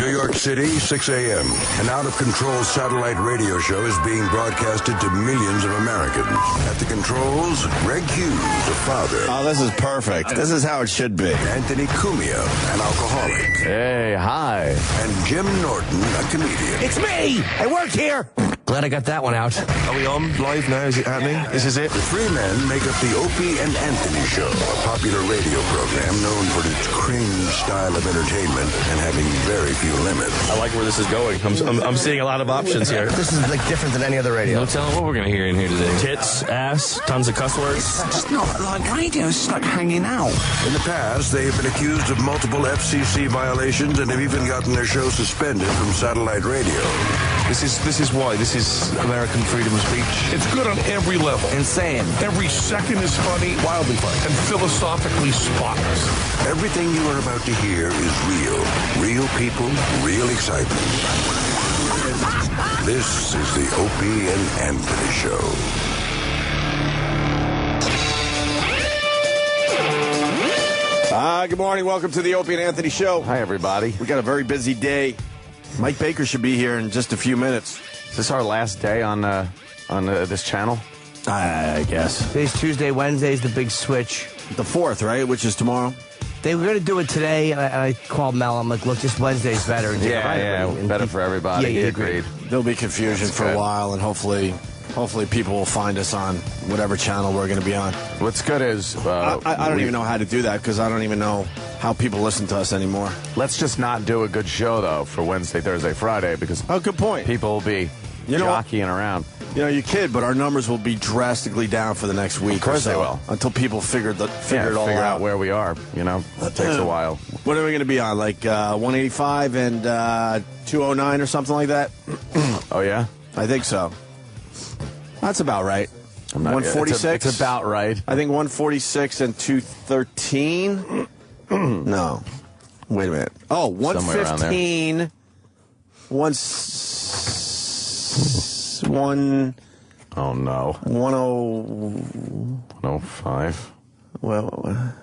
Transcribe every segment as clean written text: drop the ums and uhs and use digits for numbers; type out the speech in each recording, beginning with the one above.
New York City, 6 a.m. An out-of-control satellite radio show is being broadcasted to millions of Americans. At the controls, Greg Hughes, a father. Oh, this is perfect. This is how it should be. Anthony Cumia, an alcoholic. Hey, hi. And Jim Norton, a comedian. It's me! I work here! Glad I got that one out. Are we on live now? Is it happening? This is it? The three men make up the Opie and Anthony Show, a popular radio program known for its cringe style of entertainment and having very few limits. I like where this is going. I'm seeing a lot of options here. This is like different than any other radio. No telling what we're going to hear in here today. Tits, ass, tons of cuss words. It's just not like radio. It's just like hanging out. In the past, they have been accused of multiple FCC violations and have even gotten their show suspended from satellite radio. This is why. This is American freedom of speech. It's good on every level. Insane. Every second is funny, wildly funny, and philosophically spotless. Everything you are about to hear is real. Real people, real excitement. This is the Opie and Anthony Show. Good morning. Welcome to the Opie and Anthony Show. Hi, everybody. We got a very busy day. Mike Baker should be here in just a few minutes. Is this our last day on this channel? I guess. Today's Tuesday, Wednesday's the big switch. The 4th, right? Which is tomorrow. They were going to do it today, and I called Mel. I'm like, look, just Wednesday's better. And Better for everybody. Yeah, he he agreed. There'll be confusion That's for good. a while, and hopefully people will find us on whatever channel we're going to be on. What's good is... I don't even know how to do that because I don't even know how people listen to us anymore. Let's just not do a good show, though, for Wednesday, Thursday, Friday, because Good point. people will be jockeying around. You know, you kid, but our numbers will be drastically down for the next week. Of course or so, they will. Until people figure it all Figure out. out where we are, That takes a while. What are we going to be on? Like 185 and 209 or something like that? Oh, yeah? I think so. That's about right. 146? It's about right. I think 146 and 213. No. Wait a minute. Oh, 115. Oh, no. 105. Well,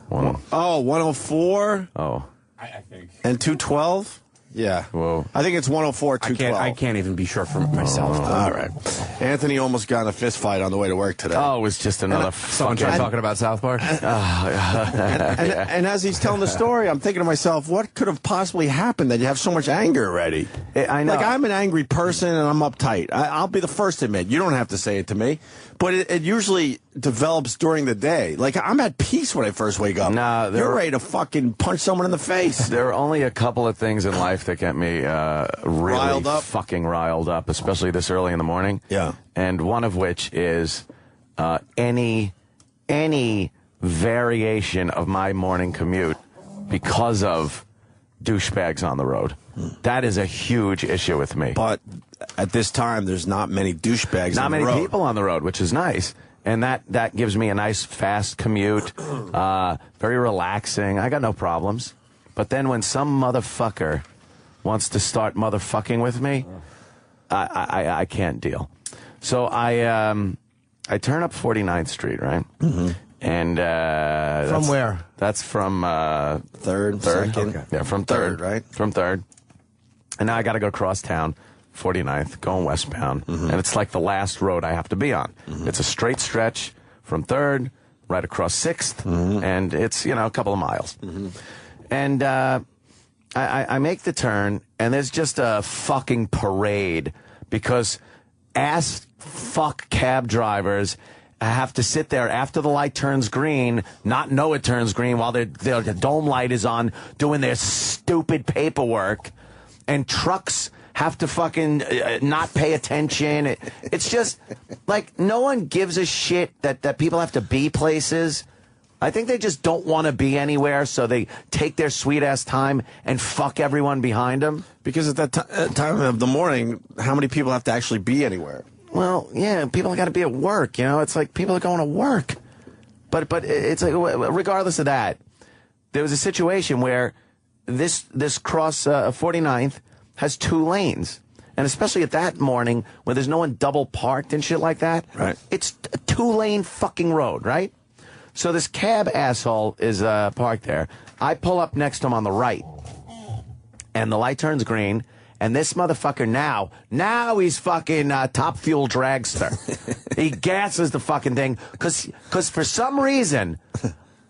104. Oh. I think. And 212? Yeah. Whoa. I think it's 104, 212. I can't even be sure for myself. All right. Anthony almost got in a fist fight on the way to work today. Oh, it was just another Someone tried talking about South Park? And as he's telling the story, I'm thinking to myself, what could have possibly happened that you have so much anger already? I know. Like, I'm an angry person and I'm uptight. I'll be the first to admit. You don't have to say it to me. But it usually develops during the day. Like, I'm at peace when I first wake up. Nah, you're ready to fucking punch someone in the face. There are only a couple of things in life that get me really fucking riled up, especially this early in the morning. Yeah. And one of which is any variation of my morning commute because of douchebags on the road. That is a huge issue with me. But at this time, there's not many douchebags Not on the many road. people on the road, which is nice. And that gives me a nice, fast commute, very relaxing. I got no problems. But then when some motherfucker wants to start motherfucking with me, I can't deal. So I turn up 49th Street, right? Mm-hmm. And From where? That's from Third, second. Okay. Yeah, from third, right? From third. And now I got to go cross town, 49th, going westbound, and it's like the last road I have to be on. It's a straight stretch from third, right across 6th, and it's a couple of miles. And I make the turn, and there's just a fucking parade because ass fuck cab drivers have to sit there after the light turns green, not know it turns green while their dome light is on, doing their stupid paperwork, and trucks have to fucking not pay attention. It's just like no one gives a shit that people have to be places. I think they just don't want to be anywhere, so they take their sweet-ass time and fuck everyone behind them. Because at that time of the morning, how many people have to actually be anywhere? Well, yeah, people got to be at work, It's like people are going to work. But it's like, regardless of that, there was a situation where this cross 49th has 2 lanes. And especially at that morning when there's no one double parked and shit like that. Right. It's a 2-lane fucking road, right? So this cab asshole is parked there. I pull up next to him on the right. and the light turns green, and this motherfucker now he's fucking Top Fuel dragster. He gasses the fucking thing, because for some reason,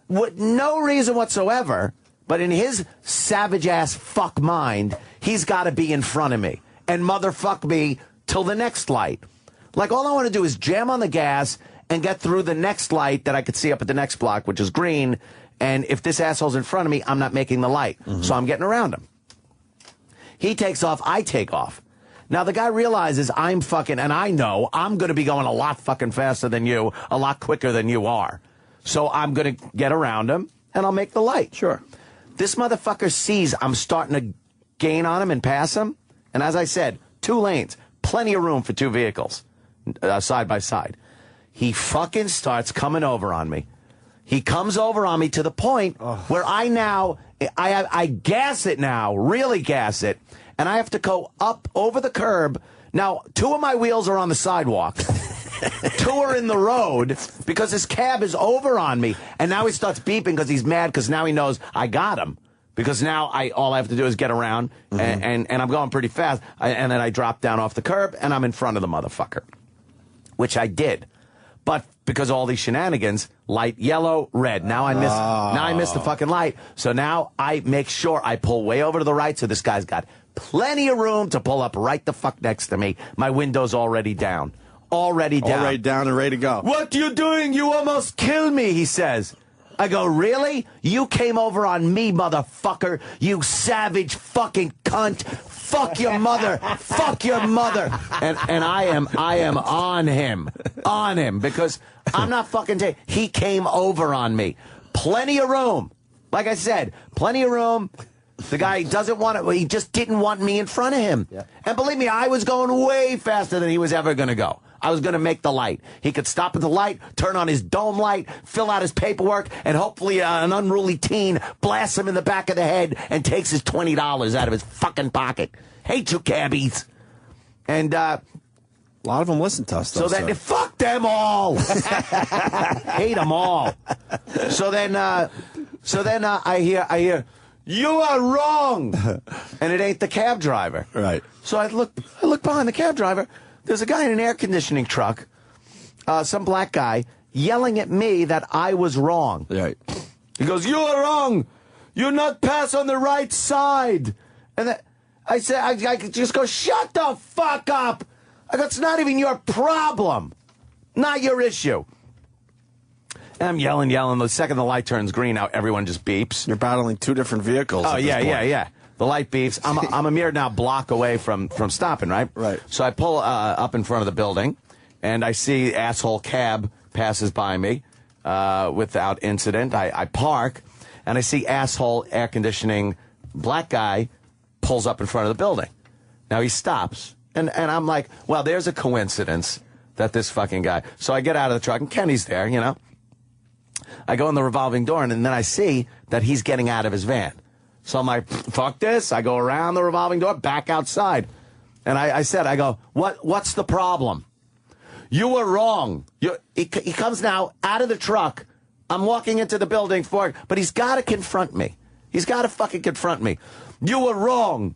no reason whatsoever, but in his savage-ass fuck mind, he's got to be in front of me and motherfuck me till the next light. Like, all I want to do is jam on the gas and get through the next light that I could see up at the next block, which is green, and if this asshole's in front of me, I'm not making the light. So I'm getting around him. He takes off, I take off. Now, the guy realizes I'm fucking, and I know I'm going to be going a lot fucking faster than you, a lot quicker than you are. So I'm going to get around him, and I'll make the light. Sure. This motherfucker sees I'm starting to gain on him and pass him. And as I said, 2 lanes, plenty of room for 2 vehicles, side by side. He fucking starts coming over on me. He comes over on me to the point where I gas it now, really gas it, and I have to go up over the curb. Now, 2 of my wheels are on the sidewalk. 2 are in the road because his cab is over on me, and now he starts beeping because he's mad because now he knows I got him. Because now all I have to do is get around, and I'm going pretty fast, and then I drop down off the curb, and I'm in front of the motherfucker, which I did. But because of all these shenanigans, light yellow, red. Now I miss the fucking light. So now I make sure I pull way over to the right, so this guy's got plenty of room to pull up right the fuck next to me. My window's already down. Already down and ready to go. What you doing? You almost killed me, he says. I go, really? You came over on me, motherfucker. You savage fucking cunt. Fuck your mother. Fuck your mother. And I am on him because I'm not fucking he came over on me. Plenty of room. Like I said, plenty of room. The guy doesn't want it. He just didn't want me in front of him. Yeah. And believe me, I was going way faster than he was ever going to go. I was going to make the light. He could stop at the light, turn on his dome light, fill out his paperwork, and hopefully an unruly teen blasts him in the back of the head and takes his $20 out of his fucking pocket. Hate you, cabbies. And a lot of them listen to us, though. So then, fuck them all. Hate them all. So then I hear, you are wrong. And it ain't the cab driver. Right. So I look behind the cab driver. There's a guy in an air conditioning truck, some black guy, yelling at me that I was wrong. Right. He goes, you are wrong. You're not pass on the right side. And I said, I just go, shut the fuck up. I go, it's not even your problem. Not your issue. And I'm yelling. The second the light turns green, now everyone just beeps. You're battling 2 different vehicles. Oh, yeah. The light beeps. I'm a mere now block away from stopping, right? Right. So I pull up in front of the building, and I see asshole cab passes by me without incident. I park, and I see asshole air conditioning black guy pulls up in front of the building. Now he stops, and I'm like, well, there's a coincidence that this fucking guy. So I get out of the truck, and Kenny's there, you know. I go in the revolving door, and then I see that he's getting out of his van. So I'm like, fuck this. I go around the revolving door, back outside. And I said, what's the problem? You were wrong. He comes now out of the truck. I'm walking into the building but he's got to confront me. He's got to fucking confront me. You were wrong.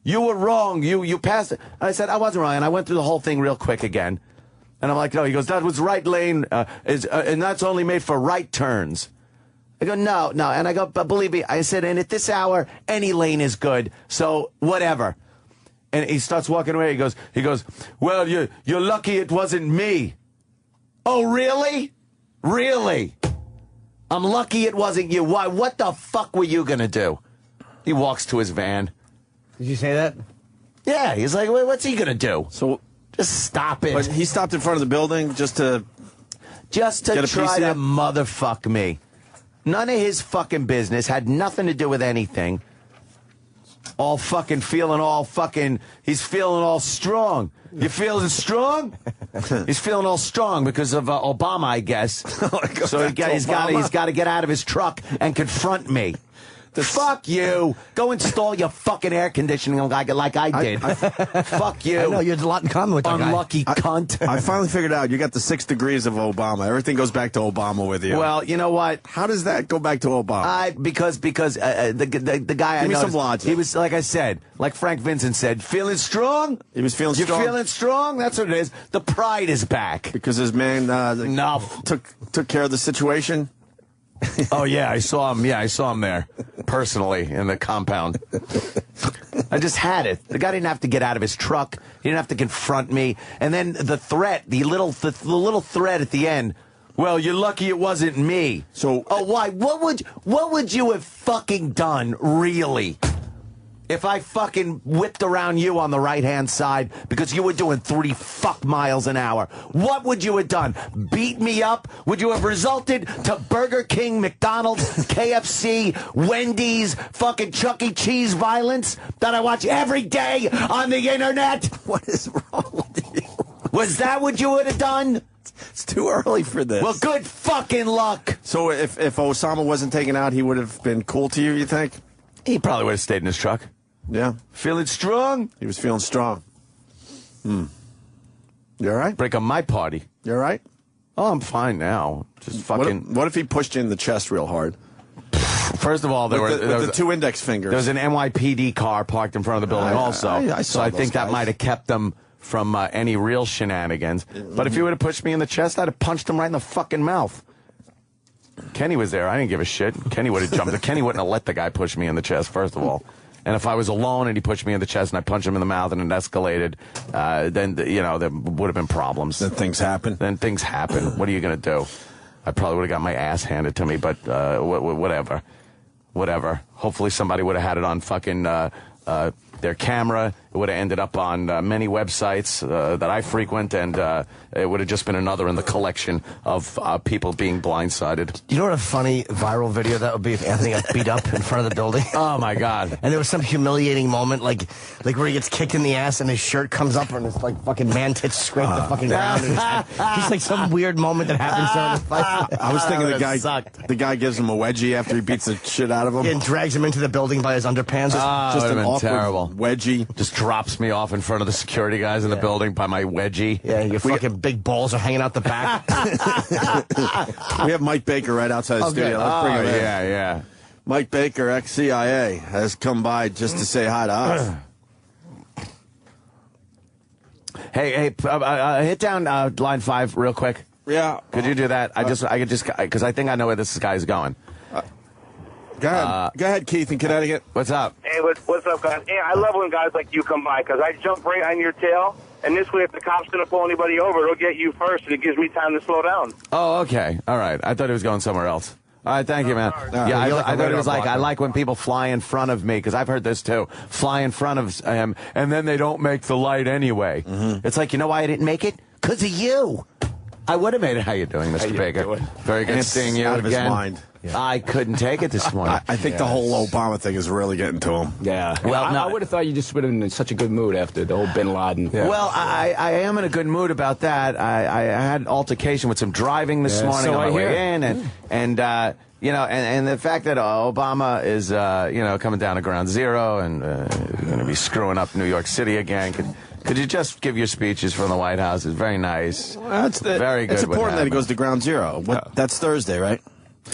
You were wrong. You passed it. And I said, I wasn't wrong. And I went through the whole thing real quick again. And I'm like, no. He goes, that was right lane, and that's only made for right turns. I go, no. And I go, but believe me, I said, and at this hour, any lane is good. So whatever. And he starts walking away. He goes, well, you're lucky it wasn't me. Oh, really? Really? I'm lucky it wasn't you. Why? What the fuck were you going to do? He walks to his van. Did you say that? Yeah. He's like, what's he going to do? So just stop it. But he stopped in front of the building just to try to motherfuck me. None of his fucking business. Had nothing to do with anything. He's feeling all strong. You feeling strong? He's feeling all strong because of Obama, I guess. So he's got to get out of his truck and confront me. Fuck you. Go install your fucking air conditioning like I did. Fuck you. I know, you had a lot in common with that guy. Unlucky cunt. I finally figured out you got the 6 degrees of Obama. Everything goes back to Obama with you. Well, you know what? How does that go back to Obama? Because the guy Give me I some noticed, logic. he was, like I said, like Frank Vincent said, feeling strong? He was feeling You strong? feeling strong? That's what it is. The pride is back. Because his man No. took care of the situation? Oh, yeah, I saw him. Yeah, I saw him there, personally, in the compound. I just had it. The guy didn't have to get out of his truck. He didn't have to confront me. And then the threat, the little threat at the end, well, you're lucky it wasn't me. So, oh, why? What would you have fucking done, really? If I fucking whipped around you on the right-hand side because you were doing 3 miles an hour, what would you have done? Beat me up? Would you have resulted to Burger King, McDonald's, KFC, Wendy's, fucking Chuck E. Cheese violence that I watch every day on the internet? what is wrong with you? Was that what you would have done? It's too early for this. Well, good fucking luck. So if Osama wasn't taken out, he would have been cool to you, you think? He probably would have stayed in his truck. Yeah. Feeling strong? He was feeling strong. You all right? Break up my party. You all right? Oh, I'm fine now. Just fucking... What if he pushed you in the chest real hard? First of all, there with was the 2 index fingers. There was an NYPD car parked in front of the building also. I so saw I think those that guys. might have kept them from any real shenanigans. But if he would have pushed me in the chest, I'd have punched him right in the fucking mouth. Kenny was there. I didn't give a shit. Kenny would have jumped. Kenny wouldn't have let the guy push me in the chest, first of all. And if I was alone and he pushed me in the chest and I punched him in the mouth and it escalated, then, you know, there would have been problems. Then things happen. Then things happen. What are you going to do? I probably would have got my ass handed to me, but whatever. Whatever. Hopefully somebody would have had it on fucking their camera. It would have ended up on many websites that I frequent, and it would have just been another in the collection of people being blindsided. You know what a funny viral video that would be if Anthony got beat up in front of the building? Oh, my God. And there was some humiliating moment, like where he gets kicked in the ass and his shirt comes up and it's like fucking man tits scrape the fucking ground. And just like some weird moment that happens during the fight. I was thinking That the guy gives him a wedgie after he beats the shit out of him. and drags him into the building by his underpants. Just an been awkward terrible. wedgie. Just drops me off in front of the security guys in the building by my wedgie. Yeah, your fucking big balls are hanging out the back. We have Mike Baker right outside the studio. Let's bring him in. Yeah. Mike Baker, ex-CIA, has come by just to say hi to us. Hey, hit down line 5 real quick. Yeah. Could you do that? Because I think I know where this guy's going. Go ahead, Keith in Connecticut. What's up? Hey, what's up, guys? Hey, I love when guys like you come by because I jump right on your tail, and this way, if the cops gonna pull anybody over, it'll get you first, and it gives me time to slow down. Oh, okay. All right. I thought he was going somewhere else. All right, thank you, man. Yeah, I thought it was like, I like when people fly in front of me, because I've heard this too. Fly in front of him, and then they don't make the light anyway. It's like, you know why I didn't make it? Because of you. I would have made it. How you doing, Mr. Baker? Very good seeing you out of again. his mind. I couldn't take it this morning. I think the whole Obama thing is really getting to him. Yeah. Well, I would have thought you just would have been in such a good mood after the whole bin Laden. Yeah. Well, I am in a good mood about that. I had an altercation with some driving this morning so on I my hear. way in, and you know, and the fact that Obama is you know, coming down to ground zero and going to be screwing up New York City again. Could you just give your speeches from the White House? It's very nice. Very good. It's important that he goes to ground zero. That's Thursday, right?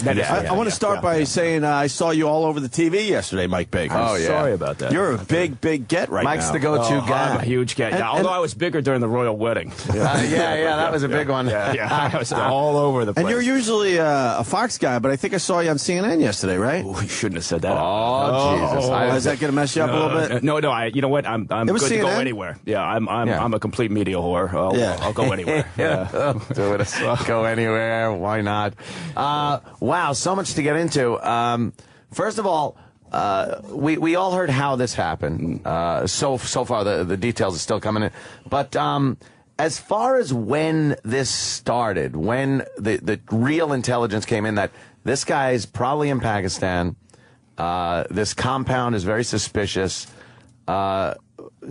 I want to start by saying I saw you all over the TV yesterday, Mike Baker. Oh, yeah. Sorry about that. You're a big get right Mike's now. the go-to guy. I'm a huge guy. Although I was bigger during the royal wedding. Yeah, that was a big one. Yeah, I was all over the place. And you're usually a Fox guy, but I think I saw you on CNN yesterday, right? We shouldn't have said that. Oh, Jesus. Is that going to mess you up a little bit? No. You know what? I'm good was to go CNN? anywhere. Yeah, I'm a complete media whore. I'll go anywhere. Do it. Go anywhere. Why not? Wow, so much to get into. First of all, we all heard how this happened. So far, the details are still coming in. But as far as when this started, when the real intelligence came in that this guy's probably in Pakistan, this compound is very suspicious. Do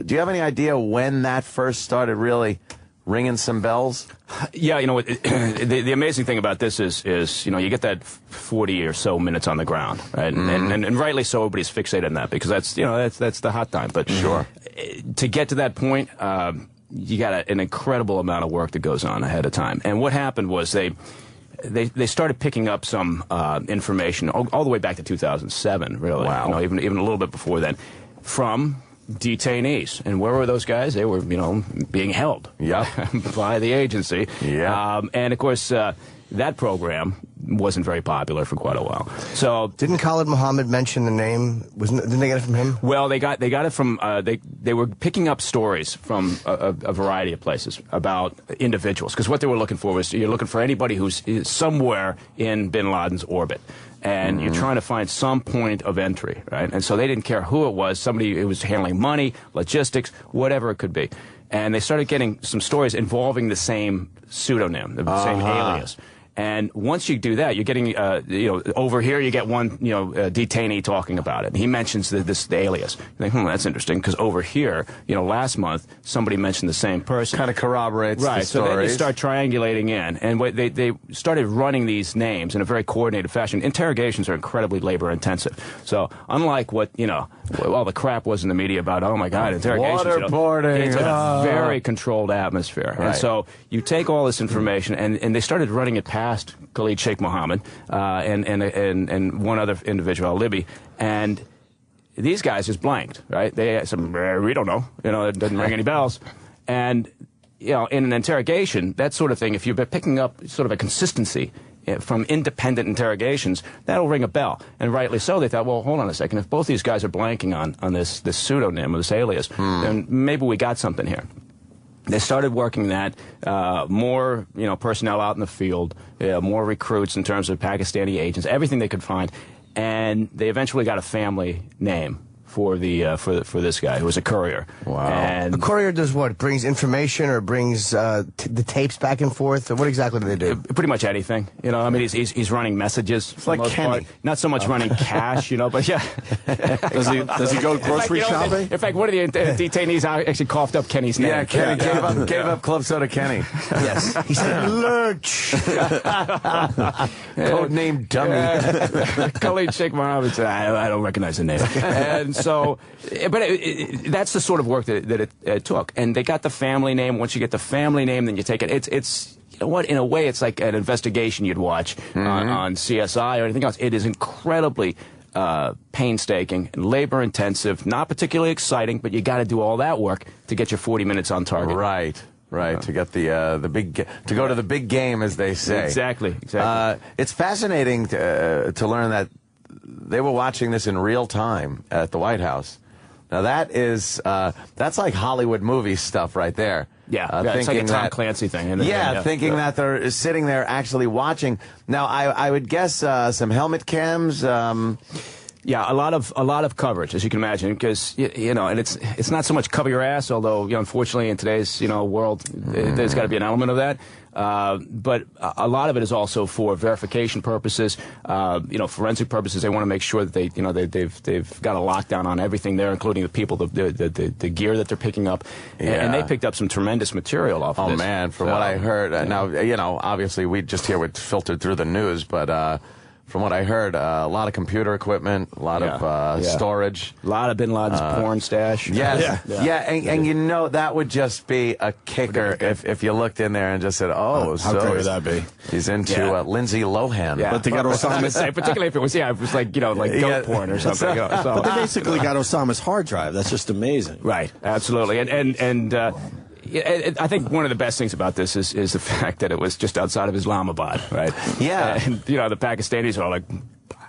you have any idea when that first started really ringing some bells? Yeah, you know, the amazing thing about this is, you know, you get that 40 or so minutes on the ground, right? And rightly so, everybody's fixated on that because that's, you know, that's the hot time. But sure, to get to that point, you got an incredible amount of work that goes on ahead of time. And what happened was they started picking up some information all the way back to 2007, really. Wow. You know, even a little bit before then, from detainees. And where were those guys? They were, you know, being held by the agency. Yeah. And, of course, that program wasn't very popular for quite a while. So didn't Khalid Muhammad mention the name? Didn't they get it from him? Well, they got it from they were picking up stories from a variety of places about individuals, because what they were looking for was you're looking for anybody who's somewhere in bin Laden's orbit. And you're trying to find some point of entry, right? And so they didn't care who it was, somebody who was handling money, logistics, whatever it could be. And they started getting some stories involving the same pseudonym, the same alias. And once you do that, you're getting, you know, over here you get one, you know, detainee talking about it. He mentions the alias. You think, that's interesting, because over here, you know, last month somebody mentioned the same person. Kind of corroborates the stories. So then they start triangulating in, and they started running these names in a very coordinated fashion. Interrogations are incredibly labor intensive. So unlike what, you know, all the crap was in the media about, oh my God, interrogations. Waterboarding. You know, it's a very controlled atmosphere. Right. And so you take all this information, and they started running it past Khalid Sheikh Mohammed and one other individual, Al-Libi, and these guys just blanked, right? They said, we don't know, you know, it doesn't ring any bells. And, you know, in an interrogation, that sort of thing, if you've been picking up sort of a consistency from independent interrogations, that'll ring a bell. And rightly so, they thought, well, hold on a second, if both these guys are blanking on this pseudonym or this alias, then maybe we got something here. They started working that, more, you know, personnel out in the field, more recruits in terms of Pakistani agents, everything they could find, and they eventually got a family name for the for this guy who was a courier. Wow. And a courier does what? Brings information or brings the tapes back and forth? Or what exactly do they do? Pretty much anything. You know, I mean, he's running messages. It's like Kenny. Part. Not so much running cash, you know, but yeah. Does he go grocery shopping? In fact, one of the detainees actually coughed up Kenny's name. Yeah, Kenny gave up Club Soda Kenny. Yes. He said, Lurch. Code name Dummy. Khalid Sheikh Mohammed said, I don't recognize the name. And so, but that's the sort of work that it took. And they got the family name. Once you get the family name, then you take it. It's you know what? In a way, it's like an investigation you'd watch on CSI or anything else. It is incredibly painstaking and labor intensive, not particularly exciting, but you got to do all that work to get your 40 minutes on target. Right. To get the big to go to the big game, as they say. Exactly. It's fascinating to learn that they were watching this in real time at the White House. Now that's like Hollywood movie stuff right there. Yeah, it's like a Tom Clancy thing. Isn't it? Thinking that they're sitting there actually watching. Now I would guess some helmet cams. Yeah, a lot of coverage, as you can imagine, because you know, and it's not so much cover your ass, although, you know, unfortunately in today's, you know, world, there's got to be an element of that. But a lot of it is also for verification purposes, you know, forensic purposes. They want to make sure that they've got a lockdown on everything there, including the people, the gear that they're picking up, and they picked up some tremendous material off of this. Oh man, from what I heard, now, you know, obviously we just hear what's filtered through the news, but from what I heard, a lot of computer equipment, a lot of storage. A lot of bin Laden's porn stash. Yes. And you know, that would just be a kicker if you looked in there and just said, oh, how great would that be? He's into Lindsay Lohan. Yeah. But they got Osama's... particularly if it was like, you know, like goat porn or something. But they basically got Osama's hard drive. That's just amazing. Right, absolutely. And I think one of the best things about this is the fact that it was just outside of Islamabad, right? Yeah. And, you know, the Pakistanis are like,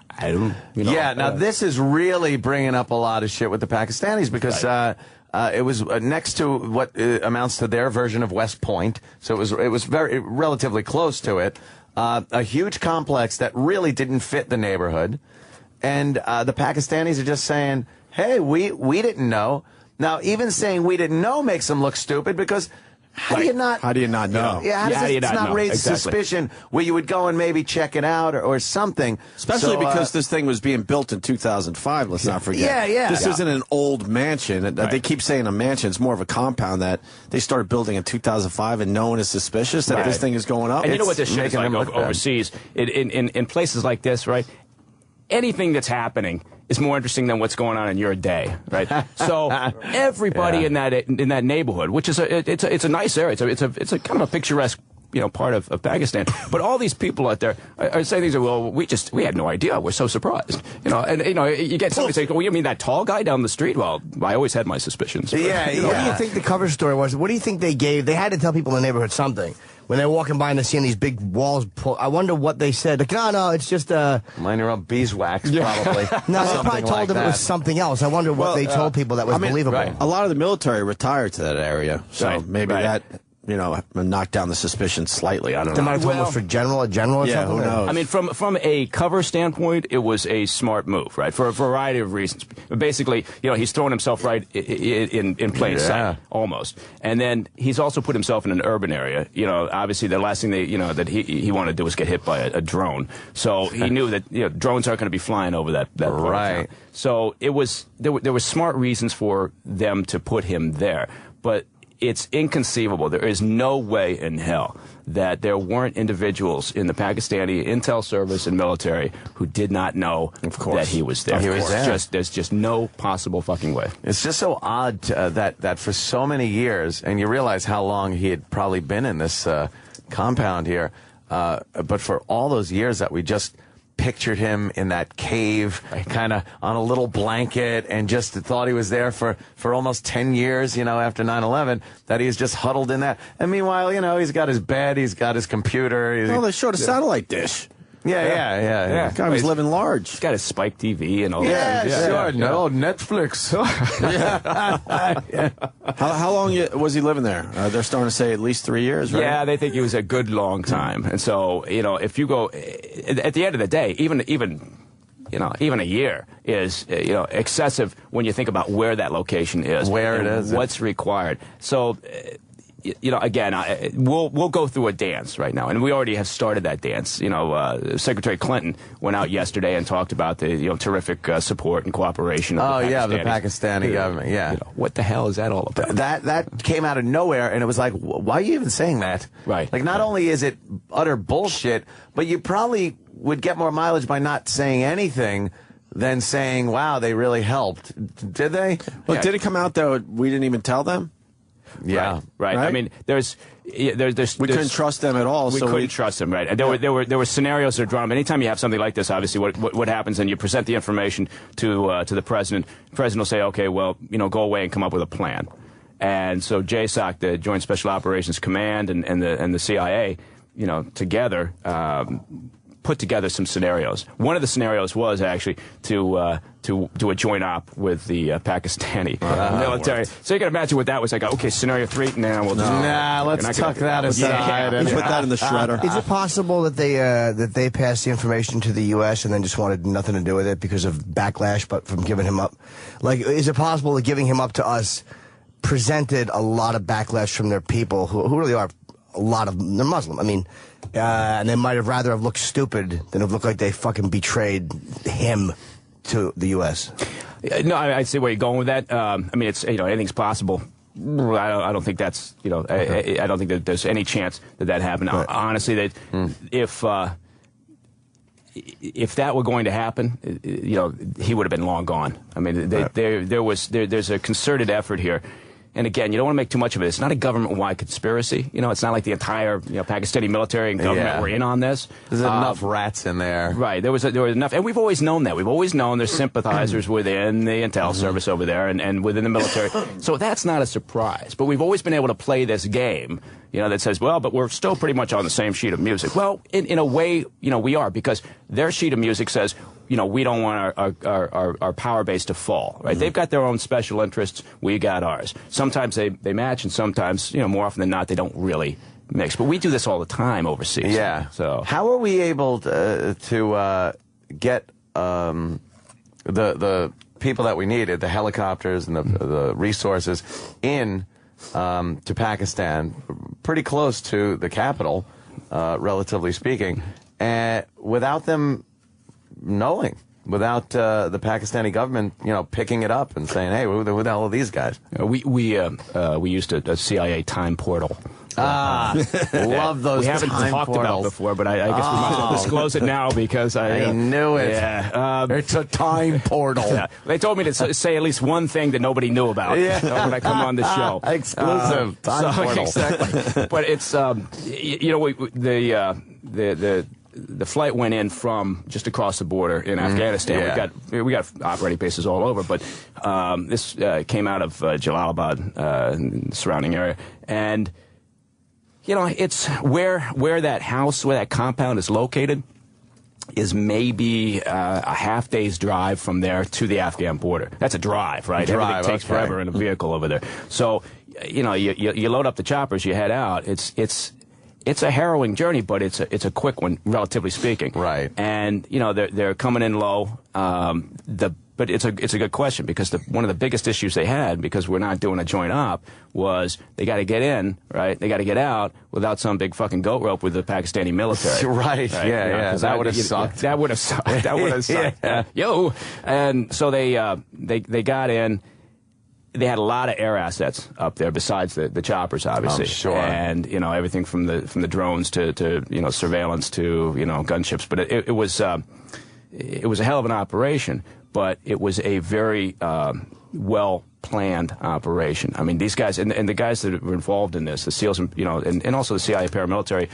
I don't, you know. Yeah, now this is really bringing up a lot of shit with the Pakistanis because it was next to what amounts to their version of West Point, so it was very relatively close to it. A huge complex that really didn't fit the neighborhood, and the Pakistanis are just saying, hey, we didn't know. Now, even saying we didn't know makes them look stupid because How do you not? How do you not know? Yeah, how does do you it's not know? raise Exactly. suspicion where you would go and maybe check it out or something? Especially So, because this thing was being built in 2005, let's not forget. Yeah, yeah. This Yeah. isn't an old mansion. They keep saying a mansion. It's more of a compound that they started building in 2005, and no one is suspicious that this thing is going up. And you know what this shit is making like them look bad. overseas? In places like this, right? Anything that's happening is more interesting than what's going on in your day, right? So everybody in that neighborhood, which is it's a nice area, it's a kind of a picturesque part of Pakistan, but all these people out there are saying things like, well, we had no idea, we're so surprised, and you get somebody saying, well, you mean that tall guy down the street? Well, I always had my suspicions. What do you think the cover story was? What do you think they gave? They had to tell people in the neighborhood something. When they're walking by and they're seeing these big walls pull, I wonder what they said. Like, no, it's just minor up beeswax, probably. No, they probably told them it was something else. I wonder what they told people that was believable. Right. A lot of the military retired to that area, so maybe that knocked down the suspicion slightly. I don't know. They might have told them for a general or something. Who knows? I mean, from a cover standpoint, it was a smart move, right? For a variety of reasons. But basically, he's thrown himself right in plain sight, almost. And then he's also put himself in an urban area. Obviously, the last thing that he wanted to do was get hit by a drone. So he knew that drones aren't going to be flying over that part of town. So there were smart reasons for them to put him there, but it's inconceivable. There is no way in hell that there weren't individuals in the Pakistani intel service and military who did not know that he was there. There's just no possible fucking way. It's just so odd that for so many years, and you realize how long he had probably been in this compound here, but for all those years that we just pictured him in that cave, kind of on a little blanket, and just thought he was there for almost 10 years, after 9/11, that he's just huddled in that. And meanwhile, he's got his bed, he's got his computer. They showed a satellite dish. Yeah. Guy was living large. He's got his Spike TV and all that. No, Netflix. How long was he living there? They're starting to say at least 3 years, right? Yeah, they think it was a good long time. And so, if you go, at the end of the day, even a year is, excessive when you think about where that location is. Where it is. What's required. So, again, we'll go through a dance right now, and we already have started that dance. Secretary Clinton went out yesterday and talked about the terrific support and cooperation of the Pakistani government. Yeah, what the hell is that all about? That came out of nowhere, and it was like, why are you even saying that? Right. Like, not only is it utter bullshit, but you probably would get more mileage by not saying anything than saying, "Wow, they really helped." Did they? Well, did it come out that we didn't even tell them? Yeah, right. I mean, we couldn't trust them at all. We couldn't trust them, right? And there were scenarios that are drawn. Anytime you have something like this, obviously, what happens, and you present the information to the president. The president will say, "Okay, well, go away and come up with a plan." And so JSOC, the Joint Special Operations Command, and the CIA, together. Put together some scenarios. One of the scenarios was actually to do a joint op with the Pakistani military. So you can imagine what that was like. Okay, scenario 3. Let's tuck that aside and put that in the shredder. Is it possible that they passed the information to the U.S. and then just wanted nothing to do with it because of backlash, but from giving him up? Like, is it possible that giving him up to us presented a lot of backlash from their people who really are? A lot of them, they're Muslim. I mean, and they might have rather have looked stupid than have looked like they fucking betrayed him to the U.S. No, I see where you're going with that. I mean, it's anything's possible. I don't think that's I don't think that there's any chance that happened. Right. Honestly, that if that were going to happen, he would have been long gone. I mean, there's a concerted effort here. And again, you don't want to make too much of it. It's not a government-wide conspiracy. It's not like the entire Pakistani military and government were in on this. There's enough rats in there. Right. There was enough. And we've always known that. We've always known there's sympathizers within the intel service over there and within the military. So that's not a surprise. But we've always been able to play this game, that says, well, but we're still pretty much on the same sheet of music. Well, in a way, we are, because their sheet of music says, we don't want our power base to fall, right? They've got their own special interests. We got ours. Sometimes they match, and sometimes, more often than not, they don't really mix. But we do this all the time overseas. Yeah. So how are we able to get the people that we needed, the helicopters and the resources, in to Pakistan, pretty close to the capital, relatively speaking, without them knowing, without the Pakistani government, picking it up and saying, "Hey, who the hell are these guys?" We used a CIA time portal. Love those. We haven't time talked portals. about before, but I guess we might as well disclose it now because I knew it. Yeah, it's a time portal. Yeah. They told me to say at least one thing that nobody knew about when I come on the show. Exclusive time portal. Exactly. But it's the flight went in from just across the border in Afghanistan. Yeah. We got operating bases all over, but this came out of Jalalabad, and the surrounding area, and it's where that compound is located is maybe a half day's drive from there to the Afghan border. That's a drive, right? Everything takes forever in a vehicle over there. So you load up the choppers, you head out. It's a harrowing journey, but it's a quick one, relatively speaking. Right. And they're coming in low. But it's a good question because one of the biggest issues they had, because we're not doing a joint op, was they got to get in, right? They got to get out without some big fucking goat rope with the Pakistani military. Right. Yeah. That would have sucked. That would have sucked. That would have sucked. Yeah. And so they got in. They had a lot of air assets up there besides the choppers, obviously. I'm sure. And everything from the drones to surveillance to gunships. But it was a hell of an operation. But it was a very well-planned operation. I mean, these guys and the guys that were involved in this, the SEALs, and also the CIA paramilitary,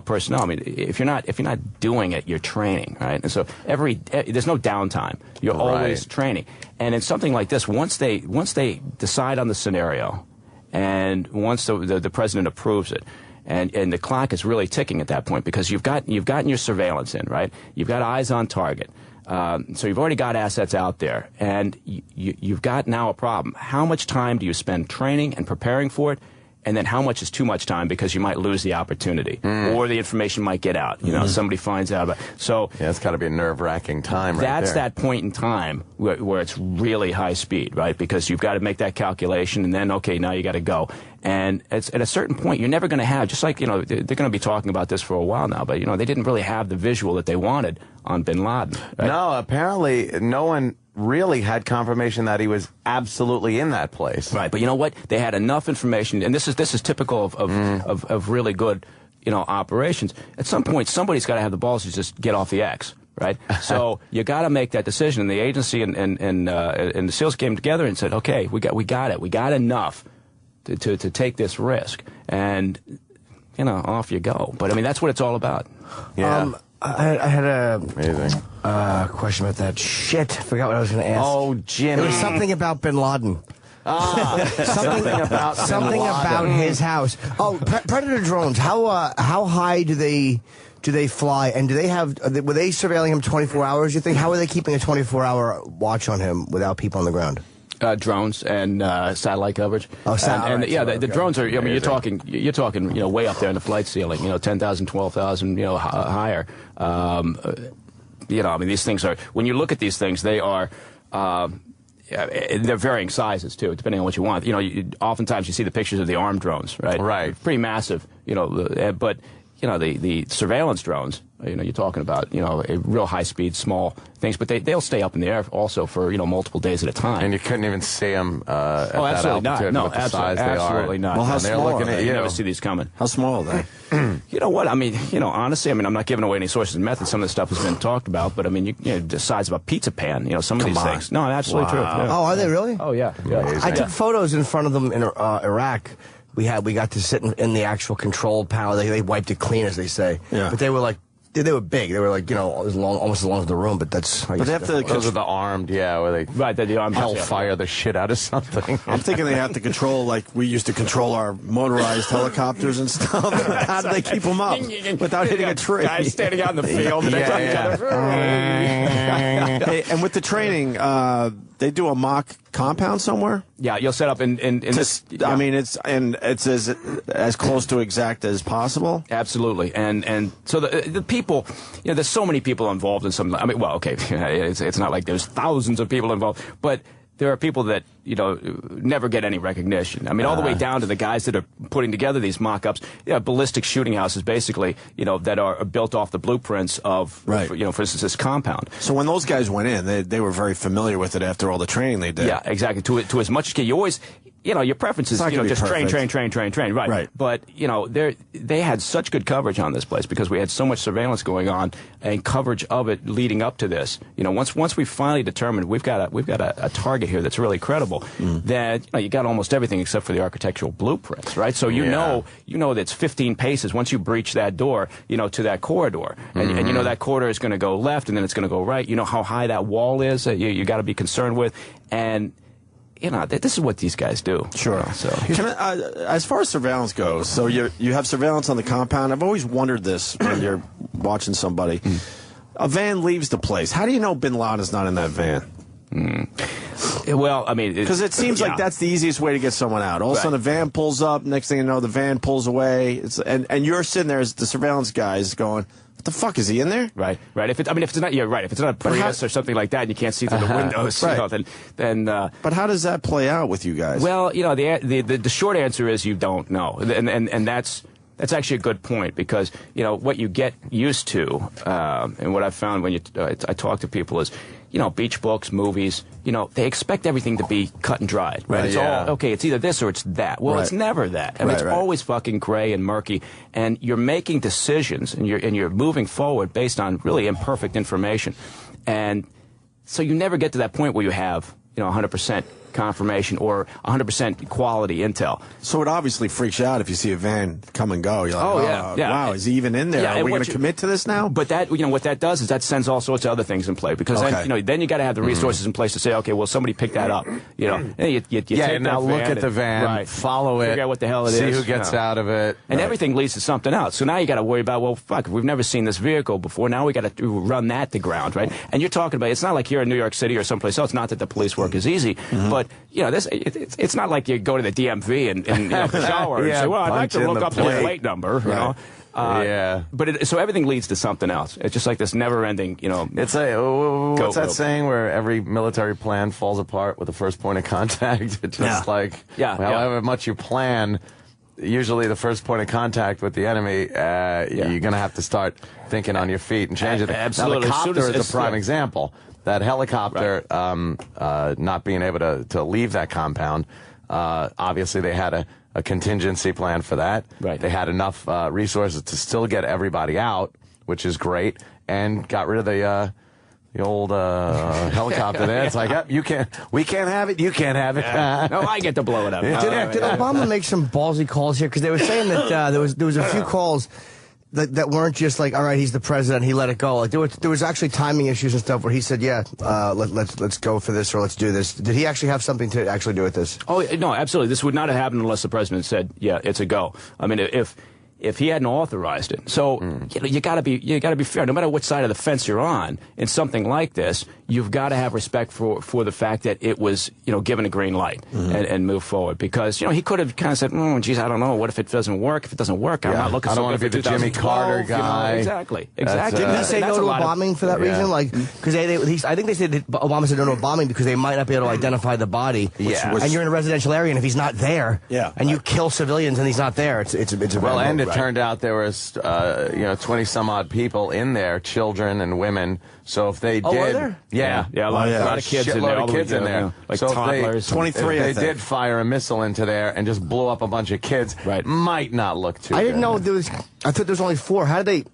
personnel. I mean, if you're not doing it, you're training, right? And so there's no downtime. You're always training. And in something like this, once they decide on the scenario, and once the president approves it, and the clock is really ticking at that point because you've gotten your surveillance in, right? You've got eyes on target. So you've already got assets out there, and you've got now a problem. How much time do you spend training and preparing for it, and then how much is too much time because you might lose the opportunity, or the information might get out. Somebody finds out about. So it's got to be a nerve-wracking time. That's that point in time where it's really high speed, right? Because you've got to make that calculation, and then now you got to go. And at a certain point, you're never going to have, just like, they're going to be talking about this for a while now, but, they didn't really have the visual that they wanted on bin Laden. Right? No, apparently no one really had confirmation that he was absolutely in that place. Right, but you know what? They had enough information, and this is typical of really good, operations. At some point, somebody's got to have the balls to just get off the X. Right, so you got to make that decision. And the agency and the SEALs came together and said, "Okay, we got it. We got enough to take this risk." And off you go. But I mean, that's what it's all about. Yeah. I had a amazing question about that. Shit, I forgot what I was going to ask. Oh, Jimmy. It was something about bin Laden. Something about his house. Oh, Predator drones. How high do they fly? And do they were they surveilling him 24 hours? You think? How are they keeping a 24-hour watch on him without people on the ground? Drones and satellite coverage. Oh, the drones are. I mean, you're talking, way up there in the flight ceiling. 10,000, 12,000, higher. I mean, these things are. When you look at these things, they are. They're varying sizes too, depending on what you want. Oftentimes you see the pictures of the armed drones, right? Right. Pretty massive. But the surveillance drones. You're talking about, a real high-speed, small things, but they'll stay up in the air also for, multiple days at a time. And you couldn't even see them at absolutely that altitude not. No, with the size they are. Absolutely not. Well, how they're small looking are at they? you. You never see these coming. How small are they? You know what? I mean, honestly, I'm not giving away any sources and methods. Some of this stuff has been talked about, but I mean, the size of a pizza pan, some of these things. No, absolutely true. Yeah. Oh, are they really? Oh, yeah. I took photos in front of them in Iraq. We got to sit in the actual control panel. They wiped it clean, as they say. Yeah. But they were like. They were big. They were like, almost as long as the room, but that's... But they have to... Those are the armed, where they the armed hellfire the shit out of something. I'm thinking they have to control, like we used to control our motorized helicopters and stuff. How do they keep them up without hitting a tree? Guys standing out in the field. Hey, and with the training, they do a mock compound somewhere? Yeah, you'll set up in this. I mean, it's as close to exact as possible. Absolutely, and so the people, there's so many people involved in something. I mean, well, okay, it's not like there's thousands of people involved, but there are people that, never get any recognition. I mean, all the way down to the guys that are putting together these mock-ups, ballistic shooting houses, basically, that are built off the blueprints of, for instance, this compound. So when those guys went in, they were very familiar with it after all the training they did. Yeah, exactly. To as much as you always... your preference is, just train, right. But, they had such good coverage on this place because we had so much surveillance going on and coverage of it leading up to this. Once we finally determined we've got a target here that's really credible, then, you got almost everything except for the architectural blueprints, right? So you know that's 15 paces once you breach that door, to that corridor. And you know that corridor is going to go left and then it's going to go right. You know how high that wall is that you got to be concerned with. And... this is what these guys do. Sure. So, as far as surveillance goes, so you have surveillance on the compound. I've always wondered this when you're watching somebody. A van leaves the place. How do you know Bin Laden's not in that van? Well, I mean... Because it seems like that's the easiest way to get someone out. All of a sudden, a van pulls up. Next thing you know, the van pulls away. And you're sitting there as the surveillance guys going... What the fuck, is he in there? Right. If it's not, if it's not a Prius or something like that, and you can't see through the windows, then. But how does that play out with you guys? Well, the short answer is you don't know, and that's actually a good point because what you get used to, and what I've found when I talk to people is, beach books, movies, they expect everything to be cut and dried, right? It's all, okay, it's either this or it's that. Well, it's never that. I mean, it's always fucking gray and murky, and you're making decisions, and you're moving forward based on really imperfect information. And so you never get to that point where you have, 100% confirmation or 100% quality intel. So it obviously freaks you out if you see a van come and go. You're like, wow, is he even in there? Are we going to commit to this now? But that, what that does is that sends all sorts of other things in play because then you got to have the resources in place to say, okay, well, somebody pick that up. And you take now look at the van, follow it, figure out what the hell it see is, who gets out of it, and everything leads to something else. So now you got to worry about, well, fuck, we've never seen this vehicle before. Now we got to run that to ground, right? And you're talking about, it's not like you're in New York City or someplace else. Not that the police work is easy, but this. It's not like you go to the DMV and shower and say, well, I'd like to look up the plate number, But so everything leads to something else. It's just like this never-ending, It's what's that saying where every military plan falls apart with the first point of contact? It's just however much you plan, usually the first point of contact with the enemy, you're going to have to start thinking on your feet and change it. Absolutely. Now, the copter is a prime example. That helicopter not being able to leave that compound, obviously they had a contingency plan for that. Right. They had enough resources to still get everybody out, which is great, and got rid of the old helicopter there. It's like, we can't have it, you can't have it. No, I get to blow it up. Did Obama make some ballsy calls here? Because they were saying that there was a few calls that weren't just like, all right, he's the president, he let it go. Like there was actually timing issues and stuff where he said, let's go for this or let's do this. Did he actually have something to actually do with this? Oh no, absolutely. This would not have happened unless the president said, yeah, it's a go. I mean, if he hadn't authorized it. So you got to be fair. No matter which side of the fence you're on in something like this, you've got to have respect for the fact that it was given a green light and move forward. Because he could have kind of said, geez, I don't know. What if it doesn't work? If it doesn't work, I'm not looking. I don't want to be the Jimmy Carter guy. Exactly. Didn't he say no to a bombing for that reason? Like because I think they said that Obama said no to a bombing because they might not be able to identify the body. And you're in a residential area, and if he's not there, and you kill civilians and he's not there, it's a well, and it turned out there was 20 some odd people in there, children and women. So if they did, were there? A lot of kids in there, like so toddlers. 23. If they did fire a missile into there and just blew up a bunch of kids, might not look too. I didn't know there was. I thought there was only 4. How did they?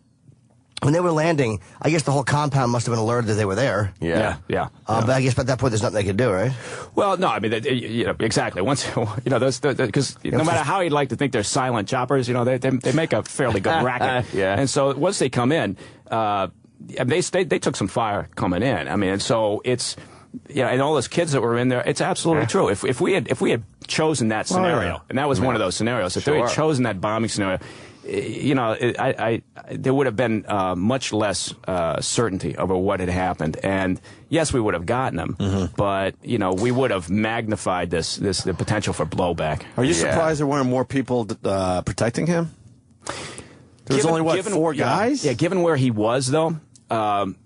When they were landing, I guess the whole compound must have been alerted that they were there. Yeah. But I guess at that point, there's nothing they could do, right? Well, no, I mean, exactly. Once those because no matter how you'd like to think they're silent choppers, they make a fairly good racket. And so once they come in, they took some fire coming in. I mean, and so it's. And all those kids that were in there, it's absolutely true. If we had chosen that scenario, and that was one of those scenarios, if they had chosen that bombing scenario, there would have been much less certainty over what had happened. And yes, we would have gotten them, but we would have magnified the potential for blowback. Are you surprised there weren't more people protecting him? There was only 4 guys? Yeah, given where he was though.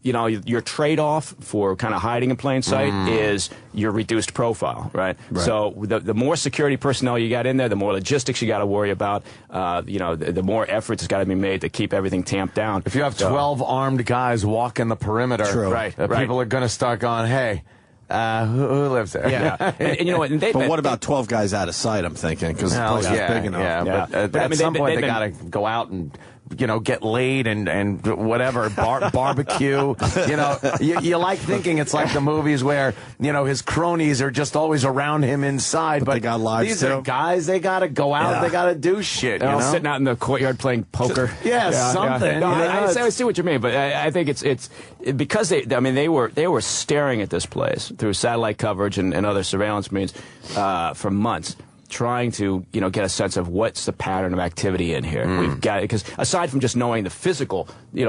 your trade-off for kind of hiding in plain sight is your reduced profile, right? So the more security personnel you got in there, the more logistics you got to worry about. The more efforts has got to be made to keep everything tamped down. If you have 12 armed guys walking the perimeter, people are going to start going, hey. Who lives there? Yeah, and you know what? But what about 12 guys out of sight? I'm thinking because the place is big enough. Yeah, but at some point they got to go out and get laid and whatever barbecue. You like thinking it's like the movies where his cronies are just always around him inside, but they got lives these too. are guys. They got to go out. They got to do shit. They're all sitting out in the courtyard playing poker. Something. No, I see what you mean, but I think it's because they were staring at this place through satellite coverage and other surveillance means for months, trying to get a sense of what's the pattern of activity in here. We've got, because aside from just knowing the physical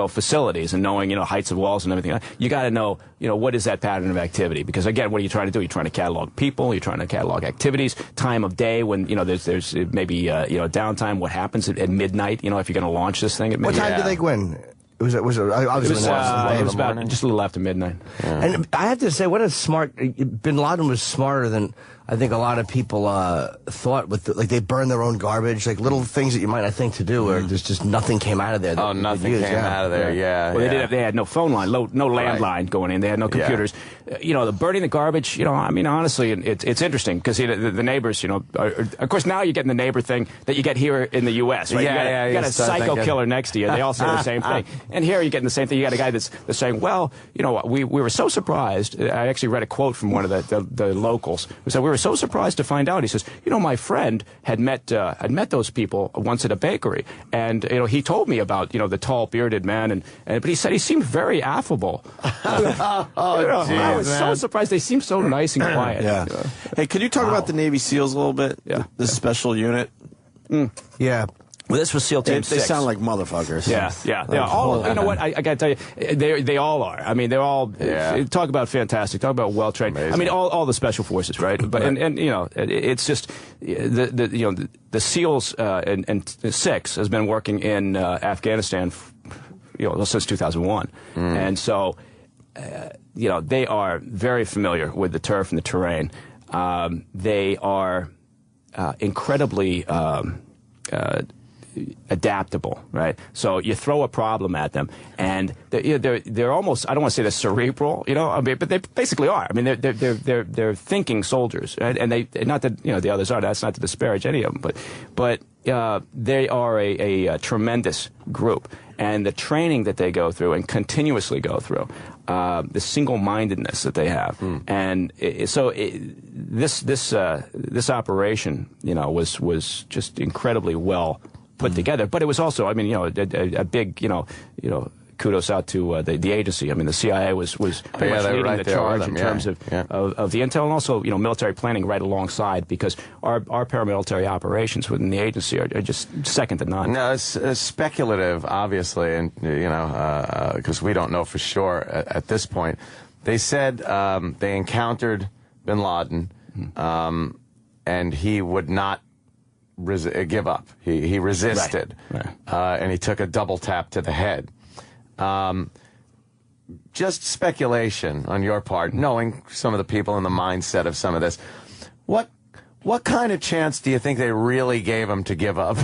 facilities and knowing heights of walls and everything, you got to know what is that pattern of activity, because again, what are you trying to do? You're trying to catalog people, you're trying to catalog activities, time of day when there's maybe downtime, what happens at midnight, if you're going to launch this thing at midnight. What time do they go in? It was about just a little after midnight. Yeah. And I have to say, what a smart... Bin Laden was smarter than I think a lot of people thought. They burn their own garbage, like little things that you might not think to do, where there's just nothing came out of there. Nothing came out of there. Yeah. Well, they had no phone line, no landline going in. They had no computers. The burning the garbage. Honestly, it's interesting because the neighbors. Of course, now you're getting the neighbor thing that you get here in the U.S. Right? You got a psycho killer next to you. They all say the same thing. And here you're getting the same thing. You got a guy that's saying, well, we were so surprised. I actually read a quote from one of the locals who said, we were so surprised to find out. He says, my friend had met those people once at a bakery, and he told me about the tall bearded man, but he said he seemed very affable. I was so surprised. They seemed so nice and quiet. Hey, could you talk about the Navy SEALs a little bit? Yeah. The special unit. Yeah. Well, this was SEAL Team 6. They sound like motherfuckers. Yeah. All, you know what? I got to tell you, they all are. I mean, they're all talk about fantastic. Talk about well trained. I mean, all the special forces, right? But and it's just the SEALs and 6 has been working in Afghanistan, since 2001, and so they are very familiar with the turf and the terrain. They are incredibly adaptable, right? So you throw a problem at them, and they're almost, I don't want to say they're cerebral, but they basically are. I mean, they're thinking soldiers, right? And they, not that the others are. That's not to disparage any of them, but they are a tremendous group, and the training that they go through and continuously go through, the single-mindedness that they have, and this operation, was just incredibly well put together. But it was also, I mean, a big, kudos out to the agency. I mean, the CIA was pretty much leading the charge in terms of the intel, and also military planning right alongside, because our paramilitary operations within the agency are just second to none. No, it's speculative, obviously, and because we don't know for sure at this point. They said they encountered bin Laden, and he would not give up. He resisted, and he took a double tap to the head. Just speculation on your part, knowing some of the people in the mindset of some of this. What kind of chance do you think they really gave him to give up?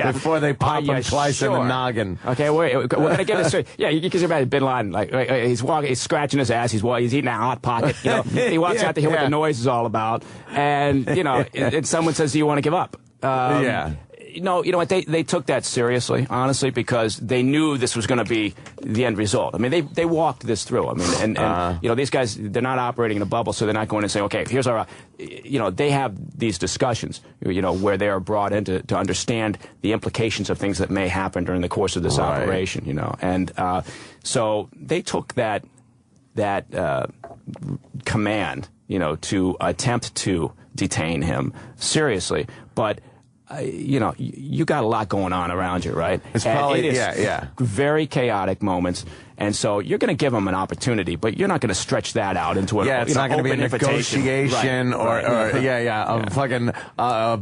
Before they pop him twice in the noggin. Okay, wait, we're going to get this straight. Yeah, you can see about bin Laden. He's walking, he's scratching his ass, he's eating a Hot Pocket. He walks out to hear what the noise is all about, and and someone says, "Do you want to give up?" No, you know what? They took that seriously, honestly, because they knew this was going to be the end result. I mean, they walked this through. I mean, and these guys, they're not operating in a bubble, so they're not going to say, okay, here's our, they have these discussions, where they are brought in to understand the implications of things that may happen during the course of this operation, and so they took that command, to attempt to detain him seriously, but you got a lot going on around you, right? It's And probably, it is very chaotic moments. And so you're going to give them an opportunity, but you're not going to stretch that out into an it's not going to be a negotiation a fucking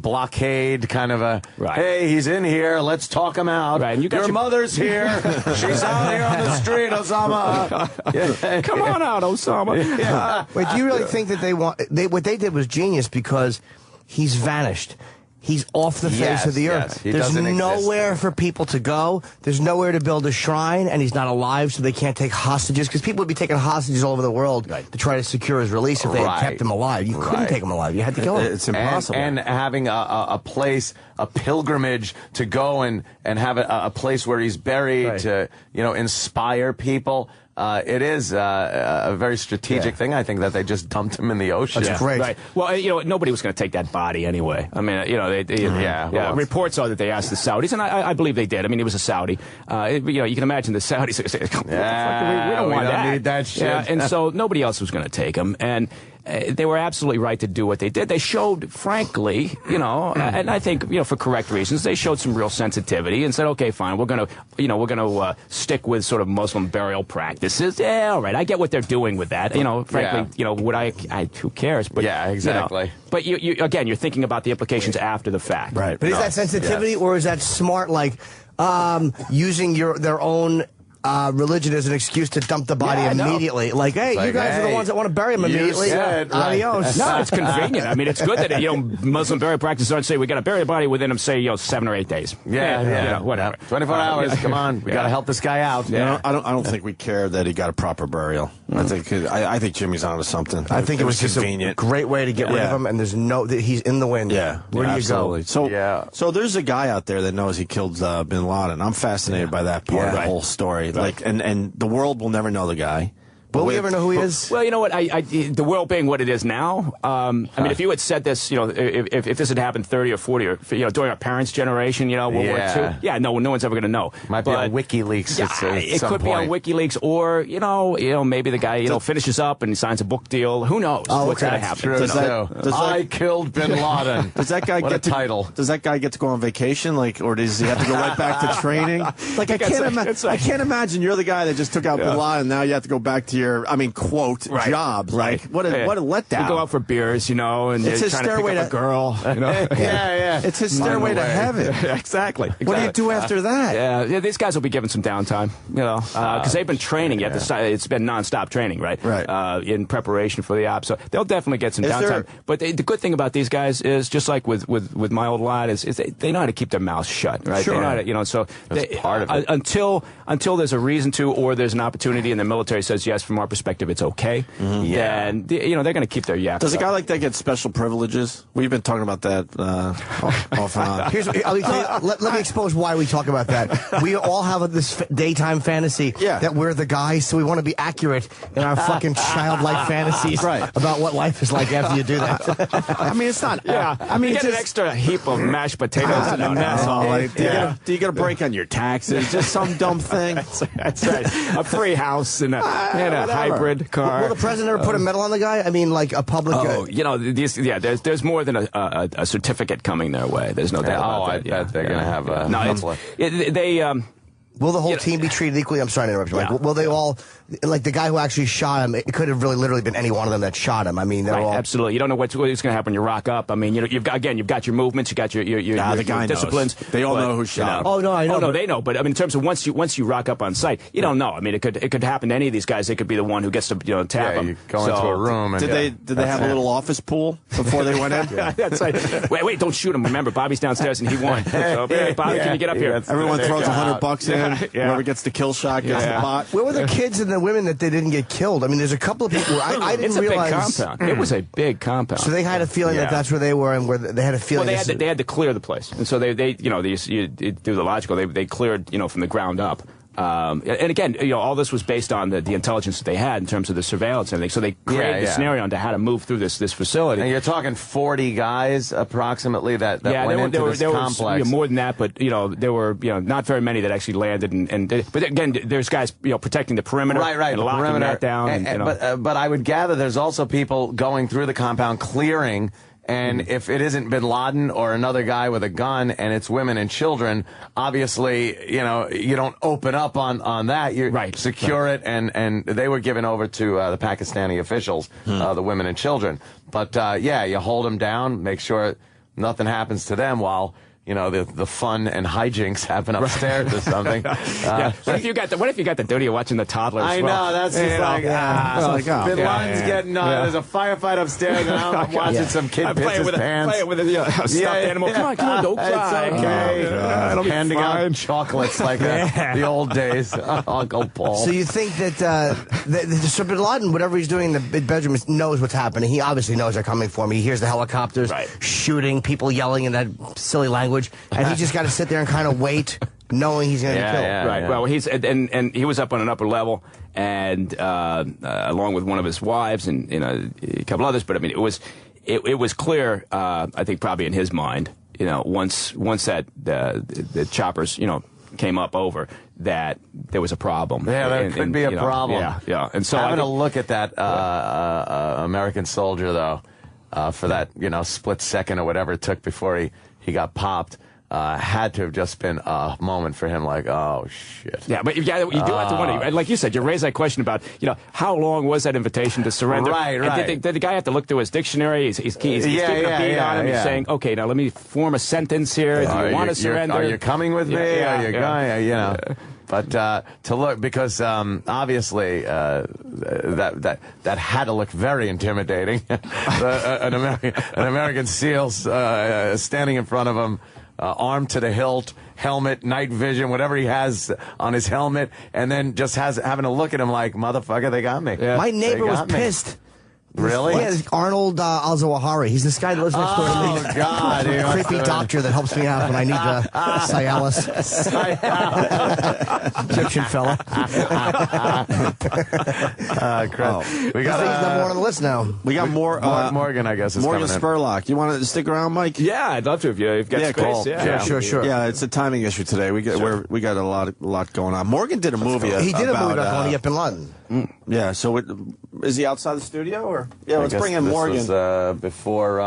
blockade kind of a, hey, he's in here, let's talk him out. Right. And your mother's here. She's out here on the street, Osama. Come on out, Osama. Wait, do you really think that what they did was genius because he's vanished? He's off the face of the earth. There's nowhere for people to go. There's nowhere to build a shrine, and he's not alive, so they can't take hostages, because people would be taking hostages all over the world to try to secure his release if they had kept him alive. You couldn't take him alive. You had to kill him. It's impossible. And having a place, a pilgrimage to go and have a place where he's buried to, inspire people. It is a very strategic thing, I think, that they just dumped him in the ocean. That's great. Right. Well, nobody was going to take that body anyway. I mean, reports are that they asked the Saudis, and I believe they did. I mean, he was a Saudi. You can imagine the Saudis say, we don't need that shit. Yeah, and so nobody else was going to take him. And they were absolutely right to do what they did. They showed, frankly, and I think, for correct reasons, they showed some real sensitivity and said, okay, fine, we're going to stick with sort of Muslim burial practices. Yeah, all right, I get what they're doing with that. Frankly, would I who cares? But yeah, exactly. But again, you're thinking about the implications after the fact. Right. But is that sensitivity or is that smart, like using their own religion as an excuse to dump the body immediately? Like, hey, you guys are the ones that want to bury him immediately. Adios. No, it's convenient. I mean, it's good that Muslim burial practices aren't say we got to bury the body within 7 or 8 days. Whatever. 24 hours. Come on, we got to help this guy out. I don't think we care that he got a proper burial. I think Jimmy's onto something. I think it was just a great way to get rid of him, and he's in the wind. Yeah, where do you go? So there's a guy out there that knows he killed bin Laden. I'm fascinated by that part of the whole story. Like, and the world will never know the guy. Will we ever know who he is? Well, you know what? The world being what it is now, I mean, if you had said this, if this had happened 30 or 40 or, during our parents' generation, World War II, no one's ever going to know. Might be on WikiLeaks. It could be on WikiLeaks, or, maybe the guy, finishes up and signs a book deal. Who knows what's going to happen? I killed bin Laden. Does that guy get title? Does that guy get to go on vacation, or does he have to go right back to training? Like, I can't imagine you're the guy that just took out bin Laden. Now you have to go back to your, quote, jobs. Like, what a letdown. You go out for beers, and it's you're his trying to pick up a girl. It's his stairway to heaven. Exactly. What do you do after that? Yeah, these guys will be given some downtime, because they've been training. It's been nonstop training, right? In preparation for the op. So they'll definitely get some downtime. But the good thing about these guys is, just like with my old lad, is they know how to keep their mouths shut, right? Sure. They know how to, so part of it. Until there's a reason to, or there's an opportunity, and the military says yes, from our perspective, it's okay. Then they're going to keep their yaps. Does a guy like that get special privileges? We've been talking about that off and on. Let me expose why we talk about that. We all have this daytime fantasy that we're the guys, so we want to be accurate in our fucking childlike fantasies about what life is like after you do that. I mean, it's not. You get an extra heap of mashed potatoes in a mess. Do you get a break on your taxes? Just some dumb thing. That's right. A free house and a hybrid car. Will the president ever put a medal on the guy? I mean, like a public. There's more than a certificate coming their way. There's no doubt about that. They're going to have a. Will the whole team be treated equally? I'm sorry to interrupt you. Like, will they all, like the guy who actually shot him, it could have really literally been any one of them that shot him. I mean, they're all... Absolutely. You don't know what's going to happen when you rock up. I mean, you've got your movements, you got your the guy disciplines. Knows. They all know who shot him. Oh, no, I know. Oh, no, they know. But I mean, in terms of once you rock up on site, you don't know. I mean, it could happen to any of these guys. They could be the one who gets to tap them. You go into a room. And did they have a little office pool before they went in? That's right. Wait, don't shoot him. Remember, Bobby's downstairs and he won. So, Bobby, can you get up here? Everyone throws $100 in. Whoever gets the kill shot gets the pot. Where were the kids and the women that they didn't get killed? I mean, there's a couple of people I didn't realize. It's a big compound. It was a big compound. So they had a feeling that that's where they were, and where they had a feeling. Well, they had to clear the place, and so they you do the logical. They cleared from the ground up. And again, all this was based on the intelligence that they had in terms of the surveillance and everything. So they created the scenario on how to move through this facility. And you're talking 40 guys approximately that went into this complex. There was more than that, but there were not very many that actually landed. But again, there's guys protecting the perimeter, right, and locking that down. But I would gather there's also people going through the compound, clearing. And if it isn't bin Laden or another guy with a gun and it's women and children, obviously, you know, you don't open up on that. You secure it, and they were given over to the Pakistani officials, the women and children. But, yeah, you hold them down, make sure nothing happens to them while, you know, the fun and hijinks happen upstairs or something. What if you got the duty of watching the toddlers? I know, that's just like, bin Laden's getting there's a firefight upstairs, and I'm watching some kid piss his pants. Playing with a stuffed animal. Come on, don't cry. It's okay. It'll be Handing fine. out chocolates like the old days. Uncle Paul. So you think that so bin Laden, whatever he's doing in the bedroom, knows what's happening. He obviously knows they're coming for him. He hears the helicopters shooting, people yelling in that silly language. And he just got to sit there and kind of wait, knowing he's going to be killed. Right. Well, he's and he was up on an upper level, and along with one of his wives and a couple others. But I mean, it was clear. I think probably in his mind, you know, once that the choppers, you know, came up over, that there was a problem. Yeah, there could be a problem. Yeah. And so having a look at that American soldier though, for that split second or whatever it took before he got popped, had to have just been a moment for him, like, oh shit. Yeah, but you do have to wonder, like you said, you raised that question about, how long was that invitation to surrender? Right. And did the guy have to look through his dictionary? He's keeping a beat on him. He's saying, okay, now let me form a sentence here. Do you want to surrender? Are you coming with me? Are you going? But to look, because obviously that had to look very intimidating. An American SEAL standing in front of him, armed to the hilt, helmet, night vision, whatever he has on his helmet, and then just having to look at him like, motherfucker, they got me. Yeah. My neighbor was pissed. Really? Yeah, Arnold Al-Zawahiri. He's this guy that lives next door to me. Oh, God. Creepy doctor that helps me out when I need Cialis. Egyptian fella. We got he's number one on the list now. We got more. Morgan, I guess, is Morgan coming in. Spurlock. You want to stick around, Mike? Yeah, I'd love to if you've got space. Cool. Yeah, sure. Yeah, it's a timing issue today. We got a lot going on. Morgan did a movie. He did a movie about going to bin Laden. Yeah. So is he outside the studio or? Yeah, let's bring in Morgan. This was, before,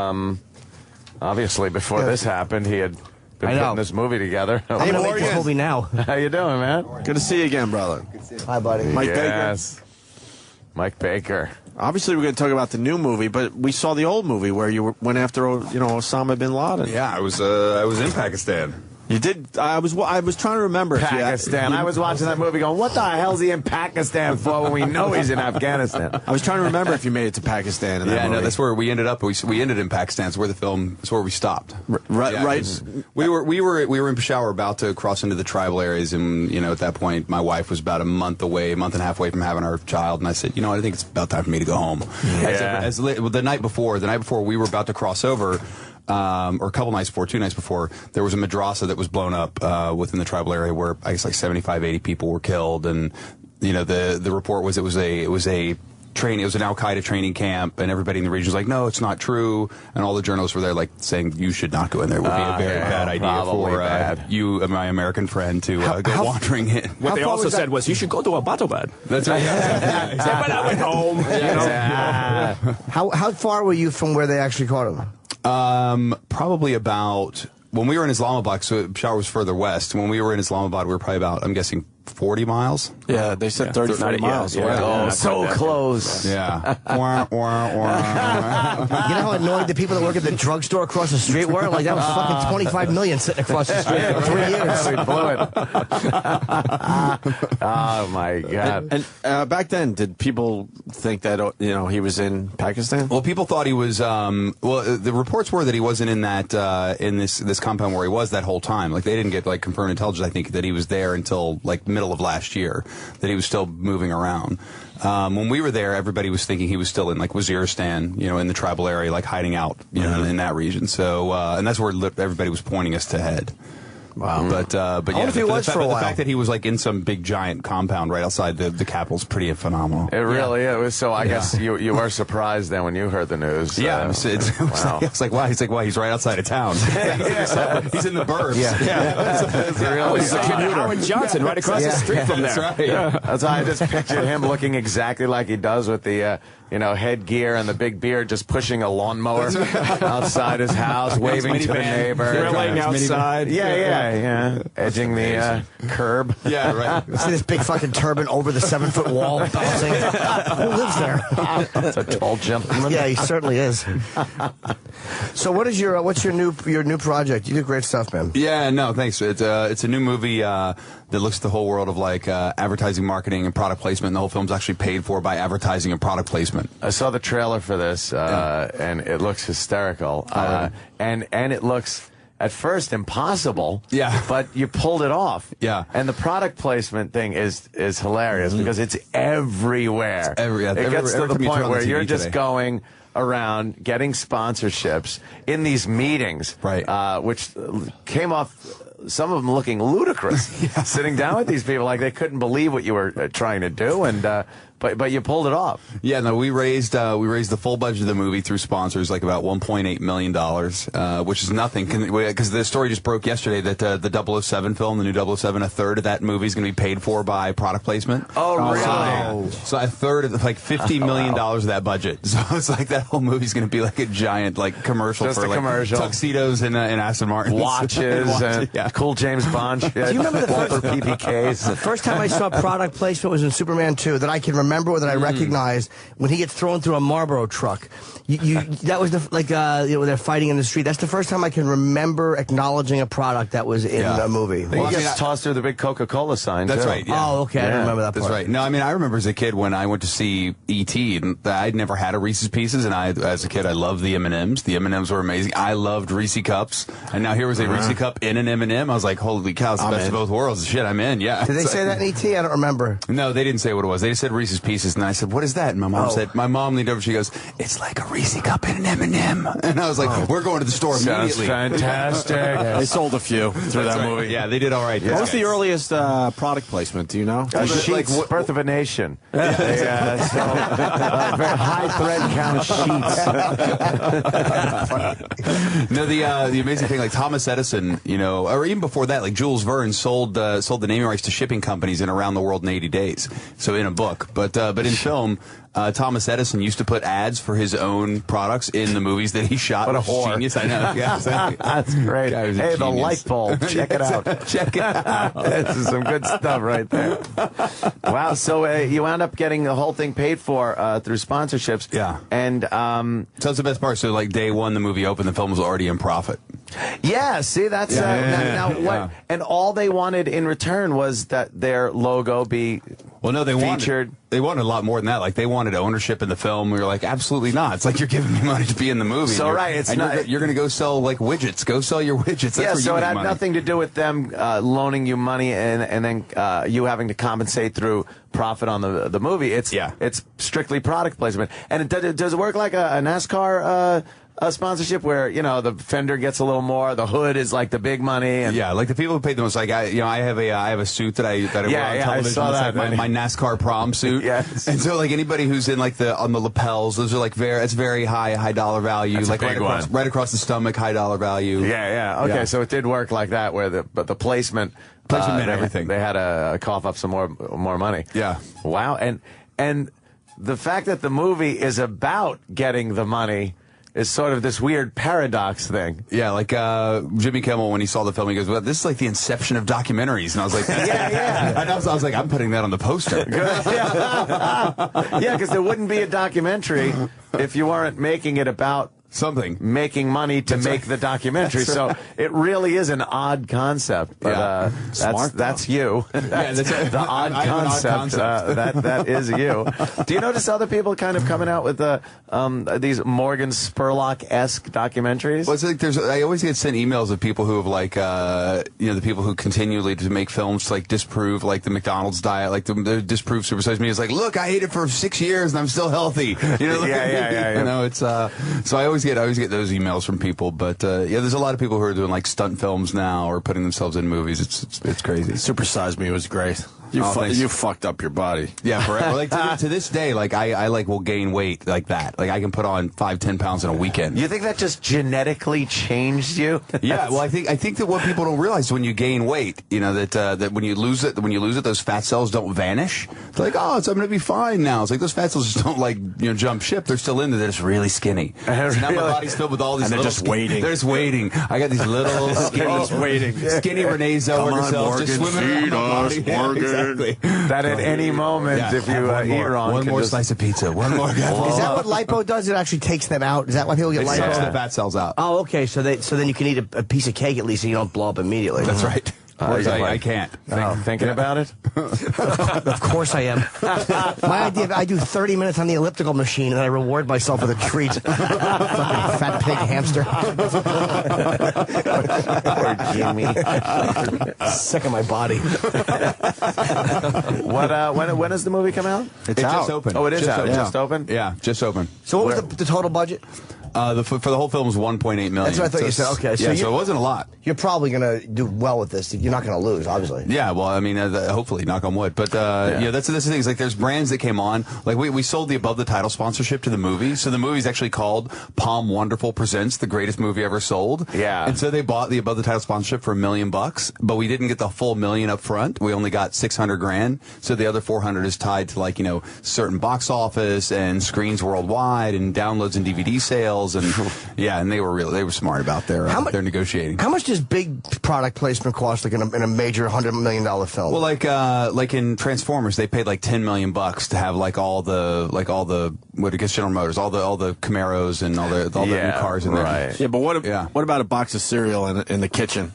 obviously, before this happened, he had been putting this movie together. I'm going to make this movie now. How you doing, man? Good to see you again, brother. Good to see you. Hi, buddy. Mike Baker. Mike Baker. Obviously, we're going to talk about the new movie, but we saw the old movie where you went after, Osama bin Laden. Yeah, I was in Pakistan. You did. I was trying to remember. Pakistan. I was watching that movie going, what the hell's he in Pakistan for when we know he's in Afghanistan? I was trying to remember if you made it to Pakistan. In that movie. No, that's where we ended up. We ended in Pakistan. It's where the film. It's where we stopped. Right. We were in Peshawar, about to cross into the tribal areas, and at that point, my wife was about a month and a half away from having our child, and I said, I think it's about time for me to go home. Yeah. The night before we were about to cross over. Or a couple nights before, 2 nights before, there was a madrasa that was blown up within the tribal area where I guess like 75, 80 people were killed, and the report was it was an al-Qaeda training camp, and everybody in the region was like, no, it's not true, and all the journalists were there like saying you should not go in there. It would be a very bad idea for you, my American friend, to go wandering in. What they also said was you should go to a battle bed. That's right. But I went home. How far were you from where they actually caught him? Probably about, when we were in Islamabad, so Peshawar was further west. When we were in Islamabad, we were probably about, I'm guessing, 40 miles. Yeah, they said 30, 40 miles. Oh, so close. Yeah. You know how annoying the people that work at the drugstore across the street were? Like, that was fucking 25 million sitting across the street for 3 years. We blew it. Oh, my God. And back then, did people think that, he was in Pakistan? Well, people thought he was, the reports were that he wasn't in that, in this compound where he was that whole time. Like, they didn't get, confirmed intelligence, I think, that he was there until, middle of last year, that he was still moving around. When we were there, everybody was thinking he was still in Waziristan, in the tribal area, hiding out, in that region. So, and that's where everybody was pointing us to head. Wow. But yeah, the fact that he was in some big giant compound right outside the capital is pretty phenomenal. It really is. So I guess you were surprised then when you heard the news. Yeah, it's like, wow. He's he's right outside of town. He's in the burbs. Howard Johnson right across the street from there. That's right. That's why I just pictured him looking exactly like he does with the headgear and the big beard, just pushing a lawnmower outside his house, waving to the neighbor. Grilling outside. Yeah. Edging the curb. Yeah, right. See this big fucking turban over the 7-foot wall bouncing. Who lives there? It's a tall gentleman. Yeah, he certainly is. So what's your new project? You do great stuff, man. Yeah, no, thanks. It's a new movie that looks at the whole world of like advertising, marketing, and product placement. And the whole film's actually paid for by advertising and product placement. I saw the trailer for this, and it looks hysterical. And it looks at first impossible. Yeah. But you pulled it off. Yeah. And the product placement thing is hilarious because it's everywhere. It gets to the point where you're just going around getting sponsorships in these meetings, right? Which came off, some of them looking ludicrous, sitting down with these people like they couldn't believe what you were trying to do, and but you pulled it off. Yeah, no, we raised the full budget of the movie through sponsors, like about $1.8 million, which is nothing, because the story just broke yesterday that the 007 film, the new 007, a third of that movie is going to be paid for by product placement. Oh, really? So a third of like $50 million of that budget. So it's like that whole movie's going to be like a giant like commercial Just for a like commercial. tuxedos and Aston Martins, watches, and cool James Bond shit. Do you remember the Walther PPKs? The first time I saw product placement was in Superman 2 that I can remember, or that I recognized, when he gets thrown through a Marlboro truck. That was they're fighting in the street. That's the first time I can remember acknowledging a product that was in a movie. He gets tossed through the big Coca-Cola sign. That's too. right. Yeah. Oh, okay. I don't remember that part. That's right. No, I mean, I remember as a kid when I went to see E.T., and I'd never had a Reese's Pieces, and as a kid, I loved the M&Ms. The M&Ms were amazing. I loved Reese Cups, and now here was a Reese Cup in an M&M. I was like, holy cow, it's the best of both worlds. Shit, I'm in, yeah. Did they say that in E.T.? I don't remember. No, they didn't say what it was. They just said Reese's Pieces, and I said, what is that? And my mom leaned over, she goes, it's like a Reese Cup in an M&M. And I was like, we're going to the store immediately. Sounds fantastic. They sold a few through that movie. Yeah, they did all right. What was the earliest product placement? Do you know? Sheets, like Birth of a Nation. Very high thread count sheets. No, the amazing thing, like Thomas Edison, or even before that, like Jules Verne sold the naming rights to shipping companies in Around the World in 80 Days. So in a book, but in film, Thomas Edison used to put ads for his own products in the movies that he shot. What a whore. Genius, I know. Yeah, exactly. That's great. Hey, the light bulb. Check it out. Check it out. This is some good stuff right there. Wow. So you wound up getting the whole thing paid for through sponsorships. Yeah. And so that's the best part. So like day one, the movie opened, the film was already in profit. Yeah. See, that's now what. And all they wanted in return was that their logo be. Well, no, they wanted a lot more than that. Like, they wanted ownership in the film. We were like, absolutely not. It's like you're giving me money to be in the movie. So, right, it's not. You're going to go sell, like, widgets. Go sell your widgets. That's so it had nothing to do with them loaning you money and then you having to compensate through profit on the movie. It's strictly product placement. And does it work like a NASCAR a sponsorship where the fender gets a little more, the hood is like the big money, and like the people who paid the most. Like I have a suit that I wear on television. I saw that. Like my NASCAR prom suit. Yes. And so like anybody who's in like on the lapels, those are like very high dollar value. That's like a big right across the stomach, high dollar value. Okay, so it did work like that, where the placement meant everything. They had to cough up some more money. Yeah. Wow. And the fact that the movie is about getting the money is sort of this weird paradox thing. Yeah, like Jimmy Kimmel, when he saw the film, he goes, well, this is like the inception of documentaries. And I was like, yeah. And I was like, I'm putting that on the poster. Yeah, because there wouldn't be a documentary if you weren't making it about something, making money to make the documentary. So it really is an odd concept, but that's you. That's the odd concept. That is you. Do you notice other people kind of coming out with these Morgan Spurlock-esque documentaries? Well, it's like I always get sent emails of people who have like the people who continually to make films to like disprove like the McDonald's diet, like the disprove supersized meat. It's like, look, I ate it for 6 years and I'm still healthy. Yeah. You know, it's so I always get those emails from people, but there's a lot of people who are doing like stunt films now or putting themselves in movies. It's crazy. Super Size Me was great. You fucked up your body. Yeah, forever. Like to this day, like I like will gain weight like that. Like I can put on 5-10 pounds in a weekend. You think that just genetically changed you? Yeah. Well, I think that what people don't realize when you gain weight, you know, that when you lose it, those fat cells don't vanish. It's like, oh, I'm gonna be fine now. It's like those fat cells just don't like jump ship. They're still in there. They're just really skinny. So now my body's filled with all these. And they're just waiting. They're just waiting. I got these little skinny Renee Zellweger cells just swimming around my body. Morgan. Exactly. That at any moment, if you eat wrong, one more slice of pizza. One more. Is that what lipo does? It actually takes them out. Is that why people get lipo? It takes the fat cells out. Oh, okay. So then you can eat a piece of cake at least, and you don't blow up immediately. That's right. I can't. Thinking about it? Of course I am. My idea, I do 30 minutes on the elliptical machine, and I reward myself with a treat. Fucking fat pig hamster. Poor Jimmy. Sick of my body. When does the movie come out? It's just open. Oh, it is out. Yeah. Just open? Yeah, just open. So what was the total budget? For the whole film was 1.8 million. That's what I thought you said. Okay, so it wasn't a lot. You're probably going to do well with this. You're not going to lose, obviously. Yeah, well, I mean, hopefully, knock on wood. But that's the thing. Is like there's brands that came on. Like we sold the above the title sponsorship to the movie, so the movie's actually called Palm Wonderful Presents the Greatest Movie Ever Sold. Yeah, and so they bought the above the title sponsorship for $1 million, but we didn't get the full $1 million up front. We only got $600,000. So the other $400,000 is tied to certain box office and screens worldwide and downloads and DVD sales and. Yeah, and they were smart about their negotiating. How much does big product placement cost, like in a major $100 million film? Well, like in Transformers, they paid like $10 million to have all the General Motors, all the Camaros and all the new cars in there. Right. Yeah, but what about a box of cereal in the kitchen?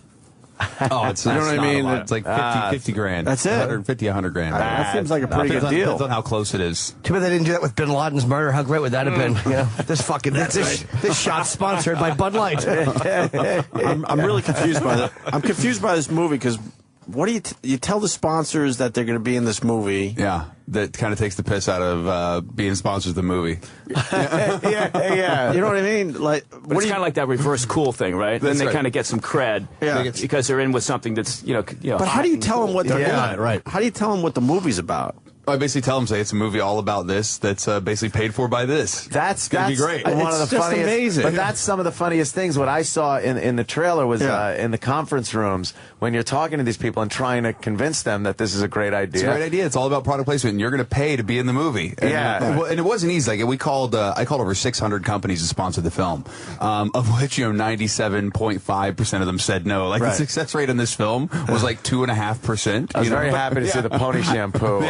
Oh, it's you know what I mean? It's like 50 grand. That's it. 150, 100 grand. That seems like a pretty good deal. Depends on how close it is. Too bad they didn't do that with Bin Laden's murder. How great would that have been? This shot's sponsored by Bud Light. I'm really confused by that. I'm confused by this movie because what do you tell the sponsors that they're going to be in this movie? Yeah. That kind of takes the piss out of being sponsors of the movie. Yeah. You know what I mean? But it's kind of like that reverse cool thing, right? Then they kind of get some cred because they're in with something that's, But how do you tell them what they're in? Right. How do you tell them what the movie's about? I basically tell them, it's a movie all about this that's basically paid for by this. That's gonna be great. One of the funniest, amazing. But that's some of the funniest things. What I saw in the trailer was in the conference rooms when you're talking to these people and trying to convince them that this is a great idea. It's a great idea. It's all about product placement, and you're going to pay to be in the movie. And, and it wasn't easy. Like I called over 600 companies to sponsor the film, of which 97.5% of them said no. Like the success rate on this film was like 2.5%. I was very happy to see the pony shampoo.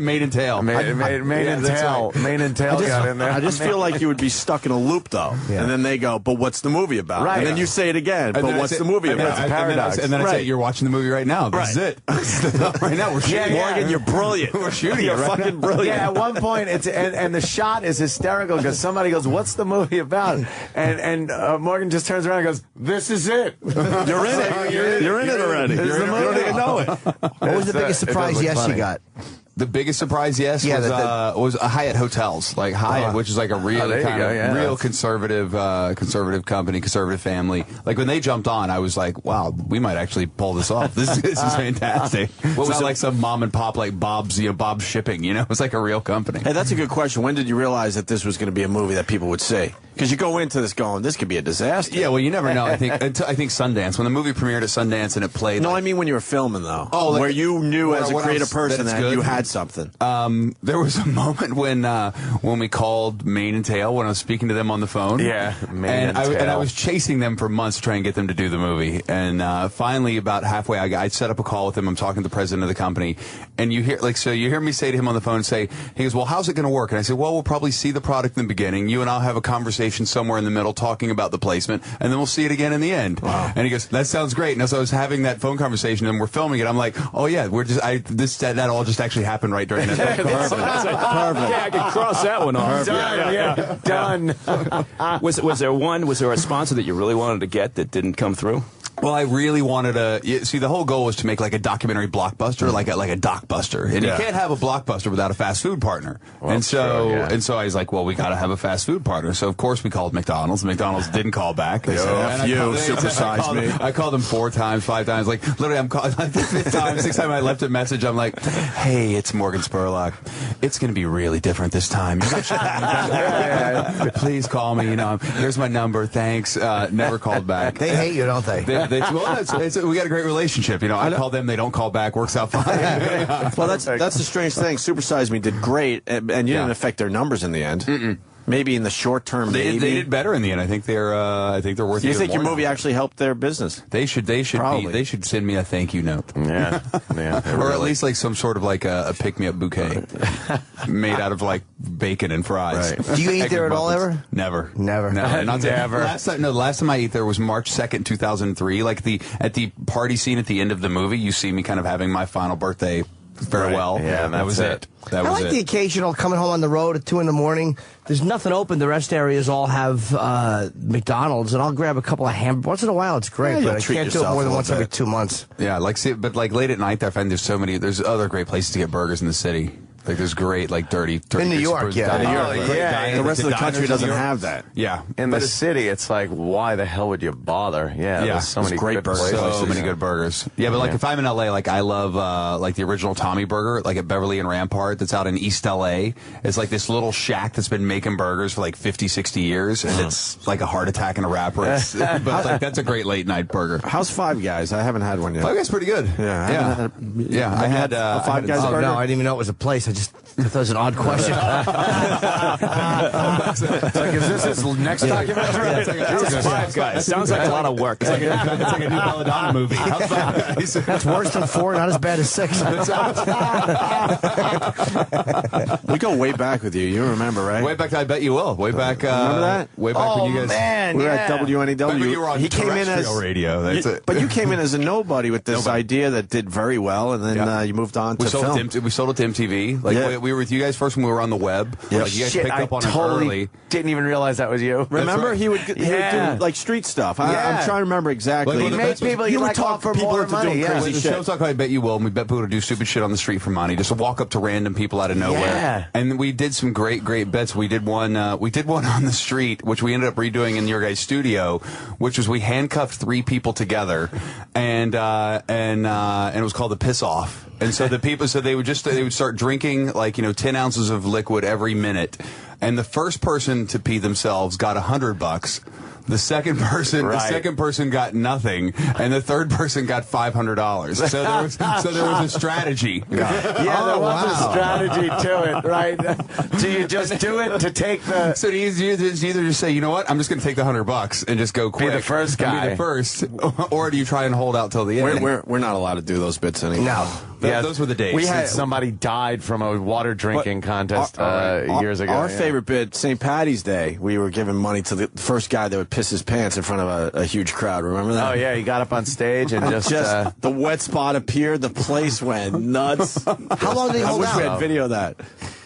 Made in tail. Made in tail. Made in tail got in there. I just feel like you would be stuck in a loop, though. Yeah. And then they go, but what's the movie about? Right. And then you say it again, but what's the movie about? It's a paradox. And then I say, you're watching the movie right now. This is it. Right now, we're shooting. Morgan, you're brilliant. We're shooting. You're fucking brilliant. Yeah, at one point, and the shot is hysterical because somebody goes, what's the movie about? And Morgan just turns around and goes, this is it. You're in it. You're in it already. You don't even know it. What was the biggest surprise you got? The biggest surprise, was Hyatt Hotels, like Hyatt, which is like a real real conservative company, conservative family. Like when they jumped on, I was like, wow, we might actually pull this off. This is fantastic. It's not like some mom and pop like Bob's Shipping. It's like a real company. Hey, that's a good question. When did you realize that this was going to be a movie that people would see? Because you go into this going, this could be a disaster. Yeah, well, you never know. I think Sundance, when the movie premiered at Sundance and it played. No, I mean when you were filming though. Oh, where you knew as a creative person that you had something. There was a moment when we called Mane and Tail when I was speaking to them on the phone. Yeah, and I was chasing them for months to try and get them to do the movie. And finally, about halfway, I set up a call with him. I'm talking to the president of the company, and you hear me say to him on the phone, he goes, well, how's it going to work? And I said, well, we'll probably see the product in the beginning. You and I'll have a conversation somewhere in the middle talking about the placement, and then we'll see it again in the end. Wow. And he goes, that sounds great. And so I was having that phone conversation, and we're filming it. I'm like, oh yeah, that all just actually happened right during that. Perfect. Yeah, I could cross that one off. Done. Was there a sponsor that you really wanted to get that didn't come through? Well, I really wanted to see. The whole goal was to make like a documentary blockbuster, like a docbuster, and you can't have a blockbuster without a fast food partner. Well, and so true, I was like, well, we got to have a fast food partner. So of course we called McDonald's. McDonald's didn't call back. They said, supersize me. I called them 4 times, 5 times. Like literally, I'm calling like the 5th time, 6th time I left a message. I'm like, hey, it's Morgan Spurlock. It's going to be really different this time. Please call me. Here's my number. Thanks. Never called back. They hate you, don't they? We got a great relationship. I call them, they don't call back. Works out fine. Well, that's the strange thing. Supersize Me did great, and you didn't affect their numbers in the end. Maybe in the short term, they did better in the end. I think they're worth. Do you think your movie actually helped their business? They should send me a thank you note. Yeah, or at least like some sort of like a pick me up bouquet made out of like bacon and fries. Right. Do you eat there at all ever? Never. Never. Last time I ate there was March 2nd, 2003. Like at the party scene at the end of the movie, you see me kind of having my final birthday farewell. Right. Yeah, that was it. I like the occasional coming home on the road at 2 in the morning. There's nothing open. The rest areas all have McDonald's, and I'll grab a couple of hamburgers. Once in a while, it's great, but I can't do it more than once every 2 months. Yeah, but late at night, I find there's other great places to get burgers in the city. Like there's great dirty in New York, The rest of the country doesn't have that. Yeah, in the city, it's like, why the hell would you bother? There's so many great burgers. So many good burgers. Yeah, but if I'm in LA, I love the original Tommy Burger, like at Beverly and Rampart, that's out in East LA. It's like this little shack that's been making burgers for like 50, 60 years, and it's like a heart attack and a wrapper. But that's a great late night burger. How's Five Guys? I haven't had one yet. Five Guys pretty good. I had a Five Guys burger. No, I didn't even know it was a place. I thought it was an odd question. Is this his next documentary? It's Five Guys. Sounds like a lot of work. It's like a new Belladonna movie. How's Five Guys? That's worse than 4, not as bad as 6. We go way back with you. You remember, right? Way back, I bet you will. Way back. Remember that? Way back when you guys. Man, we were at WNEW. You were on terrestrial radio. That's it. But you came in as a nobody with this idea that did very well, and then you moved on to film. We sold it to MTV. We were with you guys first when we were on the web. Yeah. You guys picked up on it early. Didn't even realize that was you. Remember, he would do like street stuff. I'm trying to remember exactly. He made people. He would talk for people into doing crazy shit. The show's like I bet you will. And we bet people to do stupid shit on the street for money, just to walk up to random people out of nowhere. Yeah. And we did some great bets. We did one on the street, which we ended up redoing in your guys' studio, which was we handcuffed 3 people together, and it was called the Piss Off. And so the people, they would start drinking 10 ounces of liquid every minute, and the first person to pee themselves got $100. The second person got nothing, and the third person got $500. So there was a strategy. There was a strategy to it, right? Do you just do it to take the? So do you either just say, you know what, I'm just going to take the $100 and just go quick, be the first guy, be the first, or do you try and hold out till the end? We're not allowed to do those bits anymore. No. Those were the days. We had somebody died from a water drinking contest years ago. Our favorite bit, St. Patty's Day, we were giving money to the first guy that would piss his pants in front of a huge crowd. Remember that? Oh yeah, he got up on stage and just the wet spot appeared. The place went nuts. How long did he hold out? I wish we had video of that.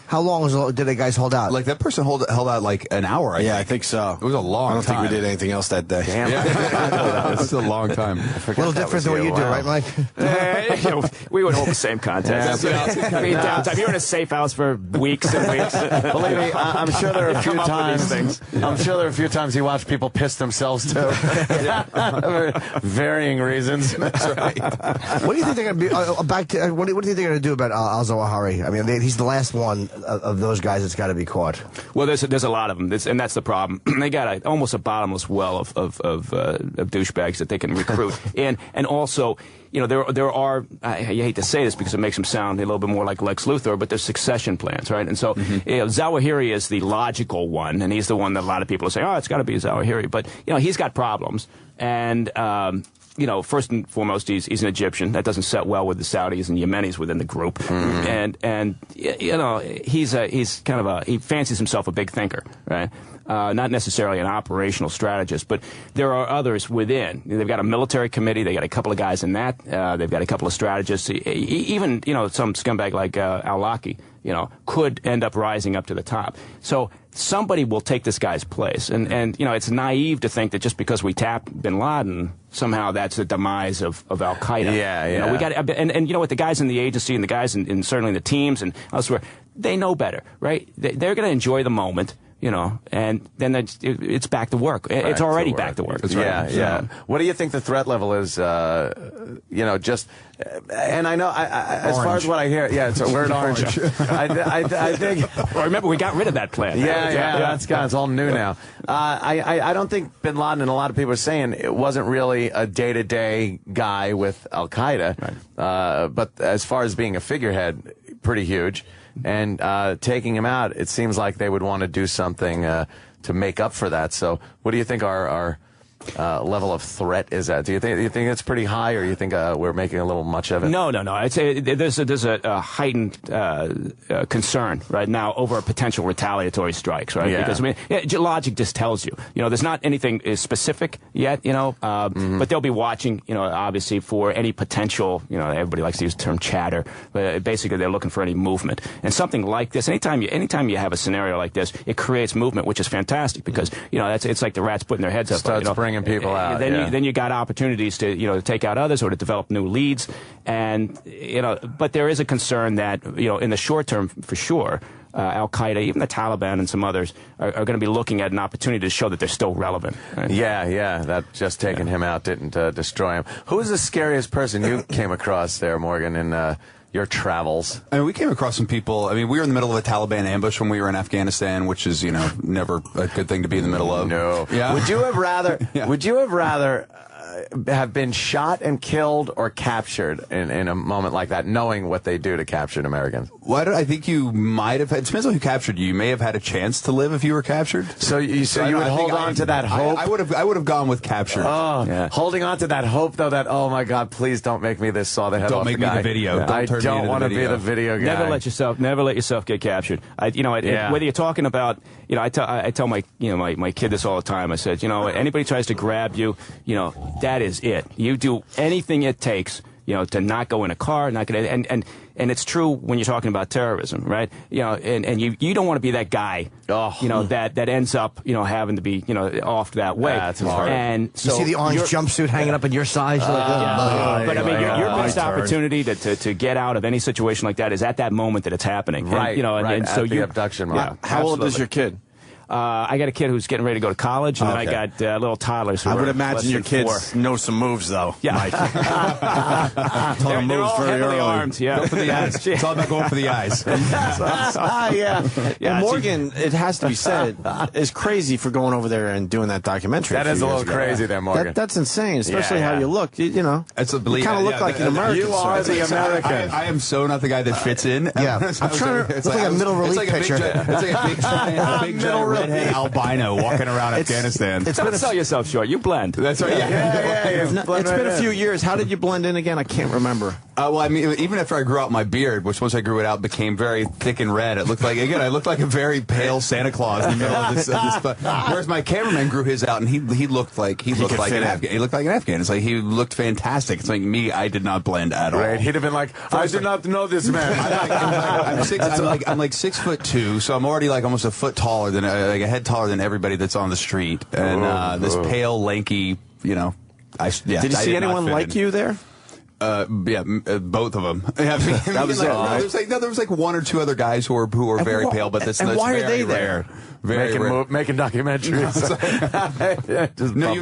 How long did the guys hold out? Like that person held out like an hour. I think so. It was a long time. I don't think we did anything else that day. Damn. It was a long time. A little different than what you do, right, Mike? We would hold the same contest. Downtime. You're in a safe house for weeks and weeks. Believe me, I'm sure there are a few times. I'm sure there are a few times you watch people piss themselves too. Varying reasons. That's right. What do you think they're going to be back to? What do you think they're going to do about al-Zawahiri? I mean, he's the last one of those guys that's got to be caught. Well, there's a lot of them, and that's the problem. They got almost a bottomless well of douchebags that they can recruit, and also, there are. I hate to say this because it makes them sound a little bit more like Lex Luthor, but there's succession plans, right? And so, Zawahiri is the logical one, and he's the one that a lot of people are saying, oh, it's got to be Zawahiri, but he's got problems, and first and foremost, he's an Egyptian. That doesn't set well with the Saudis and Yemenis within the group. Mm-hmm. And he's kind of he fancies himself a big thinker, right? Not necessarily an operational strategist, but there are others within. They've got a military committee. They got a couple of guys in that. They've got a couple of strategists. Even some scumbag like al-Awlaki, could end up rising up to the top. So somebody will take this guy's place. And you know, it's naive to think that just because we tap bin Laden, somehow that's the demise of al-Qaeda. Yeah, You know, we got and you know what, the guys in the agency and the guys in certainly the teams and elsewhere, they know better, right? They're going to enjoy the moment. You know, and then it's back to work. It's already back to work. Yeah. What do you think the threat level is? You know, just and I know as far as what I hear, we're in orange. I think. Well, remember, we got rid of that plan. That's gone. It's all new now. I don't think bin Laden, and a lot of people are saying it wasn't really a day-to-day guy with al-Qaeda, right. But as far as being a figurehead, pretty huge. And taking him out, it seems like they would want to do something to make up for that. So what do you think our level of threat is at? Do you think it's pretty high, or you think we're making a little much of it? No. I'd say there's a heightened concern right now over potential retaliatory strikes, right? Yeah. Because I mean, logic just tells you, you know, there's not anything specific yet, you know, but they'll be watching, you know, obviously for any potential, you know, everybody likes to use the term chatter, but basically they're looking for any movement. And something like this, anytime you have a scenario like this, it creates movement, which is fantastic because, you know, it's like the rats putting their heads up. Starts you know, bringing people out. Then you got opportunities to, you know, to take out others or to develop new leads. And, you know, but there is a concern that, you know, in the short term, for sure, al-Qaeda, even the Taliban and some others are going to be looking at an opportunity to show that they're still relevant. Right? Yeah, that just taking him out didn't destroy him. Who was the scariest person you came across there, Morgan, in your travels? I mean, we came across some people. I mean, we were in the middle of a Taliban ambush when we were in Afghanistan, which is, you know, never a good thing to be in the middle of. No. Yeah. Would you have rather? Would you have rather have been shot and killed or captured in a moment like that, knowing what they do to captured Americans? I think you might have had, it depends on who captured you. You may have had a chance to live if you were captured. So you would hold on to that hope? I would have gone with captured. Holding on to that hope, though, that, oh my God, please don't make me this saw the head off the guy. Don't make me the video. Yeah. I don't want to be the video guy. Never let yourself get captured. Whether you're talking about, you know, I tell my kid this all the time. I said, you know, anybody tries to grab you, you know, that is it. You do anything it takes, you know, to not go in a car, not get and it's true when you're talking about terrorism, right? You know, and you don't want to be that guy, you know, that ends up, you know, having to be, you know, off that way. That's hard. And so you see the orange jumpsuit hanging up in your size. But I mean, your best opportunity to get out of any situation like that is at that moment that it's happening. Right. And, you know, and so the abduction moment. Yeah. How old is your kid? I got a kid who's getting ready to go to college, and then I got little toddlers. Who I would are imagine less your than kids 4. know some moves, though. Yeah. Mike. They're all heavily armed. Yeah. Go for the eyes. It's all about going for the eyes. And Morgan, it has to be said, is crazy for going over there and doing that documentary. That is a little crazy there, Morgan. That's insane, especially how you look. You know, It's you kind of look like an American. You are the American. I am so not the guy that fits in. Yeah. I'm trying to look like a middle relief picture. It's like a big giant redhead albino walking around Afghanistan. Don't sell yourself short. You blend. That's right. It's been a few years. How did you blend in again? I can't remember. Well, I mean, even after I grew out my beard, which once I grew it out became very thick and red, it looked like, again, I looked like a very pale Santa Claus in the middle of this. Whereas my cameraman grew his out, and he looked like an Afghan. He looked like an Afghan. It's like he looked fantastic. It's like me, I did not blend at all. Right? He'd have been like, I do not know this man. I'm 6'2", so I'm already like almost a foot taller than like a head taller than everybody that's on the street, and this pale, lanky, you know. Did you see anyone like you there? Both of them. That was it. There was like one or two other guys who were very pale, but that's why very are they rare. there? Making documentaries. No,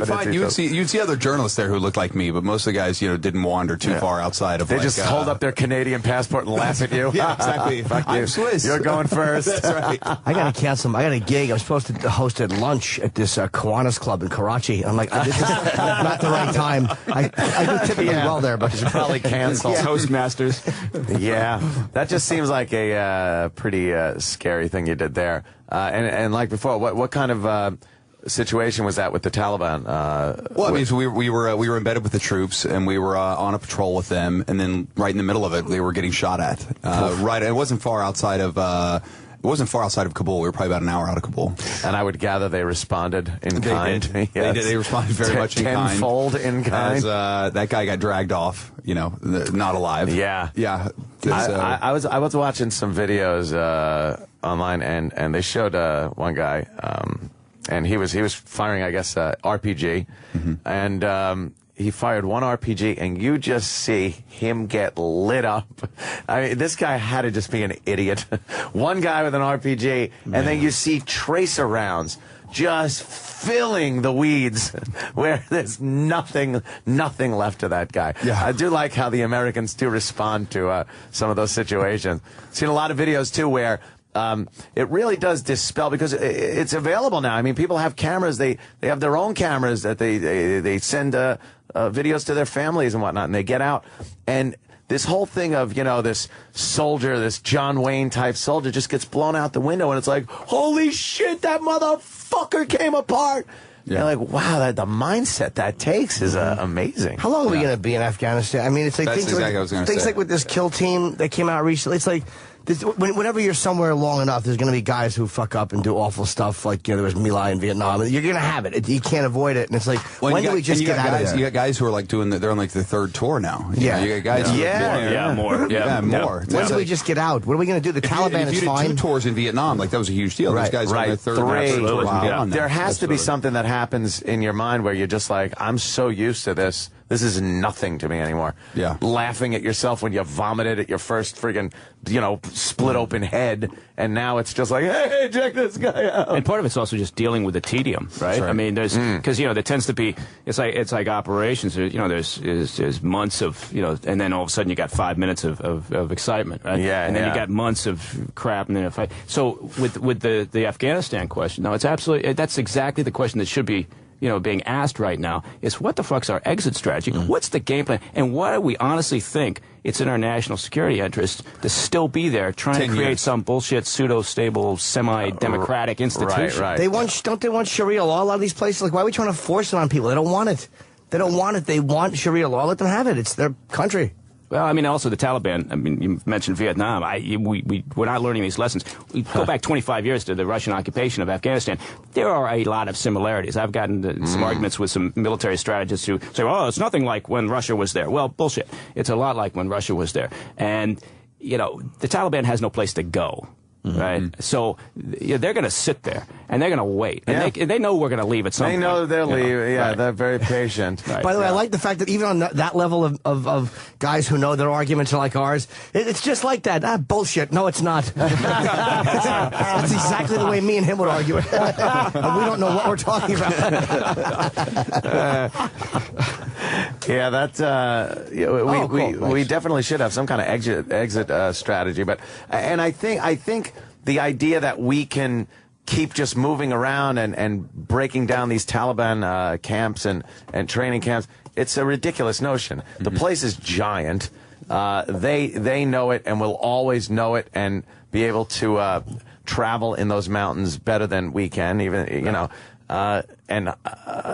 you'd see other journalists there who looked like me, but most of the guys, you know, didn't wander too far outside of. They just hold up their Canadian passport and laugh at you. Yeah, exactly. Fuck you. I'm Swiss. You're going first. That's right. I got to cancel. I got a gig. I'm supposed to host at lunch at this Kiwanis Club in Karachi. I'm like, this is not the right time. I do typically well there, but you should probably cancel. Toastmasters. Yeah, that just seems like a pretty scary thing you did there. And like before, what kind of situation was that with the Taliban? Well, I mean, so we were embedded with the troops, and we were on a patrol with them, and then right in the middle of it, they were getting shot at. Right, it wasn't far outside of. wasn't far outside of Kabul. We were probably about an hour out of Kabul. And I would gather they responded in kind. Did. Yes. They did. They responded very much in kind. Tenfold in kind. As, that guy got dragged off, not alive. Yeah. Yeah. I was watching some videos online, and they showed one guy, and he was firing, I guess, RPG, and he fired one RPG, and you just see him get lit up. I mean, this guy had to just be an idiot. One guy with an RPG, and then you see tracer rounds just filling the weeds where there's nothing left of that guy. Yeah. I do like how the Americans do respond to some of those situations. Seen a lot of videos, too, where it really does dispel, because it's available now. I mean, people have cameras. They have their own cameras that they send videos to their families and whatnot, and they get out. And this whole thing of, this soldier, this John Wayne type soldier, just gets blown out the window, and it's like, holy shit, that motherfucker came apart. Yeah. You're like, wow, the mindset that takes is amazing. How long are we going to be in Afghanistan? I mean, it's like That's things, exactly what I was gonna things say. like with this kill team that came out recently. It's like, whenever you're somewhere long enough, there's going to be guys who fuck up and do awful stuff. Like, there was My Lai in Vietnam. You're going to have it. You can't avoid it. And it's like, when do we just get out of there? You got guys who are like they're on like their third tour now. You got guys. More. More. When do we just get out? What are we going to do? The Taliban if is you fine. did 2 tours in Vietnam, like that was a huge deal. Those guys are on their third tour. Wow. There has to be something that happens in your mind where you're just like, I'm so used to this. This is nothing to me anymore. Yeah. Laughing at yourself when you vomited at your first friggin', split open head, and now it's just like, hey, check this guy out. And part of it's also just dealing with the tedium, right? I mean, there's because there tends to be it's like operations. There's months of and then all of a sudden you got 5 minutes of excitement, right? Yeah, and then you got months of crap, and then a fight. So with the Afghanistan question, no, that's exactly the question that should be being asked right now, is what the fuck's our exit strategy? What's the game plan? And why do we honestly think it's in our national security interest to still be there trying to create some bullshit, pseudo-stable, semi-democratic institution? Right. Don't they want Sharia law? A lot of these places, like, why are we trying to force it on people? They don't want it. They don't want it. They want Sharia law. Let them have it. It's their country. Well, I mean, also the Taliban. I mean, you mentioned Vietnam. We're not learning these lessons. We go back 25 years to the Russian occupation of Afghanistan. There are a lot of similarities. I've gotten some arguments with some military strategists who say, "Oh, it's nothing like when Russia was there." Well, bullshit. It's a lot like when Russia was there. And the Taliban has no place to go. Right, so they're going to sit there and they're going to wait, and they know we're going to leave at some point. They know they'll leave. Yeah, they're very patient. By the way, I like the fact that even on that level of guys who know their arguments are like ours, it's just like that. Bullshit. No, it's not. That's exactly the way me and him would argue. And we don't know what we're talking about. Yeah, that's we definitely should have some kind of exit strategy. But I think the idea that we can keep just moving around and breaking down these Taliban camps and training camps, it's a ridiculous notion. The place is giant. They know it and will always know it and be able to travel in those mountains better than we can. Even and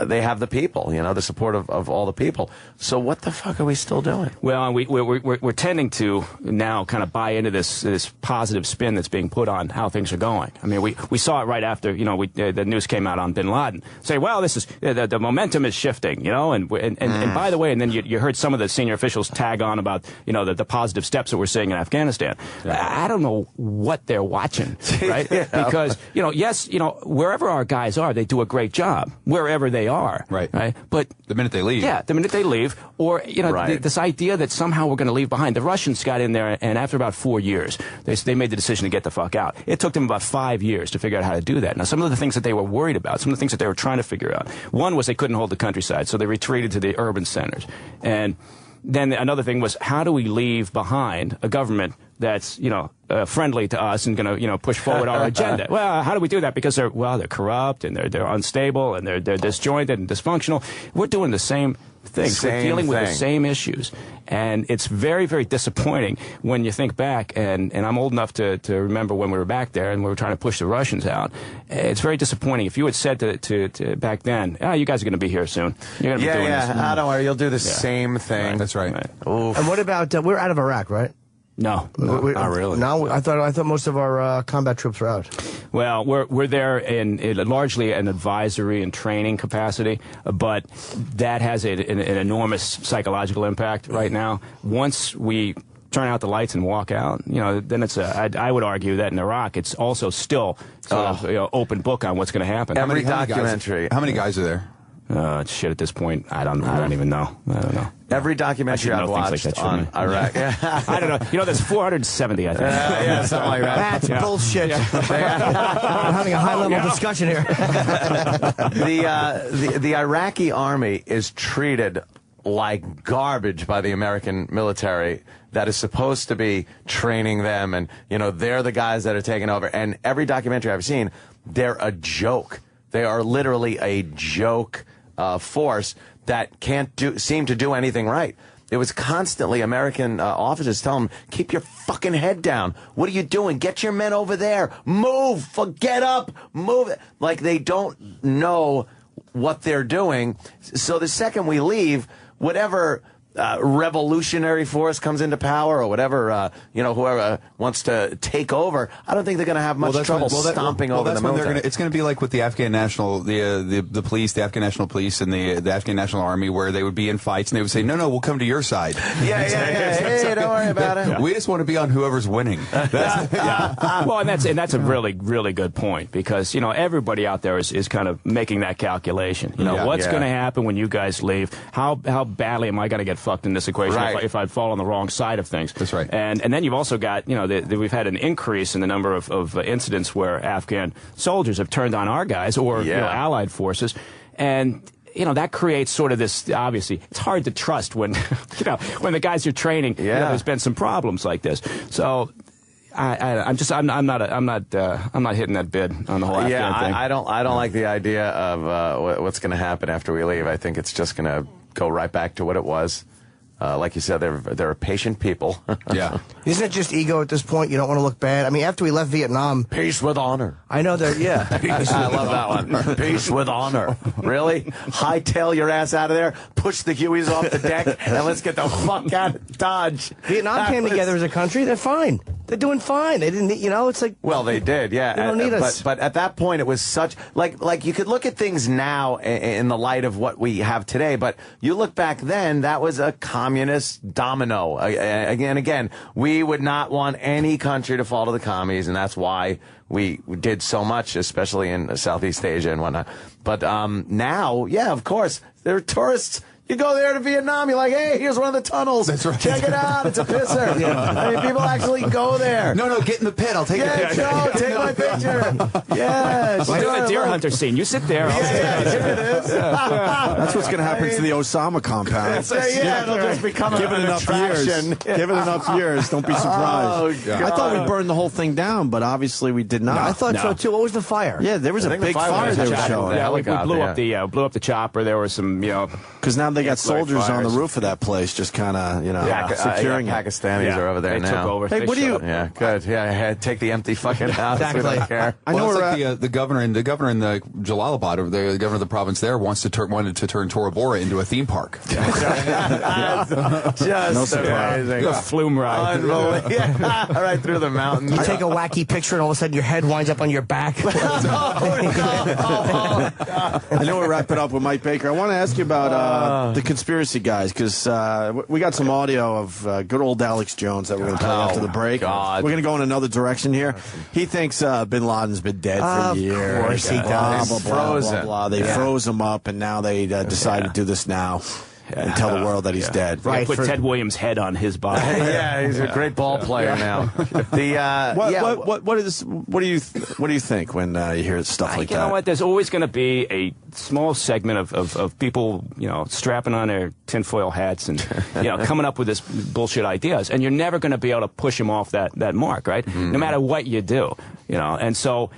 they have the people, the support of all the people. So what the fuck are we still doing? Well, we're tending to now kind of buy into this positive spin that's being put on how things are going. I mean, we saw it right after the news came out on bin Laden. Say, well, this is the momentum is shifting, and by the way, and then you heard some of the senior officials tag on about the positive steps that we're seeing in Afghanistan. I don't know what they're watching, right? Because yes, wherever our guys are, they do a great job. Wherever they are, right? But the minute they leave, the minute they leave, or this idea that somehow we're going to leave behind. The Russians got in there, and after about 4 years, they made the decision to get the fuck out. It took them about 5 years to figure out how to do that. Now, some of the things that they were worried about, some of the things that they were trying to figure out, one was they couldn't hold the countryside, so they retreated to the urban centers, and then another thing was, how do we leave behind a government that's friendly to us and going to push forward our agenda? Well, how do we do that? Because they're corrupt and they're unstable and they're disjointed and dysfunctional. We're doing the same things. We're dealing with the same issues, and it's very, very disappointing when you think back. And I'm old enough to remember when we were back there and we were trying to push the Russians out. It's very disappointing. If you had said to back then, you guys are going to be here soon. You're going to be doing this. Don't worry, you'll do the same thing. Right, that's right. And what about we're out of Iraq, right? No, not really. No, I thought most of our combat troops were out. Well, we're there in largely an advisory and training capacity, but that has an enormous psychological impact right now. Once we turn out the lights and walk out, then it's I would argue that in Iraq it's also still sort of open book on what's going to happen. Every documentary. How many guys are there? Shit, at this point, I don't even know. I don't know. Every documentary I've watched on Iraq. I don't know. There's 470, I think. Yeah, something like that. That's bullshit. We're having a high-level discussion here. The Iraqi army is treated like garbage by the American military that is supposed to be training them, and they're the guys that are taking over. And every documentary I've seen, they're a joke. They are literally a joke force that can't seem to do anything right. It was constantly American officers telling them, keep your fucking head down. What are you doing? Get your men over there. Move. Get up. Move. Like they don't know what they're doing. So the second we leave, whatever revolutionary force comes into power or whatever, whoever wants to take over, I don't think they're going to have much trouble stomping over the military. It's going to be like with the Afghan National, the police, the Afghan National Police and the Afghan National Army, where they would be in fights and they would say, no, we'll come to your side. Yeah. Hey, don't worry about it. We just want to be on whoever's winning. Well, and that's a really, really good point, because, everybody out there is kind of making that calculation. What's going to happen when you guys leave? How badly am I going to get fucked in this equation if I fall on the wrong side of things? That's right. And then you've also got, we've had an increase in the number of incidents where Afghan soldiers have turned on our guys or allied forces, and that creates sort of this. Obviously, it's hard to trust when when the guys you're training, there's been some problems like this. So I'm not hitting that bid on the whole Afghan thing. I don't like the idea of what's going to happen after we leave. I think it's just going to go right back to what it was. Like you said, they're patient people. Yeah. Isn't it just ego at this point? You don't want to look bad. I mean, after we left Vietnam, peace with honor. I know that. Yeah. I love that one. Peace with honor. Really? Hightail your ass out of there. Push the Hueys off the deck, and let's get the fuck out of Dodge. Vietnam came together as a country. They're fine. They're doing fine. They didn't. It's like. Well, they did. Yeah. They don't need us. But at that point, it was such like you could look at things now in the light of what we have today. But you look back then, that was a communist domino. Again, we would not want any country to fall to the commies, and that's why we did so much, especially in Southeast Asia and whatnot. But now, of course, there are tourists. You go there to Vietnam, you're like, hey, here's one of the tunnels. That's right. Check it out. It's a pisser. I mean, people actually go there. No, get in the pit. I'll take it. Yeah, take my picture. Yeah. We're doing the deer hunter scene. You sit there. Yeah, here it is. That's what's going to happen to the Osama compound. It'll just become Give it an enough attraction. years. Give it enough years. Don't be surprised. Oh, I thought we burned the whole thing down, but obviously we did not. I thought so too. What was the fire? Yeah, there was a big fire they were showing. Yeah, we blew up the chopper. There was some, because now they got soldiers on the roof of that place, just kind of, securing it. Pakistanis are over there now. They took over. Hey, what do you? Yeah, good. Yeah, take the empty fucking house. Exactly. We don't care. I know like the governor in the Jalalabad, the governor of the province there, wanted to turn Tora Bora into a theme park. Just amazing. A flume ride. Unbelievable. Yeah, right through the mountains. You take a wacky picture, and all of a sudden your head winds up on your back. I know we're wrapping up with Mike Baker. I want to ask you about the conspiracy guys, because we got some audio of good old Alex Jones that we're going to play after the break. God. We're going to go in another direction here. He thinks bin Laden's been dead for years. Of course he blah, does. blah, blah, blah, blah. They froze him up, and now they decided to do this now and tell the world that he's dead. Right. Put Ted Williams' head on his body. Yeah, he's a great ball player now. What do you think when you hear stuff like that? You know what? There's always going to be a small segment of people, strapping on their tinfoil hats and coming up with this bullshit ideas, and you're never going to be able to push them off that mark, right? Mm-hmm. No matter what you do, and so.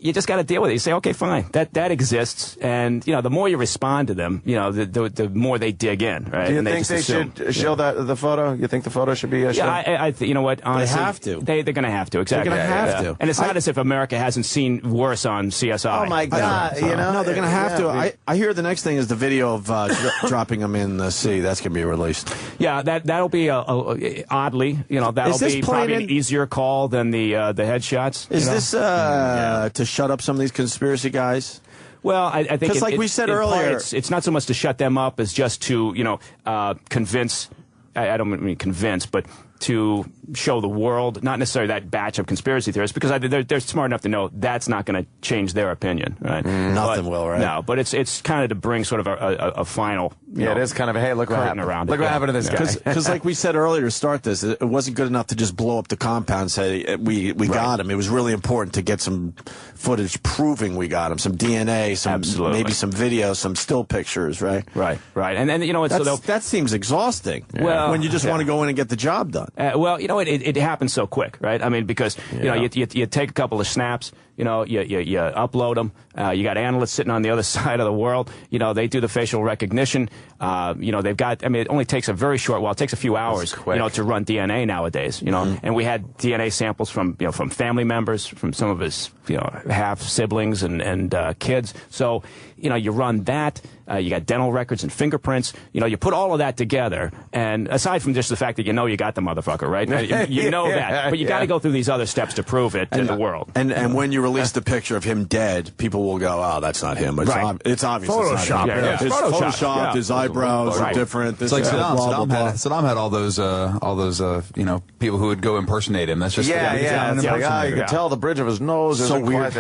you just got to deal with it. You say, okay, fine, that exists, and the more you respond to them, the more they dig in, right? Do you and think they should show the photo? You think the photo should be shown? Yeah, you know what? Honestly, they have to. They're going to have to. Exactly. They're going to have to. And it's not as if America hasn't seen worse on CSI. Oh my God! No, they're going to have to. I hear the next thing is the video of dropping them in the sea. That's going to be released. Yeah, that'll be oddly, that'll be probably an easier call than the headshots. Is this to shut up some of these conspiracy guys? Well, I think because, like we said earlier, it's not so much to shut them up as just to convince. I don't mean convince, but to show the world, not necessarily that batch of conspiracy theorists, because they're smart enough to know that's not going to change their opinion, right? Nothing will, right? No, but it's kind of to bring sort of a final. It is kind of hey, look what happened around. Look what happened to this guy. Because like we said earlier to start this, it wasn't good enough to just blow up the compound and say we got him. It was really important to get some footage proving we got him, some DNA, maybe some video, some still pictures, right? Right. And then that seems exhausting. Well, when you just want to go in and get the job done. It happens so quick, right? I mean, because you take a couple of snaps, you upload them. You got analysts sitting on the other side of the world. They do the facial recognition. They've got. I mean, it only takes a very short while. It takes a few hours, to run DNA nowadays. And we had DNA samples from family members, from some of his half siblings and kids. So you run that. You got dental records and fingerprints. You put all of that together, and aside from just the fact that you got the motherfucker, right? You know that, but you got to go through these other steps to prove it to the world. And when you release the picture of him dead, people will go, "Oh, that's not him." It's obvious. Photoshop. It's photoshopped. His eyebrows are different. It's like Saddam had all those people who would go impersonate him. That's just you could tell the bridge of his nose. So weird.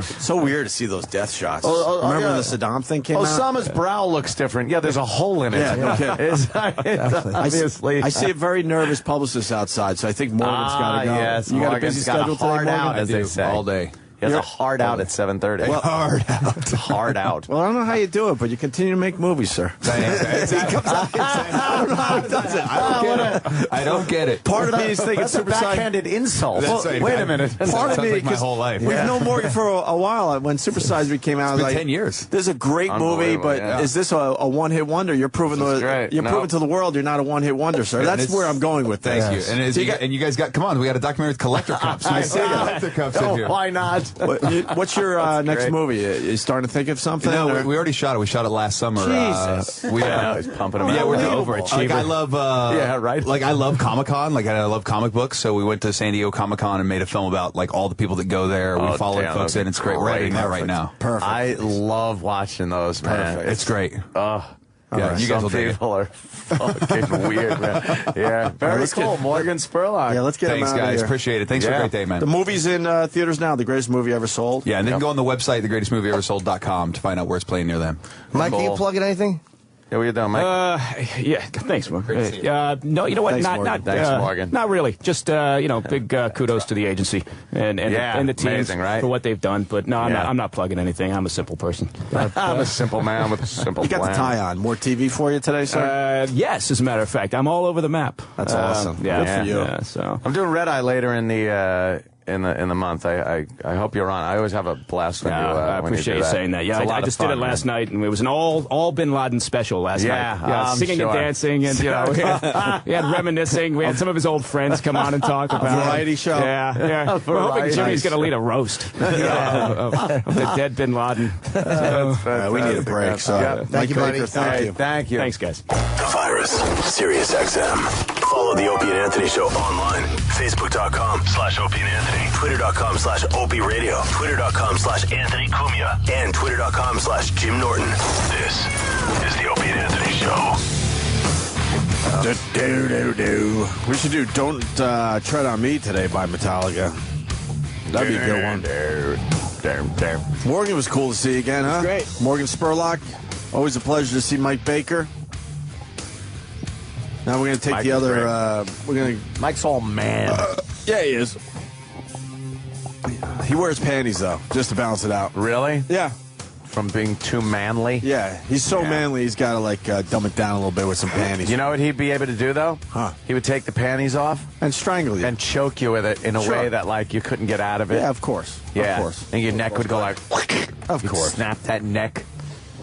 So weird to see those death shots. Remember when the Saddam thing came out? Osama's brow looks different. Yeah, there's a hole in it. Yeah, no kidding. Obviously. I see a very nervous publicist outside, so I think Morgan's got to go. Yes, you got a busy schedule today, Morgan? As they say. All day. He has a hard out at 7:30. Well, hard out. Well, I don't know how you do it, but you continue to make movies, sir. I don't know how he does it. I don't get it. Part of me is thinking That's a backhanded insult. Wait a minute. Part of me, like my whole life. We've known Morgan for a while. When Super Size Me came out, I was like, 10 years. This is a great movie, but is this a one-hit wonder? You're proving proving to the world you're not a one-hit wonder, sir. That's where I'm going with this. Thank you. And you guys got, come on, we got a documentary with collector cups. I see collector cups in here. Why not? What's your next movie? You starting to think of something? No, we already shot it. We shot it last summer. Jesus. He's pumping them out. Yeah, we're overachiever. Like I love, like I love Comic-Con. Like I love comic books. So we went to San Diego Comic-Con and made a film about like all the people that go there. We followed folks in. It's great. We're editing that right now. Perfect. I love watching those, man. Perfect. It's great. Yeah, you guys will dig it. people are fucking weird, man. Yeah, very cool. Morgan Spurlock. Yeah, let's get him Thanks, out of guys. here. Appreciate it. Thanks for a great day, man. The movie's in theaters now. The greatest movie ever sold. Yeah, and they can go on the website, thegreatestmovieeversold.com, to find out where it's playing near them. Mike, are you plugging anything? Yeah, what you doing, Mike? Yeah, thanks, Morgan. No, you know what? Thanks, Morgan. Not really. Just big kudos to the agency and the team amazing, for what they've done. But no, I'm not plugging anything. I'm a simple person. I'm a simple man with a simple You got plan. the tie on. More TV for you today, sir? Yes, as a matter of fact, I'm all over the map. That's awesome. Yeah, good for you. Yeah, so I'm doing Red Eye later in the month. I hope you're on. I always have a blast when I when appreciate you do saying that. Yeah, I just did it last night, and it was an all Bin Laden special last night. Yeah, singing and dancing, and we had reminiscing. We had some of his old friends come on and talk about a variety show. Yeah. We're hoping Jimmy's going to lead a roast of the dead Bin Laden. We need a break. So Thank you, buddy. Thank you. Thank you. Thanks, guys. The Virus, Sirius XM. Follow the Opie and Anthony Show online. Facebook.com/Opie and Anthony. Twitter.com/Opie Radio. Twitter.com/Anthony Cumia. And Twitter.com/Jim Norton. This is the Opie and Anthony Show. We should do Don't Tread on Me today by Metallica. That'd be a good one. Morgan was cool to see again, huh? Great. Morgan Spurlock. Always a pleasure to see Mike Baker. Now we're going to take the other... Mike's all man. Yeah, he is. He wears panties, though, just to balance it out. Really? Yeah. from being too manly. Yeah, he's so manly, he's got to, like, dumb it down a little bit with some panties. You know what he'd be able to do, though? Huh. He would take the panties off. And strangle you. And choke you with it in a way that, like, you couldn't get out of it. Yeah, of course. Yeah. Of course. And your neck would go like... Of course. Snap that neck.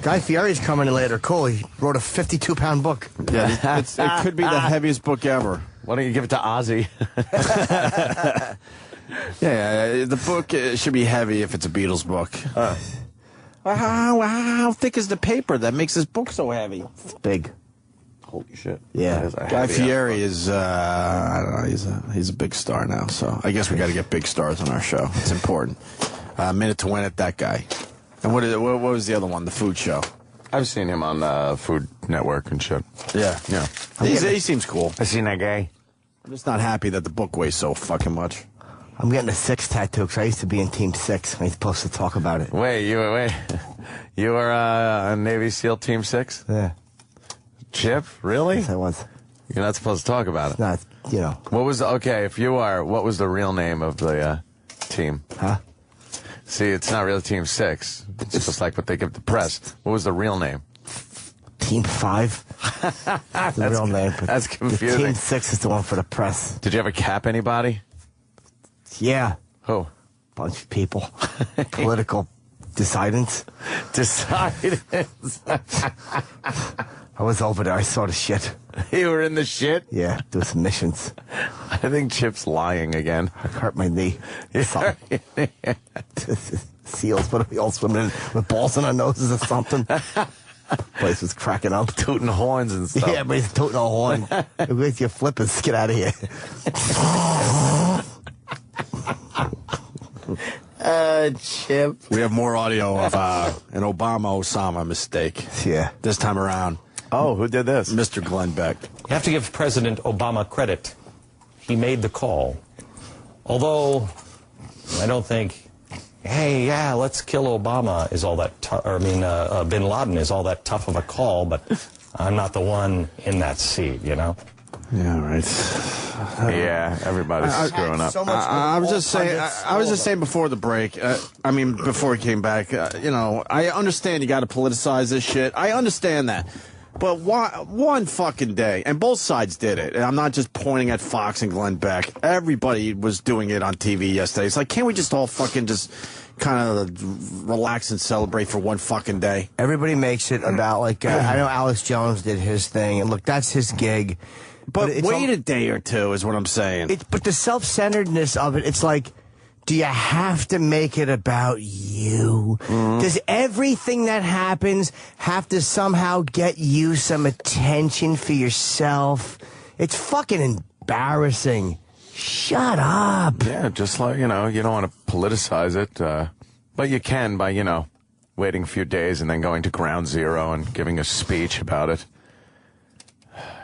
Guy Fieri's coming in later. Cool. He wrote a 52-pound book. Yeah, it could be the heaviest book ever. Why don't you give it to Ozzy? Yeah, the book should be heavy if it's a Beatles book. How thick is the paper that makes this book so heavy? It's big. Holy shit. Yeah. Guy Fieri is, I don't know, he's a big star now, so I guess we got to get big stars on our show. It's important. Minute to Win It, that guy. And what was the other one, the food show? I've seen him on Food Network and shit. Yeah. Yeah. He seems cool. I've seen that guy. I'm just not happy that the book weighs so fucking much. I'm getting a 6 tattoo because I used to be in Team 6. I ain't supposed to talk about it. Wait. You were a Navy SEAL Team 6? Yeah. Chip? Really? Yes, I was. You're not supposed to talk about it. Not, you know. What was if you are? What was the real name of the team? Huh? See, it's not really Team 6. It's just like what they give the press. What was the real name? Team 5. That's the real name. That's confusing. Team 6 is the one for the press. Did you ever cap anybody? Yeah. Who? Bunch of people. Political decidents. Decidents. I was over there. I saw the shit. You were in the shit? Yeah, doing some missions. I think Chip's lying again. I hurt my knee. Seals, what are we all swimming in with balls in our noses or something? Place was cracking up. Tooting horns and stuff. Yeah, but he's tooting a horn. It makes you flippers. Get out of here. Chip. We have more audio of an Obama-Osama mistake. Yeah. This time around. Oh, who did this? Mr. Glenn Beck. You have to give President Obama credit. He made the call. Although, I don't think, hey, yeah, let's kill Obama is all that tough, bin Laden is all that tough of a call, but I'm not the one in that seat, you know? Yeah, right. Yeah, everybody's screwing up. I was just saying before the break. Before he came back. I understand you got to politicize this shit. I understand that, but one fucking day, and both sides did it. And I'm not just pointing at Fox and Glenn Beck. Everybody was doing it on TV yesterday. It's like, can't we just all fucking just kind of relax and celebrate for one fucking day? Everybody makes it about I know Alex Jones did his thing, and look, that's his gig. But wait a day or two is what I'm saying. But the self-centeredness of it, it's like, do you have to make it about you? Does everything that happens have to somehow get you some attention for yourself? It's fucking embarrassing. Shut up. Yeah, just like, you don't want to politicize it, but you can by, waiting a few days and then going to Ground Zero and giving a speech about it.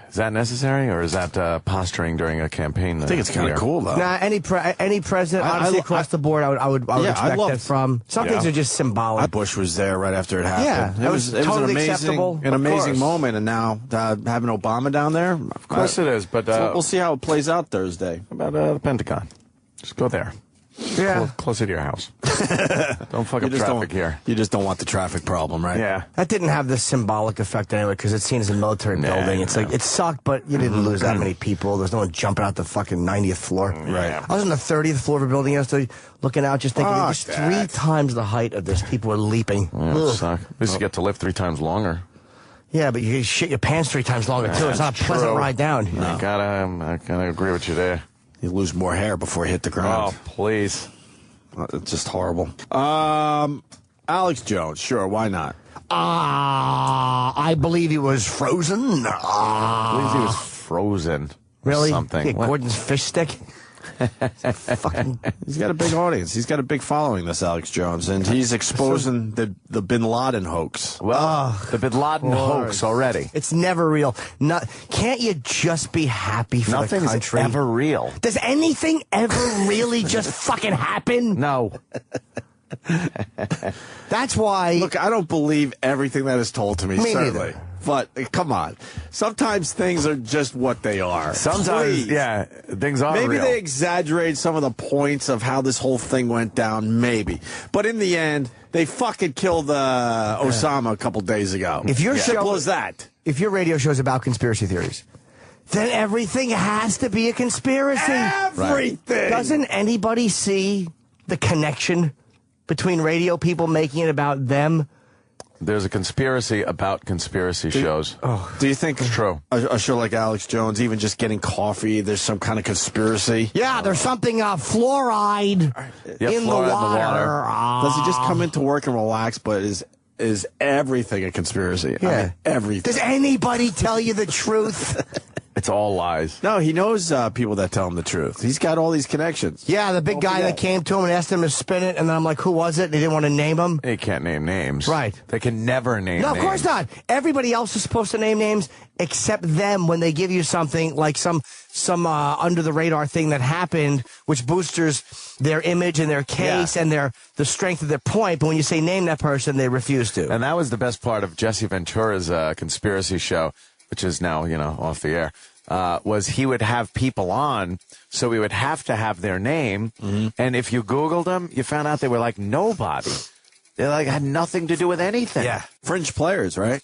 Is that necessary, or is that posturing during a campaign? I think it's kind of cool, though. Nah, any president, honestly, across the board, I would expect that from. Some things are just symbolic. Bush was there right after it happened. Yeah, it was totally an amazing moment, and now having Obama down there, of course it is. But we'll see how it plays out Thursday. About the Pentagon, just go there. Yeah, closer to your house. Don't fuck up traffic here. You just don't want the traffic problem, right? Yeah. That didn't have the symbolic effect anyway, because it's seen as a military building. It's like, it sucked, but you didn't lose that many people. There's no one jumping out the fucking 90th floor. Right. I was on the 30th floor of a building yesterday, looking out, just thinking, just 3 times the height of this. People were leaping. Yeah, it sucked. At least you get to live 3 times longer. Yeah, but you shit your pants 3 times longer, too. It's not a pleasant ride down. No. I gotta agree with you there. You lose more hair before you hit the ground. Oh, please. It's just horrible. Alex Jones, sure, why not? I believe he was frozen. I believe he was frozen. Really? Something. Yeah, Gordon's fish stick? He's got a big audience. He's got a big following, this Alex Jones, and he's exposing the bin Laden hoax. Well, the bin Laden hoax already. It's never real. Can't you just be happy for the country? Nothing's ever real. Does anything ever really just fucking happen? No. That's why. Look, I don't believe everything that is told to me. Me certainly. neither. But come on, sometimes things are just what they are. Sometimes, yeah, things are Maybe real. they exaggerate some of the points of how this whole thing went down, maybe. But in the end, they fucking killed Osama a couple days ago. If your Simple as that. If your radio show is about conspiracy theories, then everything has to be a conspiracy. Everything. Doesn't anybody see the connection between radio people making it about them? There's a conspiracy about conspiracy shows. Do you think it's true? A show like Alex Jones, even just getting coffee, there's some kind of conspiracy? Yeah, there's something fluoride in the water. Does he just come into work and relax, but is everything a conspiracy? Yeah. I mean, everything. Does anybody tell you the truth? It's all lies. No, he knows people that tell him the truth. He's got all these connections. Yeah, the big guy that came to him and asked him to spin it, and then I'm like, who was it? And he didn't want to name him. They can't name names. Right. They can never name No, names. of course not. Everybody else is supposed to name names except them when they give you something like some under the radar thing that happened, which boosters their image and their case and the strength of their point. But when you say name that person, they refuse to. And that was the best part of Jesse Ventura's conspiracy show, which is now, off the air. Was he would have people on, so we would have to have their name. And if you Googled them, you found out they were like nobody. They had nothing to do with anything. Yeah. Fringe players, right?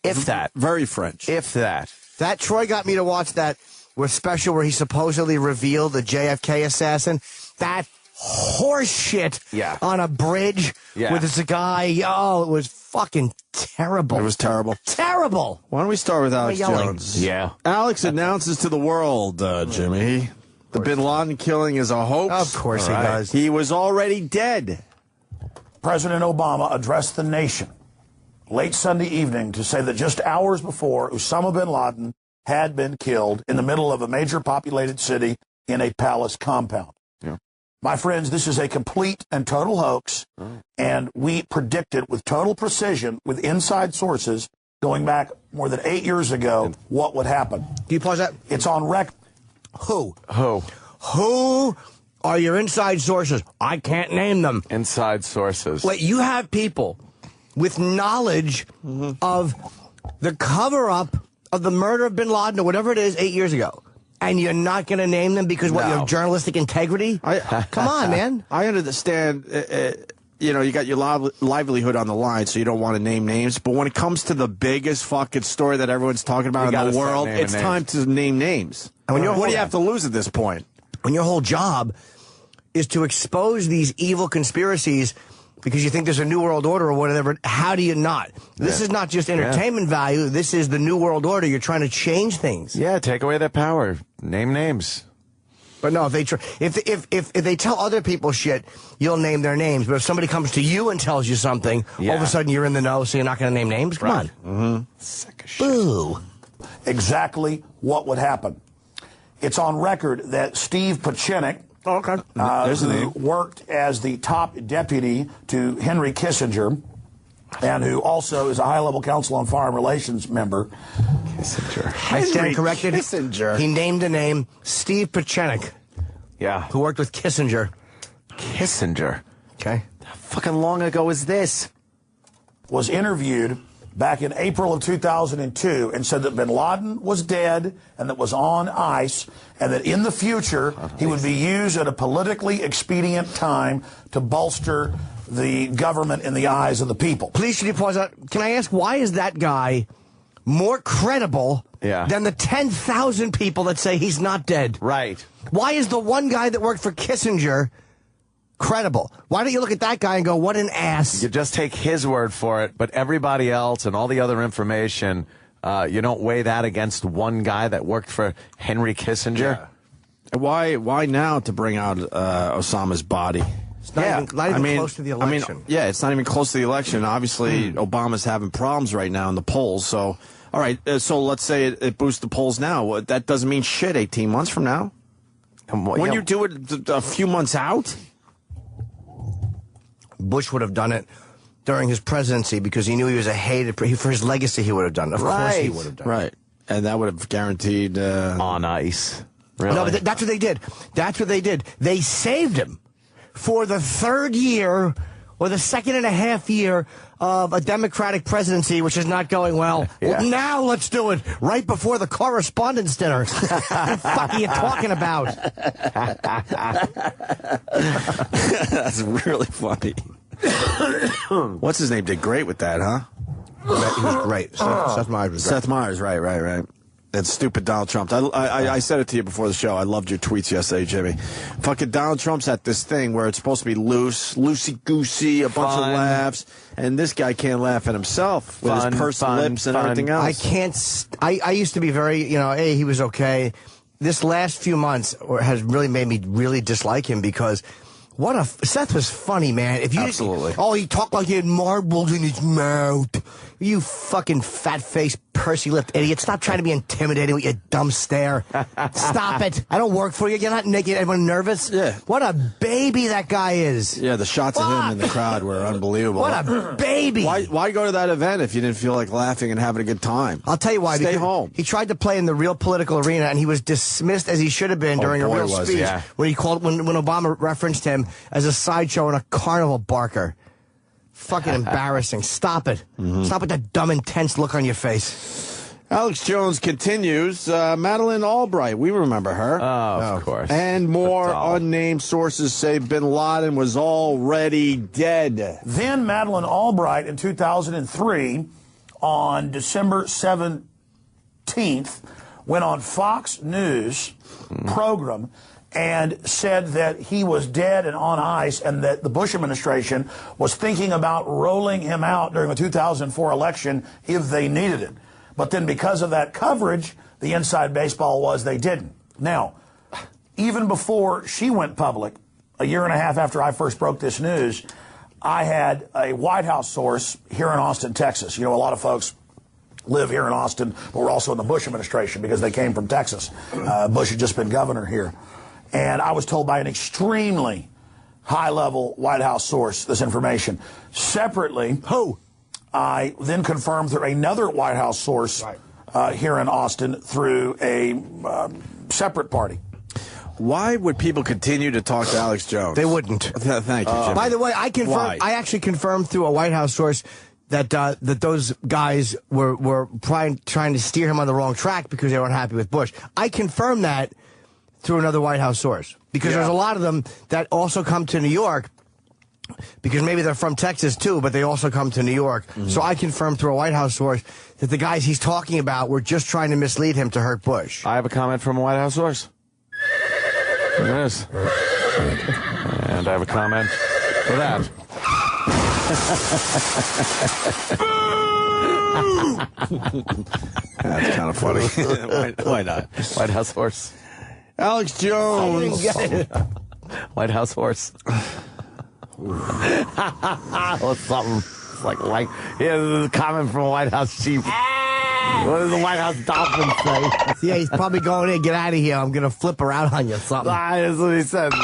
If that. Very French. If that. That Troy got me to watch that special where he supposedly revealed the JFK assassin. That horse shit on a bridge with this guy. Oh, it was fucking terrible. It was terrible. Terrible. Why don't we start with Alex Jones? Yeah. Alex announces to the world, Jimmy, the bin Laden killing is a hoax. Of course he does. He was already dead. President Obama addressed the nation late Sunday evening to say that just hours before, Osama bin Laden had been killed in the middle of a major populated city in a palace compound. Yeah. My friends, this is a complete and total hoax, and we predicted with total precision, with inside sources, going back more than 8 years ago, what would happen. Can you pause that? It's on record. Who? Who are your inside sources? I can't name them. Inside sources. Wait, you have people with knowledge of the cover-up of the murder of bin Laden or whatever it is 8 years ago. And you're not going to name them because what, you have journalistic integrity? Come on, man. I understand, you got your livelihood on the line, so you don't want to name names. But when it comes to the biggest fucking story that everyone's talking about in the world, it's time to name names. And what do you have to lose at this point? When your whole job is to expose these evil conspiracies because you think there's a new world order or whatever, how do you not? This is not just entertainment value. This is the new world order. You're trying to change things. Yeah, take away their power. Name names. But no, if they tell other people shit, you'll name their names. But if somebody comes to you and tells you something, all of a sudden you're in the know, so you're not going to name names? Come on. Sick of shit. Boo. Exactly what would happen. It's on record that Steve Pachinik, who worked as the top deputy to Henry Kissinger, and who also is a high-level Council on Foreign Relations member. Kissinger. I stand corrected. Kissinger. He named a name, Steve Pachinik. Yeah. Who worked with Kissinger. Kissinger. Okay. How fucking long ago is this? Was interviewed back in April of 2002 and said that bin Laden was dead and that was on ice and that in the future he would be used at a politically expedient time to bolster the government in the eyes of the people. Please, should you pause that? Can I ask, why is that guy more credible than the 10,000 people that say he's not dead? Right. Why is the one guy that worked for Kissinger credible? Why don't you look at that guy and go, what an ass? You just take his word for it, but everybody else and all the other information, you don't weigh that against one guy that worked for Henry Kissinger. Yeah. Why now to bring out Osama's body? It's not even close to the election. It's not even close to the election. Obviously, Obama's having problems right now in the polls. So, all right, so let's say it boosts the polls now. That doesn't mean shit 18 months from now. When you do it a few months out? Bush would have done it during his presidency because he knew he was a hated... For his legacy, he would have done it. Of course he would have done it. Right. And that would have guaranteed... on ice. Really? No, but that's what they did. That's what they did. They saved him for the third year or the 2.5 year of a Democratic presidency, which is not going well. Well, now let's do it right before the correspondence dinner. What the fuck are you talking about? That's really funny. What's his name? Did great with that, huh? He was great. Seth Meyers was great. Seth Meyers, right. That stupid Donald Trump. I said it to you before the show. I loved your tweets yesterday, Jimmy. Fucking Donald Trump's at this thing where it's supposed to be loosey-goosey, a bunch of laughs, and this guy can't laugh at himself with his pursed lips and everything else. I can't... I used to be very, hey, he was okay. This last few months has really made me really dislike him because... Seth was funny, man. Absolutely. He talked like he had marbles in his mouth. You fucking fat-faced, pursy-lipped idiot. Stop trying to be intimidating with your dumb stare. Stop it. I don't work for you. You're not making everyone nervous. Yeah. What a baby that guy is. Yeah, the shots of him in the crowd were unbelievable. What a baby. Why go to that event if you didn't feel like laughing and having a good time? I'll tell you why. Stay home. He tried to play in the real political arena, and he was dismissed as he should have been during a real speech. Yeah. When Obama referenced him as a sideshow and a carnival barker. Fucking embarrassing. Stop it. Stop with that dumb, intense look on your face. Alex Jones continues. Madeleine Albright, we remember her. Oh, of course. And more unnamed sources say bin Laden was already dead. Then Madeleine Albright in 2003, on December 17th, went on Fox News program and said that he was dead and on ice and that the Bush administration was thinking about rolling him out during the 2004 election if they needed it. But then because of that coverage, the inside baseball was they didn't. Now, even before she went public, a year and a half after I first broke this news, I had a White House source here in Austin, Texas. You know, a lot of folks live here in Austin, but we're also in the Bush administration because they came from Texas. Bush had just been governor here. And I was told by an extremely high-level White House source this information. Separately, I then confirmed through another White House source here in Austin through a separate party. Why would people continue to talk to Alex Jones? They wouldn't. Thank you, Jimmy. By the way, I actually confirmed through a White House source that those guys were trying to steer him on the wrong track because they weren't happy with Bush. I confirmed that through another White House source. Because there's a lot of them that also come to New York, because maybe they're from Texas too, but they also come to New York. So I confirmed through a White House source that the guys he's talking about were just trying to mislead him to hurt Bush. I have a comment from a White House source. There it is. And I have a comment for that. That's kind of funny. Why not? White House horse. Alex Jones. I didn't get it. White House horse. Well, something like here's a comment from a White House chief. What does the White House dolphin say? Yeah, he's probably going in. Get out of here. I'm gonna flip her out on you. Something. That's what he said.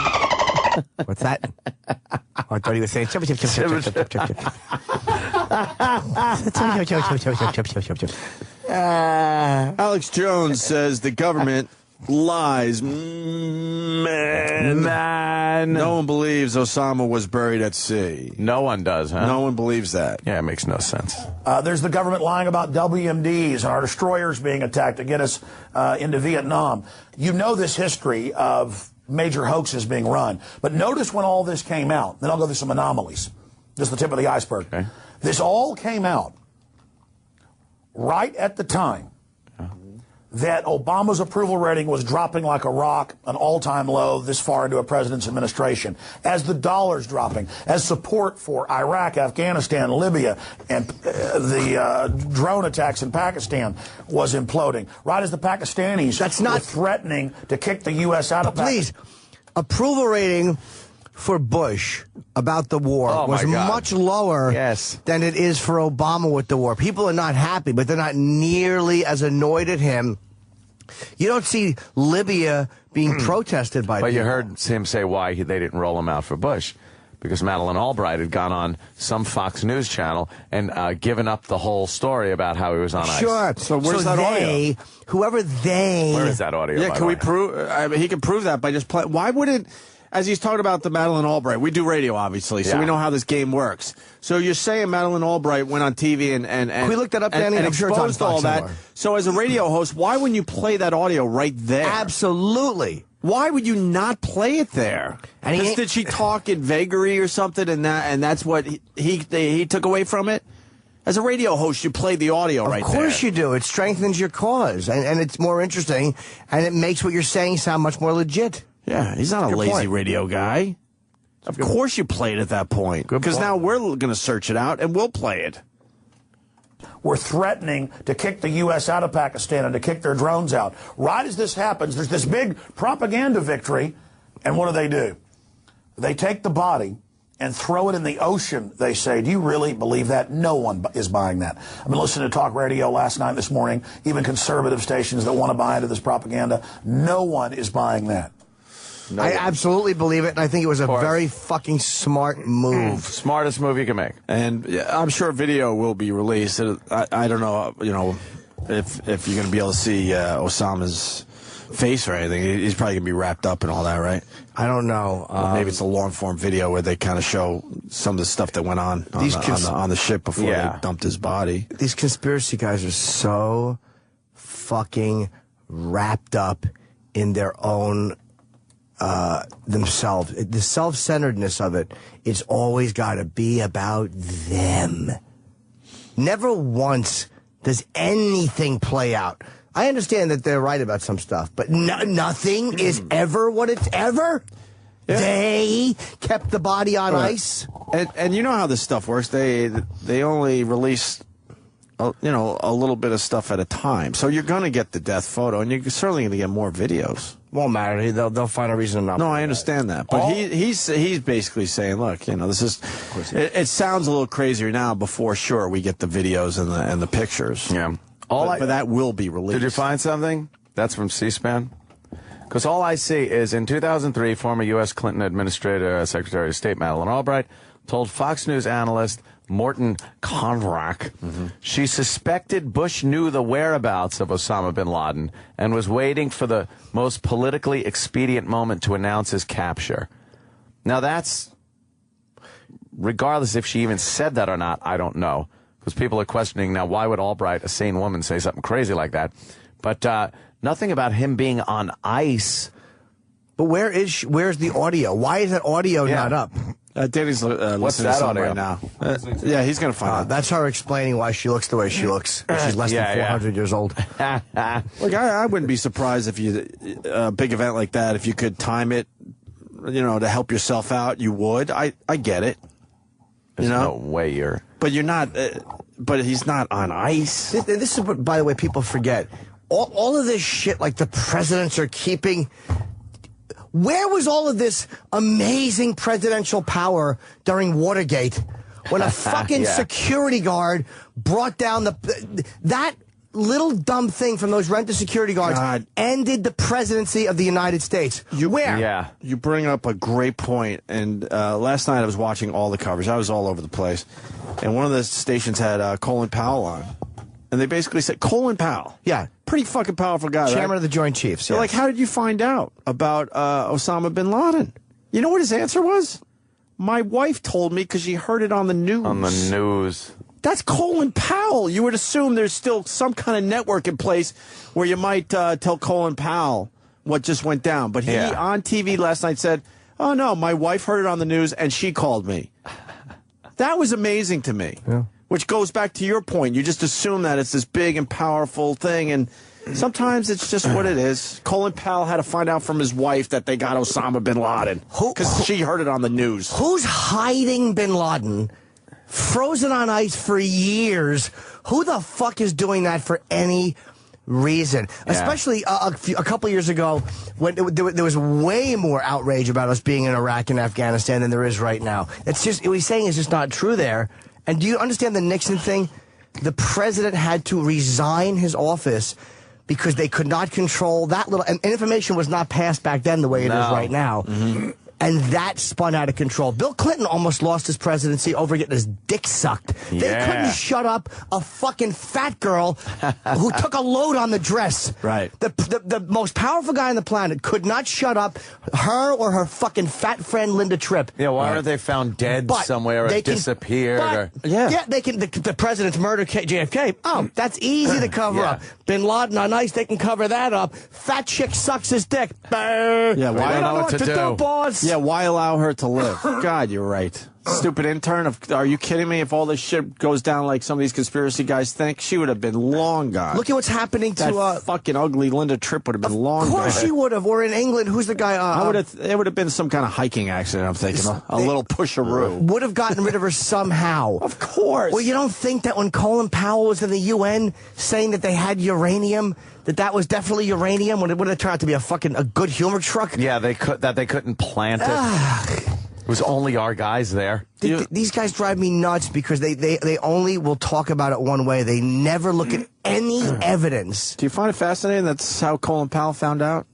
What's that? Oh, I thought he was saying chip, chip, chip, chip, chip, chip, chip, chip. Alex Jones says the government lies. Man. No one believes Osama was buried at sea. No one does, huh? No one believes that. Yeah, it makes no sense. There's the government lying about WMDs and our destroyers being attacked to get us into Vietnam. You know this history of major hoaxes being run. But notice when all this came out, then I'll go through some anomalies. Just the tip of the iceberg. Okay. This all came out right at the time that Obama's approval rating was dropping like a rock, an all-time low this far into a president's administration, as the dollar's dropping, as support for Iraq, Afghanistan, Libya, and the drone attacks in Pakistan was imploding, right as the Pakistanis were threatening to kick the U.S. out of Pakistan. Please, approval rating for Bush about the war was much lower than it is for Obama with the war. People are not happy, but they're not nearly as annoyed at him. You don't see Libya being protested by people. But you heard him say why they didn't roll him out for Bush. Because Madeleine Albright had gone on some Fox News channel and given up the whole story about how he was on ice. Sure. So where's that audio? Whoever they... Where is that audio? Yeah, can we prove... he can prove that by just playing... Why wouldn't... as he's talking about the Madeleine Albright, we do radio, obviously, so we know how this game works. So you're saying Madeleine Albright went on TV and Can we look that up, Danny? and I'm sure it's on exposed all Fox that. somewhere. So as a radio host, why wouldn't you play that audio right there? Absolutely. Why would you not play it there? And did she talk in vagary or something, and that's what he took away from it? As a radio host, you play the audio right there. Of course you do. It strengthens your cause, and it's more interesting, and it makes what you're saying sound much more legit. Yeah, he's not a lazy radio guy. Of course you play it at that point, because now we're going to search it out, and we'll play it. We're threatening to kick the U.S. out of Pakistan and to kick their drones out. Right as this happens, there's this big propaganda victory, and what do? They take the body and throw it in the ocean, they say. Do you really believe that? No one is buying that. I've been listening to talk radio last night, this morning, even conservative stations that want to buy into this propaganda. No one is buying that. No I absolutely believe it, and I think it was a very fucking smart move. Smartest move you can make. And I'm sure video will be released. I don't know, if you're going to be able to see Osama's face or anything. He's probably going to be wrapped up and all that, right? I don't know. Maybe it's a long-form video where they kind of show some of the stuff that went on the ship before they dumped his body. These conspiracy guys are so fucking wrapped up in their own themselves. The self-centeredness of it, it's always got to be about them. Never once does anything play out. I understand that they're right about some stuff, but nothing is ever what it's ever. Yeah. They kept the body on ice. And you know how this stuff works. They only release a little bit of stuff at a time. So you're going to get the death photo, and you're certainly going to get more videos. Won't matter. They'll find a reason to not. No, I understand that. But he's basically saying, look, this is. It sounds a little crazier now. Before, sure, we get the videos and the pictures. Yeah. But that will be released. Did you find something? That's from C-SPAN? Because all I see is in 2003, former U.S. Clinton Administrator Secretary of State Madeleine Albright told Fox News analyst Morton Conrack she suspected Bush knew the whereabouts of Osama bin Laden and was waiting for the most politically expedient moment to announce his capture. Now that's, regardless if she even said that or not, I don't know. Because people are questioning now, why would Albright, a sane woman, say something crazy like that? But nothing about him being on ice. But where's the audio? Why is that audio not up? Danny's What's listening that to audio right now. Yeah, he's going to find out. That's her explaining why she looks the way she looks. She's less than 400 years old. Look, I wouldn't be surprised if a big event like that, if you could time it, to help yourself out, you would. I get it. There's no way you're... But you're not... but he's not on ice. This is what, by the way, people forget. All of this shit, like the presidents are keeping... Where was all of this amazing presidential power during Watergate when a fucking security guard brought down that little dumb thing from those rented security guards ended the presidency of the United States? Where? Yeah. You bring up a great point. And last night I was watching all the coverage. I was all over the place. And one of the stations had Colin Powell on. And they basically said, Colin Powell. Yeah. Pretty fucking powerful guy, Chairman right? of the Joint Chiefs. They're like, how did you find out about Osama bin Laden? You know what his answer was? My wife told me because she heard it on the news. On the news. That's Colin Powell. You would assume there's still some kind of network in place where you might tell Colin Powell what just went down. But he, on TV last night, said, oh, no, my wife heard it on the news and she called me. That was amazing to me. Yeah. Which goes back to your point. You just assume that it's this big and powerful thing, and sometimes it's just what it is. Colin Powell had to find out from his wife that they got Osama bin Laden because she heard it on the news. Who's hiding bin Laden, frozen on ice for years? Who the fuck is doing that for any reason? Yeah. Especially a couple years ago when there was way more outrage about us being in Iraq and Afghanistan than there is right now. It's just, what he's saying is just not true there. And do you understand the Nixon thing? The president had to resign his office because they could not control that little... And information was not passed back then the way it is right now. And that spun out of control. Bill Clinton almost lost his presidency over getting his dick sucked. They couldn't shut up a fucking fat girl who took a load on the dress. Right. The most powerful guy on the planet could not shut up her or her fucking fat friend Linda Tripp. Yeah, why aren't they found dead somewhere or disappeared? They can. The president's murder, JFK. Oh, that's easy to cover up. Bin Laden on ice, they can cover that up. Fat chick sucks his dick. Yeah, why don't know what to do, boss. Yeah, why allow her to live? God, you're right. Stupid intern. Are you kidding me? If all this shit goes down like some of these conspiracy guys think, she would have been long gone. Look at what's happening to that fucking ugly Linda Tripp would have been long gone. Of course she would have. Or in England, who's the guy? It would have been some kind of hiking accident, I'm thinking. A little pusheroo. Would have gotten rid of her somehow. Of course. Well, you don't think that when Colin Powell was in the UN saying that they had uranium, that was definitely uranium, when it would have turned out to be a good humor truck? Yeah, they couldn't plant it. It was only our guys there. These guys drive me nuts because they only will talk about it one way. They never look at any evidence. Do you find it fascinating that's how Colin Powell found out?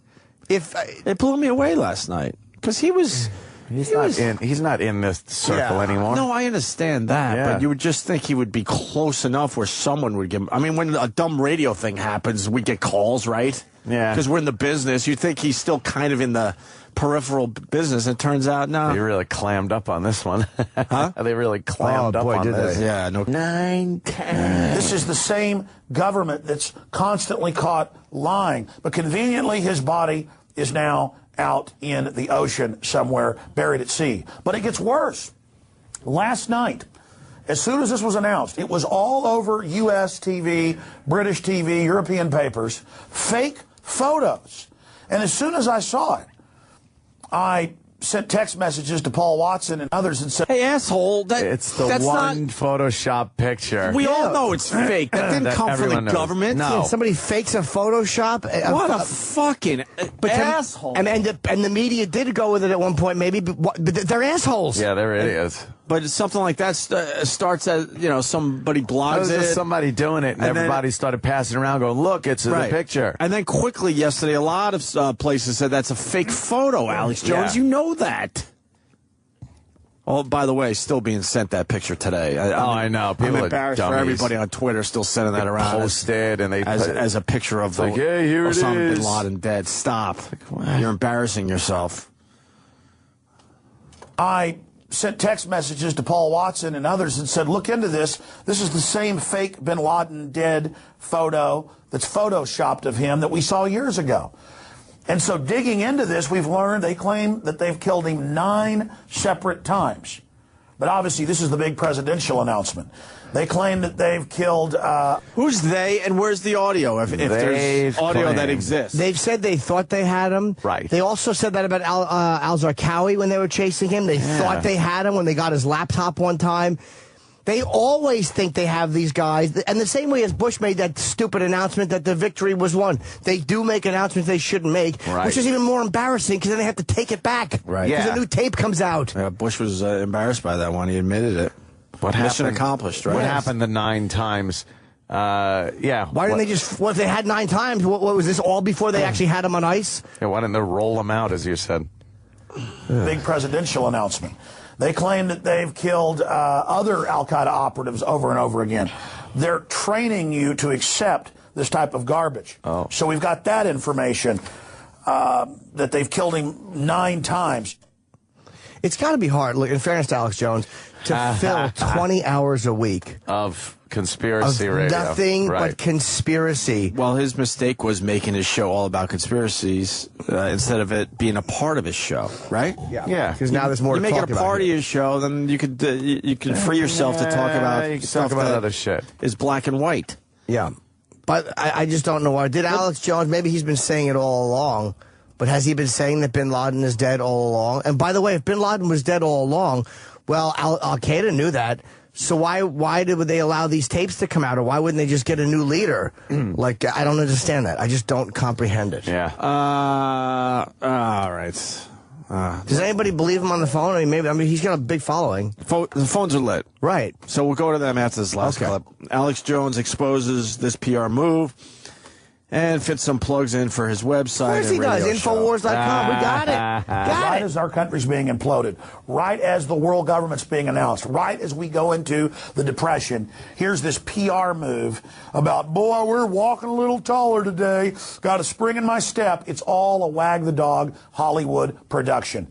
It blew me away last night because he's not in this circle anymore. No, I understand that, but you would just think he would be close enough where someone would give him. I mean, when a dumb radio thing happens, we get calls, right? Yeah. Because we're in the business. You'd think he's still kind of in the peripheral business. It turns out, no. They really clammed up on this one. Huh? They really clammed up on this. Yeah, no. 9, 10. This is the same government that's constantly caught lying. But conveniently, his body is now out in the ocean somewhere, buried at sea. But it gets worse. Last night, as soon as this was announced, it was all over U.S. TV, British TV, European papers, fake photos. And as soon as I saw it, I sent text messages to Paul Watson and others and said, "Hey, asshole, it's the one Photoshop picture. We all know it's fake. That didn't come from the government. No. Yeah, somebody fakes a Photoshop. What a fucking asshole. And the media did go with it at one point, maybe, but they're assholes. Yeah, they're idiots. But something like that starts as, somebody blogs it. Just somebody doing it, and everybody started passing around going, look, it's the picture. And then quickly yesterday, a lot of places said that's a fake photo, Alex Jones. You know that. Oh, by the way, still being sent that picture today. I know. People I'm embarrassed for everybody on Twitter still sending that around. Posted, and they as a picture of like, hey, here Osama bin Laden dead. Stop. You're embarrassing yourself. I sent text messages to Paul Watson and others and said, look into this. This is the same fake bin Laden dead photo that's photoshopped of him that we saw years ago. And so digging into this, we've learned they claim that they've killed him 9 separate times. But obviously, this is the big presidential announcement. They claim that they've killed... Who's they, and where's the audio, if there's audio that exists? They've said they thought they had him. Right. They also said that about al-Zarqawi when they were chasing him. They thought they had him when they got his laptop one time. They always think they have these guys. And the same way as Bush made that stupid announcement that the victory was won. They do make announcements they shouldn't make, which is even more embarrassing because then they have to take it back. Right. Because a new tape comes out. Bush was embarrassed by that one. He admitted it. Mission accomplished, right? What happened the 9 times? Why didn't they just... Well, if they had 9 times, what was this all before they actually had him on ice? Yeah, why didn't they roll them out, as you said? Big presidential announcement. They claim that they've killed other al-Qaeda operatives over and over again. They're training you to accept this type of garbage. Oh. So we've got that information that they've killed him 9 times. It's got to be hard, look, in fairness to Alex Jones, to fill 20 hours a week of conspiracy radio. Nothing but conspiracy. Well, his mistake was making his show all about conspiracies instead of it being a part of his show, right? Yeah. Because now there's more to talk about. You make it a part of your show, then you could free yourself to talk about stuff about other shit. Is black and white. Yeah. But I just don't know why. Did Alex Jones, maybe he's been saying it all along, but has he been saying that bin Laden is dead all along? And by the way, if bin Laden was dead all along, well, al-Qaeda knew that. So why would they allow these tapes to come out, or why wouldn't they just get a new leader? Like, I don't understand that. I just don't comprehend it. Yeah. All right. Does anybody believe him on the phone? I mean, he's got a big following. The phones are lit. Right. So we'll go to them after this last clip. Alex Jones exposes this PR move. And fit some plugs in for his website. Of course he does. Infowars.com. We got it. Right as our country's being imploded, right as the world government's being announced, right as we go into the Depression, here's this PR move about, boy, we're walking a little taller today, got a spring in my step. It's all a wag the dog Hollywood production.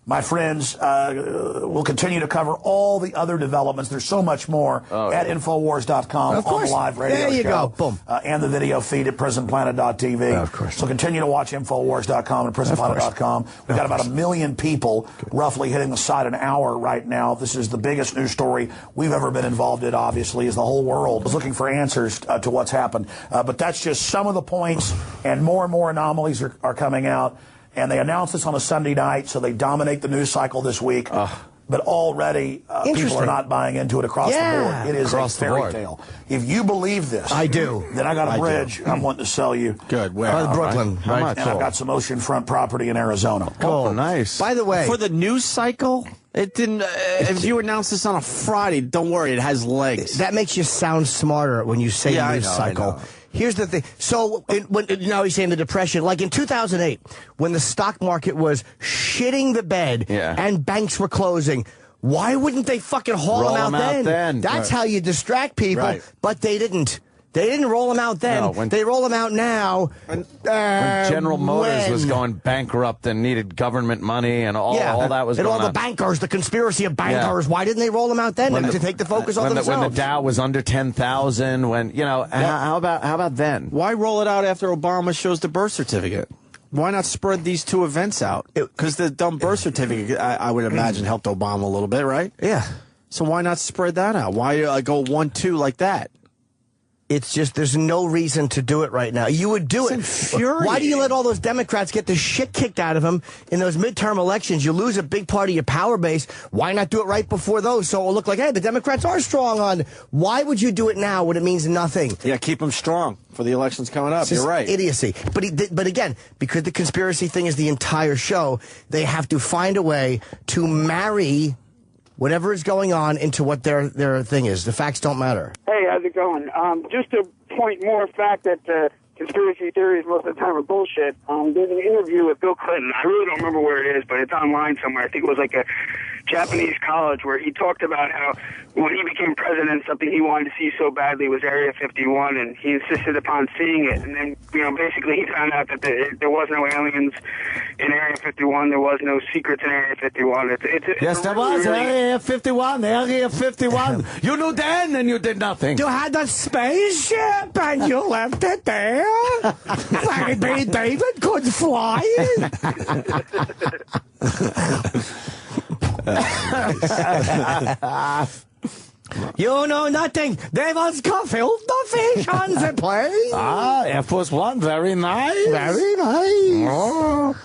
My friends, we'll continue to cover all the other developments. There's so much more at Infowars.com on the live radio there you show. Go. Boom. And the video feed at PrisonPlanet.tv. Of course. So continue to watch Infowars.com and PrisonPlanet.com. We've got about 1 million people roughly hitting the site an hour right now. This is the biggest news story we've ever been involved in, obviously, as the whole world is looking for answers to what's happened. But that's just some of the points, and more anomalies are coming out. And they announced this on a Sunday night, so they dominate the news cycle this week. But already, people are not buying into it across the board. It is a fairy tale. If you believe this, I do. Then I got a bridge I'm wanting to sell you. Good. Where? Brooklyn. Right. And I've got some oceanfront property in Arizona. Oh, nice. By the way, for the news cycle, it didn't. If you announce this on a Friday, don't worry, it has legs. That makes you sound smarter when you say news cycle. I know. Here's the thing. So, now he's saying the Depression. Like in 2008, when the stock market was shitting the bed and banks were closing, why wouldn't they fucking haul them out then? That's how you distract people. Right. But they didn't. They didn't roll them out then. No, they roll them out now. When General Motors was going bankrupt and needed government money and all that was going on. And all the bankers, the conspiracy of bankers, why didn't they roll them out then to take the focus off themselves? When the Dow was under 10,000, when, how about then? Why roll it out after Obama shows the birth certificate? Why not spread these two events out? Because the dumb birth certificate, I would imagine, helped Obama a little bit, right? Yeah. So why not spread that out? Why go 1-2 like that? It's just, there's no reason to do it right now. You would do it. Why do you let all those Democrats get the shit kicked out of them in those midterm elections? You lose a big part of your power base. Why not do it right before those? So it'll look like, hey, the Democrats are strong on. Why would you do it now when it means nothing? Yeah, keep them strong for the elections coming up. You're right. Idiocy. But again, because the conspiracy thing is the entire show, they have to find a way to marry whatever is going on into what their thing is. The facts don't matter. Hey, how's it going? Just to point more fact that conspiracy theories most of the time are bullshit. There's an interview with Bill Clinton. I really don't remember where it is, but it's online somewhere. I think it was like a Japanese college where he talked about how when he became president, something he wanted to see so badly was Area 51, and he insisted upon seeing it. And then, basically he found out that there was no aliens in Area 51. There was no secrets in Area 51. Yes, there was Area 51. Area 51. You knew then, and you did nothing. You had a spaceship, and you left it there. Maybe David could fly it. You know nothing. There was Caulfield, the fish on the plane. Air Force One, very nice. Very nice.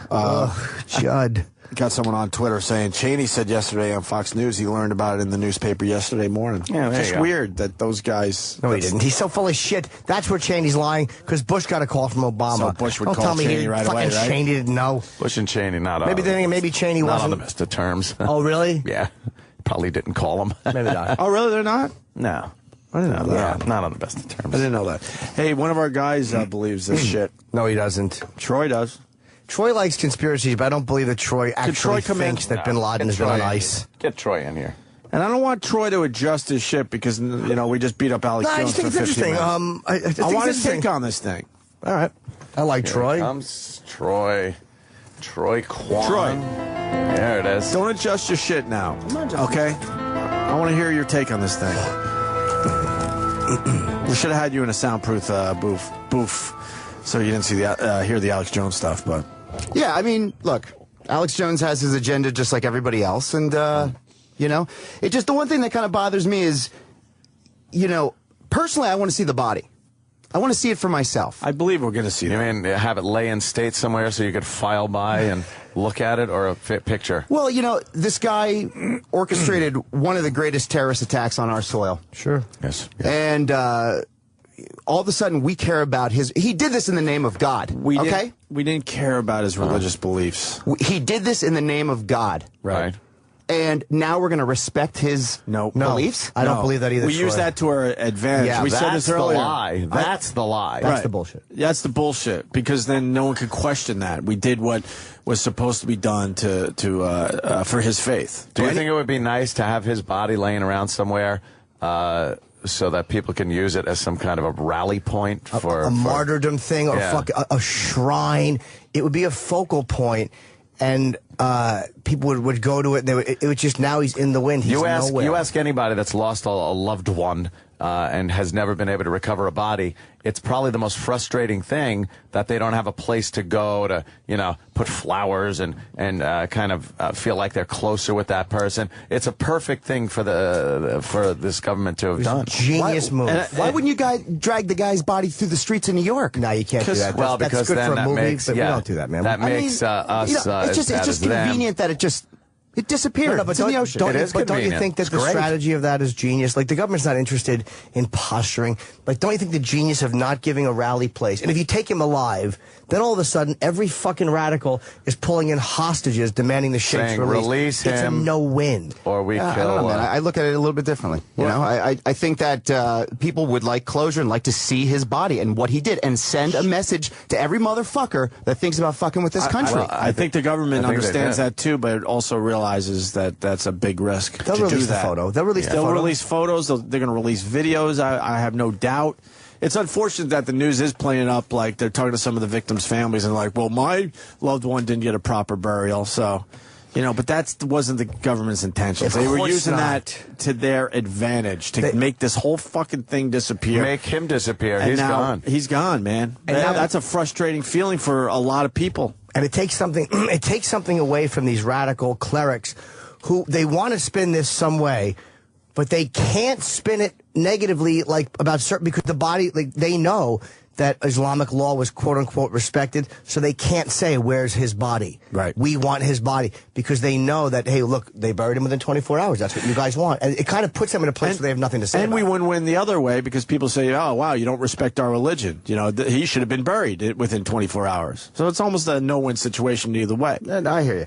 Judd. Got someone on Twitter saying Cheney said yesterday on Fox News he learned about it in the newspaper yesterday morning. Yeah, just weird that those guys. No, he didn't. He's so full of shit. That's where Cheney's lying, because Bush got a call from Obama. So Bush would Don't call tell me Cheney right away, right? Cheney didn't know. Bush and Cheney not maybe Cheney not wasn't on the best of terms. Oh, really? Yeah, probably didn't call him. Maybe not. Oh, really? They're not? No. I didn't know that. Yeah, not on the best of terms. I didn't know that. Hey, one of our guys believes this shit. No, he doesn't. Troy does. Troy likes conspiracies, but I don't believe that Troy actually thinks that Bin Laden has been on ice. Get Troy in here. And I don't want Troy to adjust his shit because, we just beat up Alex Jones for 15 minutes. I want his take on this thing. All right. I like Troy. Here comes Troy. Troy Quan. Troy. There it is. Don't adjust your shit now. Okay? I want to hear your take on this thing. We should have had you in a soundproof booth so you didn't see hear the Alex Jones stuff, but... Yeah, I mean, look, Alex Jones has his agenda just like everybody else, and, it just, the one thing that kind of bothers me is, personally, I want to see the body. I want to see it for myself. I believe we're going to see that. You mean have it lay in state somewhere so you could file by and look at it, or a picture? Well, this guy orchestrated one of the greatest terrorist attacks on our soil. Sure. Yes. And all of a sudden we care about he did this in the name of God. We didn't care about his religious beliefs. He did this in the name of God. Right. and now we're going to respect his beliefs? I don't believe that either. We use that to our advantage. Yeah, we said this earlier. That's the lie. That's the bullshit. That's the bullshit, because then no one could question that. We did what was supposed to be done for his faith. Do you think it would be nice to have his body laying around somewhere so that people can use it as some kind of a rally point for a martyrdom thing, or a shrine? It would be a focal point, and people would go to it. And it was just, now he's in the wind. He's nowhere. You ask anybody that's lost a loved one and has never been able to recover a body, it's probably the most frustrating thing that they don't have a place to go to, put flowers and kind of feel like they're closer with that person. It's a perfect thing for this government to have done. Genius move. Why wouldn't you guys drag the guy's body through the streets of New York? No, you can't do that. Well, that's because good then for a that movie, makes but we don't do that, man. That makes us. It's just convenient that it disappeared. It's in the ocean. Don't you think that the strategy of that is genius? Like, the government's not interested in posturing. Like, don't you think the genius of not giving a rally place? And if you take him alive, then all of a sudden every fucking radical is pulling in hostages, demanding the Sheikh's release. Him, it's a no-win. Or we kill. I don't know, man. I look at it a little bit differently. You know, I think that people would like closure and like to see his body and what he did, and send a message to every motherfucker that thinks about fucking with this country. I think the government understands that too, but it also realizes that that's a big risk. They'll release the photo. They'll release the photo. They'll release photos. They're going to release videos. I have no doubt. It's unfortunate that the news is playing it up like they're talking to some of the victims' families and like, well, my loved one didn't get a proper burial, so, but that wasn't the government's intention. They were using that to their advantage to make this whole fucking thing disappear. Make him disappear. And He's gone. He's gone, man. And that's a frustrating feeling for a lot of people. And it takes something. It takes something away from these radical clerics who they want to spin this some way, but they can't spin it negatively, like about certain, because the body, like, they know that Islamic law was quote unquote respected, so they can't say, where's his body? Right. We want his body, because they know that, hey, look, they buried him within 24 hours. That's what you guys want. And it kind of puts them in a place where they have nothing to say. And we wouldn't win the other way, because people say, oh, wow, you don't respect our religion. He should have been buried within 24 hours. So it's almost a no-win situation either way. I hear you.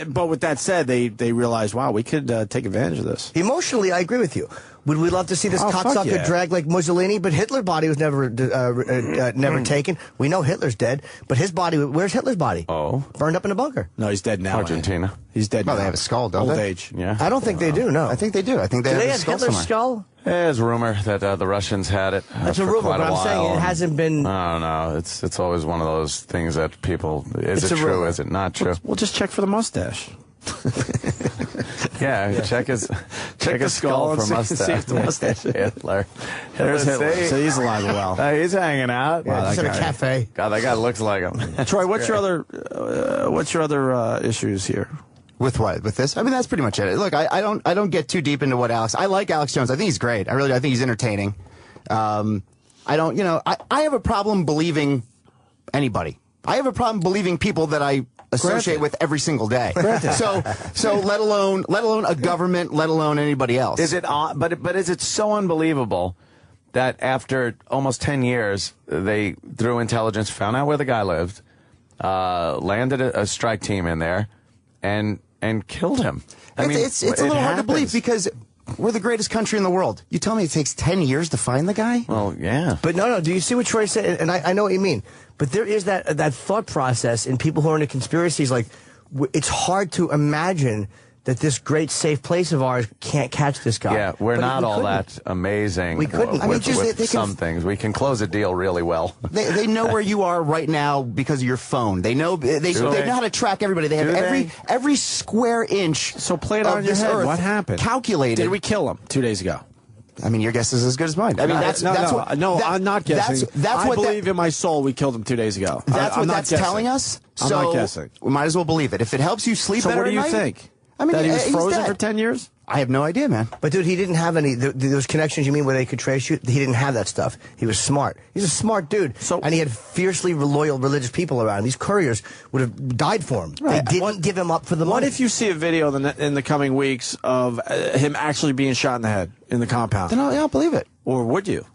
But with that said, they realize, wow, we could take advantage of this. Emotionally, I agree with you. Would we love to see this cocksucker dragged like Mussolini? But Hitler's body was never taken. We know Hitler's dead, but his body, where's Hitler's body? Oh. Burned up in a bunker. No, he's dead now. Argentina. He's dead now. They have a skull, don't Old they? age. Yeah. I don't think they do, no. I think they do. I think they do have they a have skull Hitler's somewhere. skull? There's a rumor that the Russians had it. That's a for rumor, quite but a I'm saying while. it hasn't been... I don't know. It's always one of those things that people... Is It's it a true? rumor. Is it not true? We'll just check for the mustache. Yeah, check his skull for mustache. See if the mustache. Hitler. There's Hitler. See? So he's alive and well. He's hanging out. Yeah, he's in a cafe. God, that guy looks like him. Troy, what's your other issues here? With what? With this? I mean, that's pretty much it. Look, I don't get too deep into what Alex. I like Alex Jones. I think he's great. I think he's entertaining. I have a problem believing anybody. I have a problem believing people that I associate with every single day. So let alone a government, let alone anybody else. Is it? But is it so unbelievable that after almost 10 years, they through intelligence found out where the guy lived, landed a strike team in there, and killed him? It's a little hard to believe, because we're the greatest country in the world. You tell me it takes 10 years to find the guy? Well, yeah. But no, do you see what Troy said? And I know what you mean. But there is that thought process in people who are into conspiracies. Like, it's hard to imagine that this great safe place of ours can't catch this guy. Yeah, we're not all that amazing. We couldn't. With some things. We can close a deal really well. They know where you are right now because of your phone. They know they know how to track everybody. They have every square inch. So play it on your head. What happened? Calculated. Did we kill him 2 days ago? I mean, your guess is as good as mine. I mean, I'm not guessing. I believe in my soul we killed him 2 days ago. That's what that's telling us. I'm not guessing. We might as well believe it. If it helps you sleep better at night. So what do you think? I mean, that he was frozen dead for 10 years? I have no idea, man. But, dude, he didn't have any... Those connections, you mean, where they could trace you? He didn't have that stuff. He was smart. He's a smart dude. And he had fiercely loyal religious people around him. These couriers would have died for him. Right. They didn't give him up for the money. What if you see a video in the coming weeks of him actually being shot in the head in the compound? Then I'll believe it. Or would you?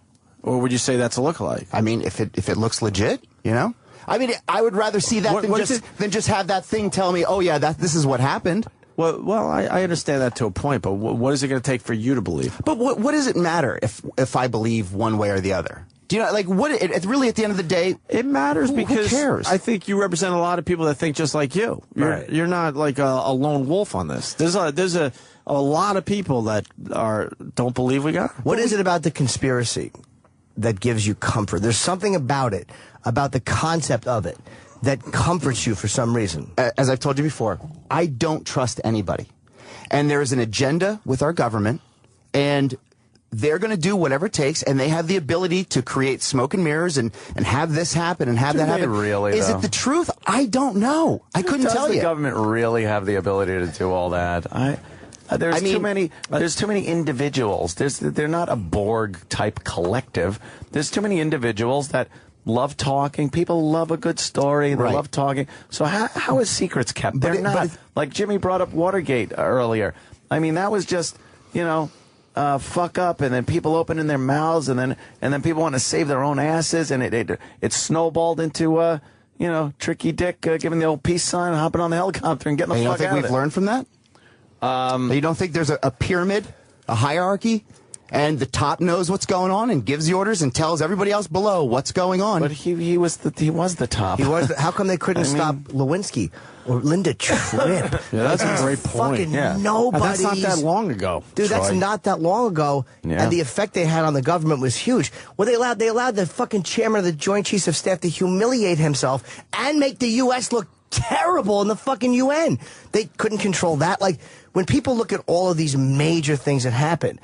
Or would you say that's a lookalike? I mean, if it looks legit, I mean, I would rather see that than just have that thing tell me, oh, yeah, this is what happened. Well, I understand that to a point, but what is it going to take for you to believe? But what does it matter if I believe one way or the other? Do you know, like, what? It's really, at the end of the day, it matters because who cares? I think you represent a lot of people that think just like you. You're not like a lone wolf on this. There's a lot of people that don't believe we got it. What is it about the conspiracy that gives you comfort? There's something about it, about the concept of it, that comforts you for some reason. As I've told you before, I don't trust anybody. And there is an agenda with our government, and they're going to do whatever it takes, and they have the ability to create smoke and mirrors and have this happen and have that happen. Really, is it the truth? I don't know. I couldn't tell you. Does the government really have the ability to do all that? There's too many individuals. They're not a Borg type collective. There's too many individuals that love talking. People love a good story. They love talking. So how is secrets kept? They're not. Like Jimmy brought up Watergate earlier. I mean, that was just, fuck up, and then people opening their mouths, and then people want to save their own asses, and it snowballed into Tricky Dick giving the old peace sign, and hopping on the helicopter and getting the fuck out of it. You don't think we've learned from that? You don't think there's a pyramid, a hierarchy, and the top knows what's going on and gives the orders and tells everybody else below what's going on? But he was the top. How come they couldn't stop Lewinsky or Linda Tripp? That's a great point. Fucking nobody. That's not that long ago, dude. Troy. That's not that long ago, and the effect they had on the government was huge. Well, they allowed the fucking chairman of the Joint Chiefs of Staff to humiliate himself and make the U.S. look terrible in the fucking UN. They couldn't control that. Like, when people look at all of these major things that happen,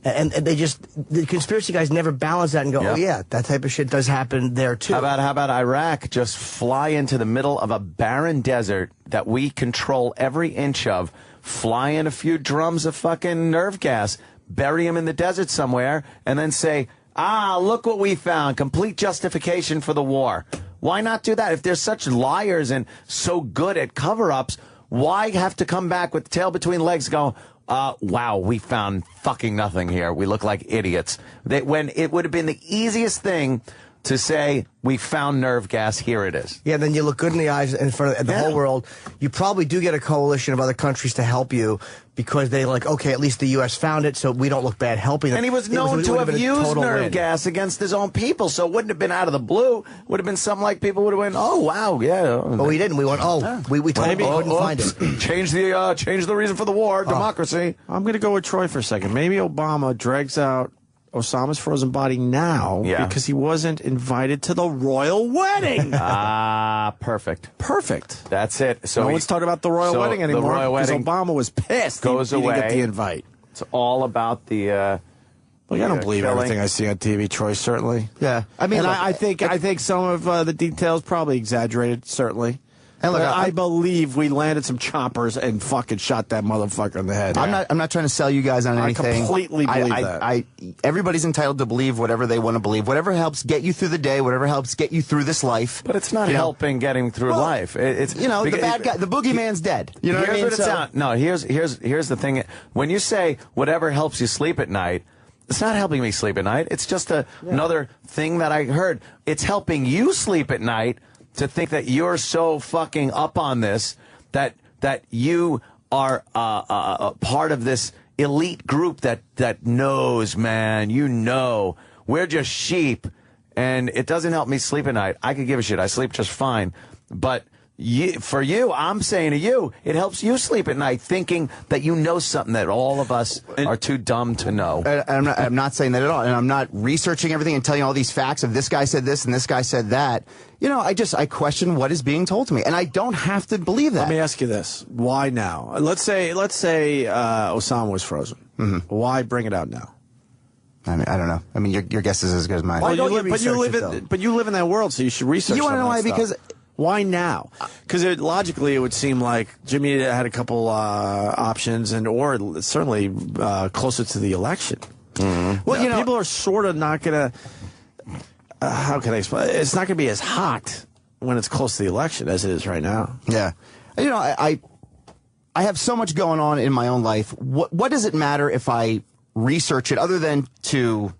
and the conspiracy guys never balance that and go, oh yeah, that type of shit does happen there too. How about Iraq just fly into the middle of a barren desert that we control every inch of, fly in a few drums of fucking nerve gas, bury them in the desert somewhere, and then say, look what we found, complete justification for the war. Why not do that? If they're such liars and so good at cover-ups, why have to come back with the tail between legs going, wow, we found fucking nothing here. We look like idiots. When it would have been the easiest thing to say, we found nerve gas, here it is. Yeah, then you look good in the eyes in front of the whole world. You probably do get a coalition of other countries to help you because they like, okay, at least the U.S. found it, so we don't look bad helping them. And he was known to have used nerve gas against his own people, so it wouldn't have been out of the blue. Would have been something like people would have went, oh, wow, yeah. But we didn't. We went, we told them we couldn't find it. Change the reason for the war, democracy. I'm going to go with Troy for a second. Maybe Obama drags out Osama's frozen body now because he wasn't invited to the royal wedding. Perfect. That's it. So no one's talking about the royal wedding anymore because Obama was pissed. He didn't get the invite. It's all about the. I don't believe everything I see on TV, Troy. Certainly. Yeah, I mean, I think some of the details probably exaggerated. Certainly. And look, I believe we landed some choppers and fucking shot that motherfucker in the head. I'm not trying to sell you guys on anything. I completely believe that. Everybody's entitled to believe whatever they want to believe. Whatever helps get you through the day. Whatever helps get you through this life. But it's not helping getting through life. It's the bad guy, the boogeyman's dead. You know what I mean? No, here's the thing. When you say whatever helps you sleep at night, it's not helping me sleep at night. It's just another thing that I heard. It's helping you sleep at night to think that you're so fucking up on this that you are a part of this elite group that knows, man. We're just sheep, and it doesn't help me sleep at night. I could give a shit. I sleep just fine, but for you, I'm saying to you, it helps you sleep at night thinking that you know something that all of us are too dumb to know. I'm not saying that at all, and I'm not researching everything and telling you all these facts of this guy said this and this guy said that. I question what is being told to me, and I don't have to believe that. Let me ask you this: why now? Let's say Osama was frozen. Mm-hmm. Why bring it out now? I mean, I don't know. I mean, your guess is as good as mine. But you live in that world, so you should research. You want to know why? Because. Why now? Because logically, it would seem like Jimmy had a couple options, or certainly closer to the election. Mm-hmm. Well, people are sort of not going to. How can I explain? It's not going to be as hot when it's close to the election as it is right now. Yeah, I have so much going on in my own life. What does it matter if I research it, other than to,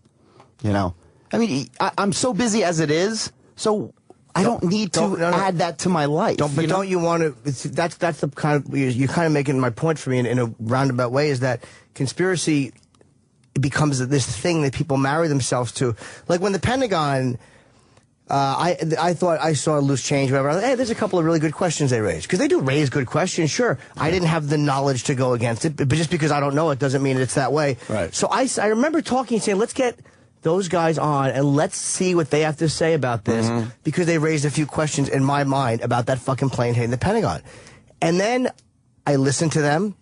I mean, I'm so busy as it is. So. I don't need to add that to my life. Don't you want to? That's the kind of you're kind of making my point for me in a roundabout way, is that conspiracy becomes this thing that people marry themselves to. Like when the Pentagon, I thought I saw loose change, whatever. Hey, there's a couple of really good questions they raised, because they do raise good questions. Sure, I didn't have the knowledge to go against it, but just because I don't know it doesn't mean it's that way. Right. So I remember talking and saying, let's get those guys on and let's see what they have to say about this, because they raised a few questions in my mind about that fucking plane hitting the Pentagon. And then I listened to them.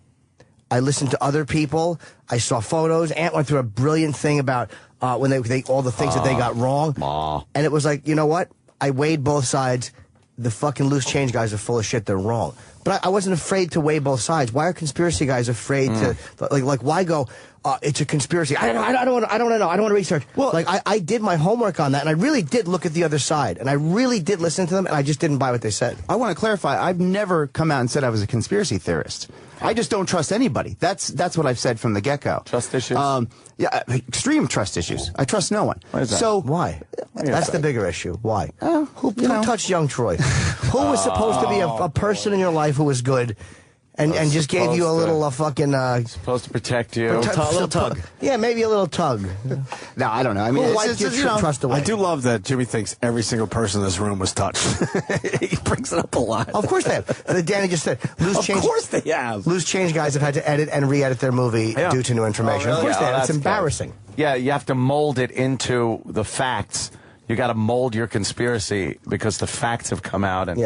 I listened to other people. I saw photos. Ant went through a brilliant thing about when they all the things that they got wrong. And it was like, you know what? I weighed both sides. The fucking loose change guys are full of shit. They're wrong. But I wasn't afraid to weigh both sides. Why are conspiracy guys afraid to, like, why go, it's a conspiracy? I don't want to know. I don't want to research. Well, like, I did my homework on that, and I really did look at the other side, and I really did listen to them, and I just didn't buy what they said. I want to clarify. I've never come out and said I was a conspiracy theorist. I just don't trust anybody. That's what I've said from the get-go. Trust issues? Yeah, extreme trust issues. I trust no one. Why is that? So why? That's the bigger issue. Why? Who touched young Troy? Who was supposed to be a person in your life who was good, and just gave you a little fucking supposed to protect you, a little tug? Yeah, maybe a little tug. No, I don't know. I mean, trust away. I do love that Jimmy thinks every single person in this room was touched. He brings it up a lot. Of course they have. Danny just said, Of course they have. Loose change guys have had to edit and re-edit their movie due to new information. Of course they have. It's embarrassing. Yeah, you have to mold it into the facts. You got to mold your conspiracy because the facts have come out. And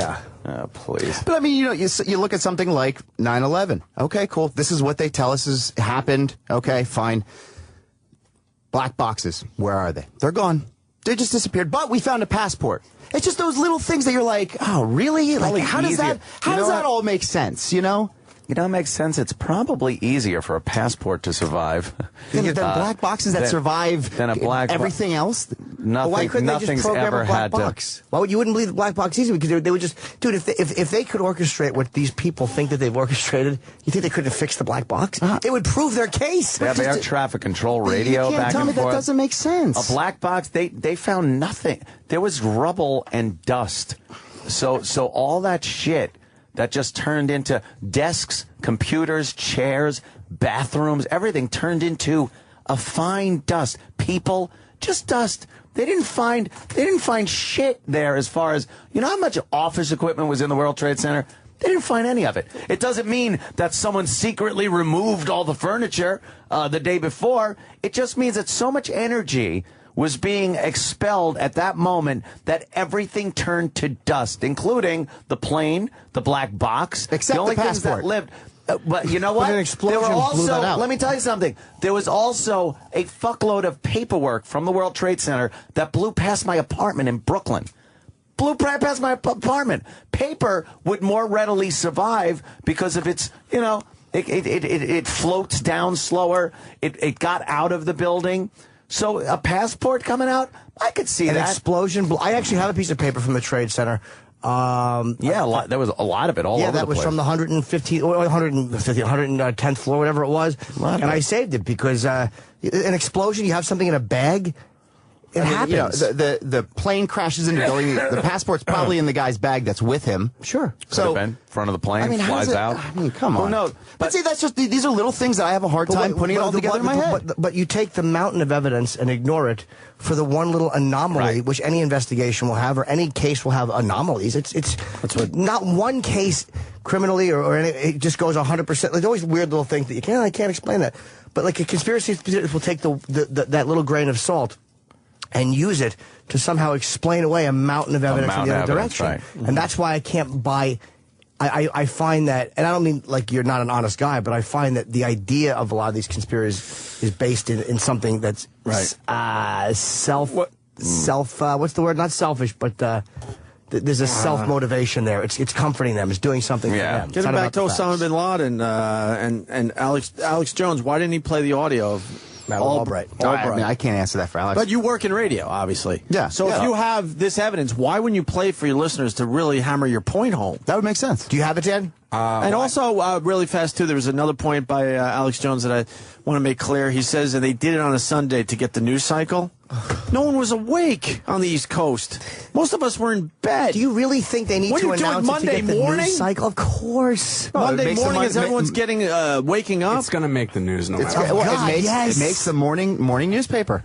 please. But I mean, you look at something like 9/11. Okay, cool. This is what they tell us has happened. Okay, fine. Black boxes. Where are they? They're gone. They just disappeared. But we found a passport. It's just those little things that you're like, oh, really? Like, how does that all make sense? You know? You know, it makes sense. It's probably easier for a passport to survive than black boxes that survive than a black everything else. Why couldn't they just program a black box? Why would you wouldn't believe the black box easy? Because they would just, dude. If they could orchestrate what these people think that they've orchestrated, you think they couldn't fix the black box? It would prove their case. They have air traffic control radio back and forth. You can't tell me that doesn't make sense. A black box. They found nothing. There was rubble and dust. So all that shit that just turned into desks, computers, chairs, bathrooms, everything turned into a fine dust. People, just dust. They didn't find shit there as far as, you know how much office equipment was in the World Trade Center? They didn't find any of it. It doesn't mean that someone secretly removed all the furniture the day before. It just means that so much energy was being expelled at that moment that everything turned to dust, including the plane, the black box, except the only the things that lived. But you know what? But an explosion blew that out. Let me tell you something. There was also a fuckload of paperwork from the World Trade Center that blew past my apartment in Brooklyn. Blew past my apartment. Paper would more readily survive because of its, it floats down slower. It got out of the building. So a passport coming out, I could see an that. Explosion. I actually have a piece of paper from the Trade Center. Yeah, there was a lot of it all over the place. Yeah, that was from the 110th floor, whatever it was. And I saved it because an explosion, you have something in a bag, it happens. The plane crashes into the building. The passport's probably in the guy's bag that's with him. Sure. So in front of the plane, flies out. I mean, come on. No, but see, that's just these are little things that I have a hard time putting it all together in my head. But you take the mountain of evidence and ignore it for the one little anomaly, which any investigation will have, or any case will have anomalies. It's not one case criminally or it just goes 100%. There's always weird little things that I can't explain that. But like a conspiracy will take that little grain of salt and use it to somehow explain away a mountain of evidence from the other direction. Right. And that's why I can't buy. I find that, and I don't mean like you're not an honest guy, but I find that the idea of a lot of these conspiracies is based in something that's what's the word? Not selfish, but there's a self-motivation there. It's comforting them. It's doing something for them. Getting back to Osama bin Laden and Alex Jones, why didn't he play the audio of Madeleine Albright? I mean, I can't answer that for Alex. But you work in radio, obviously. Yeah. So if you have this evidence, why wouldn't you play it for your listeners to really hammer your point home? That would make sense. Do you have it, Dan? And also, really fast, too, there was another point by Alex Jones that I want to make clear. He says that they did it on a Sunday to get the news cycle. No one was awake on the East Coast. Most of us were in bed. Do you really think they need to announce it to get the news cycle? Of course. Monday morning as everyone's getting waking up. It's going to make the news no matter It makes the morning newspaper.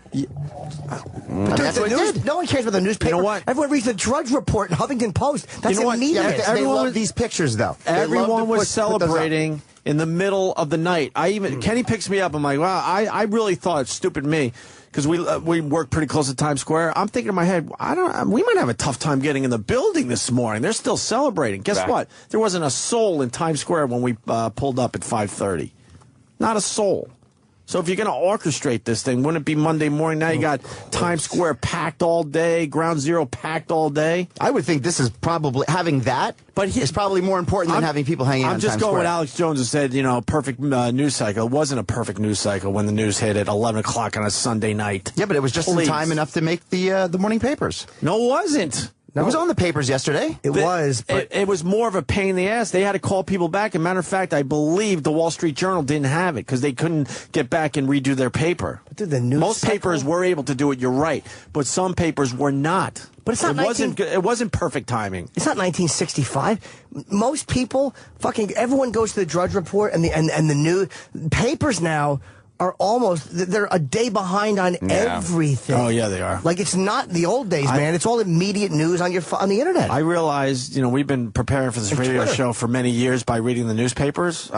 That's what it did. No one cares about the newspaper. You know what? Everyone reads the Drudge Report and Huffington Post. That's immediate. They love these pictures, though. Everyone was celebrating in the middle of the night. Kenny picks me up. I'm like, wow, I really thought, stupid me, because we work pretty close to Times Square. I'm thinking in my head, we might have a tough time getting in the building this morning. They're still celebrating. Guess what? There wasn't a soul in Times Square when we pulled up at 5:30. Not a soul. So if you're going to orchestrate this thing, wouldn't it be Monday morning? Now you got Times Square packed all day, Ground Zero packed all day. I would think this is probably having that, but is probably more important than having people hanging out in Times Square. I'm just going with Alex Jones and said, perfect news cycle. It wasn't a perfect news cycle when the news hit at 11 o'clock on a Sunday night. Yeah, but it was just in time enough to make the morning papers. No, it wasn't. No. It was on the papers yesterday. It was, but it was more of a pain in the ass. They had to call people back. As a matter of fact, I believe the Wall Street Journal didn't have it because they couldn't get back and redo their paper. But dude, the news Most papers were able to do it. You're right, but some papers were not. But it's not. It wasn't perfect timing. It's not 1965. Most people, everyone goes to the Drudge Report and the new papers now are they're a day behind on everything. Oh, yeah, they are. Like, it's not the old days, man. It's all immediate news on the internet. I realized, we've been preparing for this radio show for many years by reading the newspapers.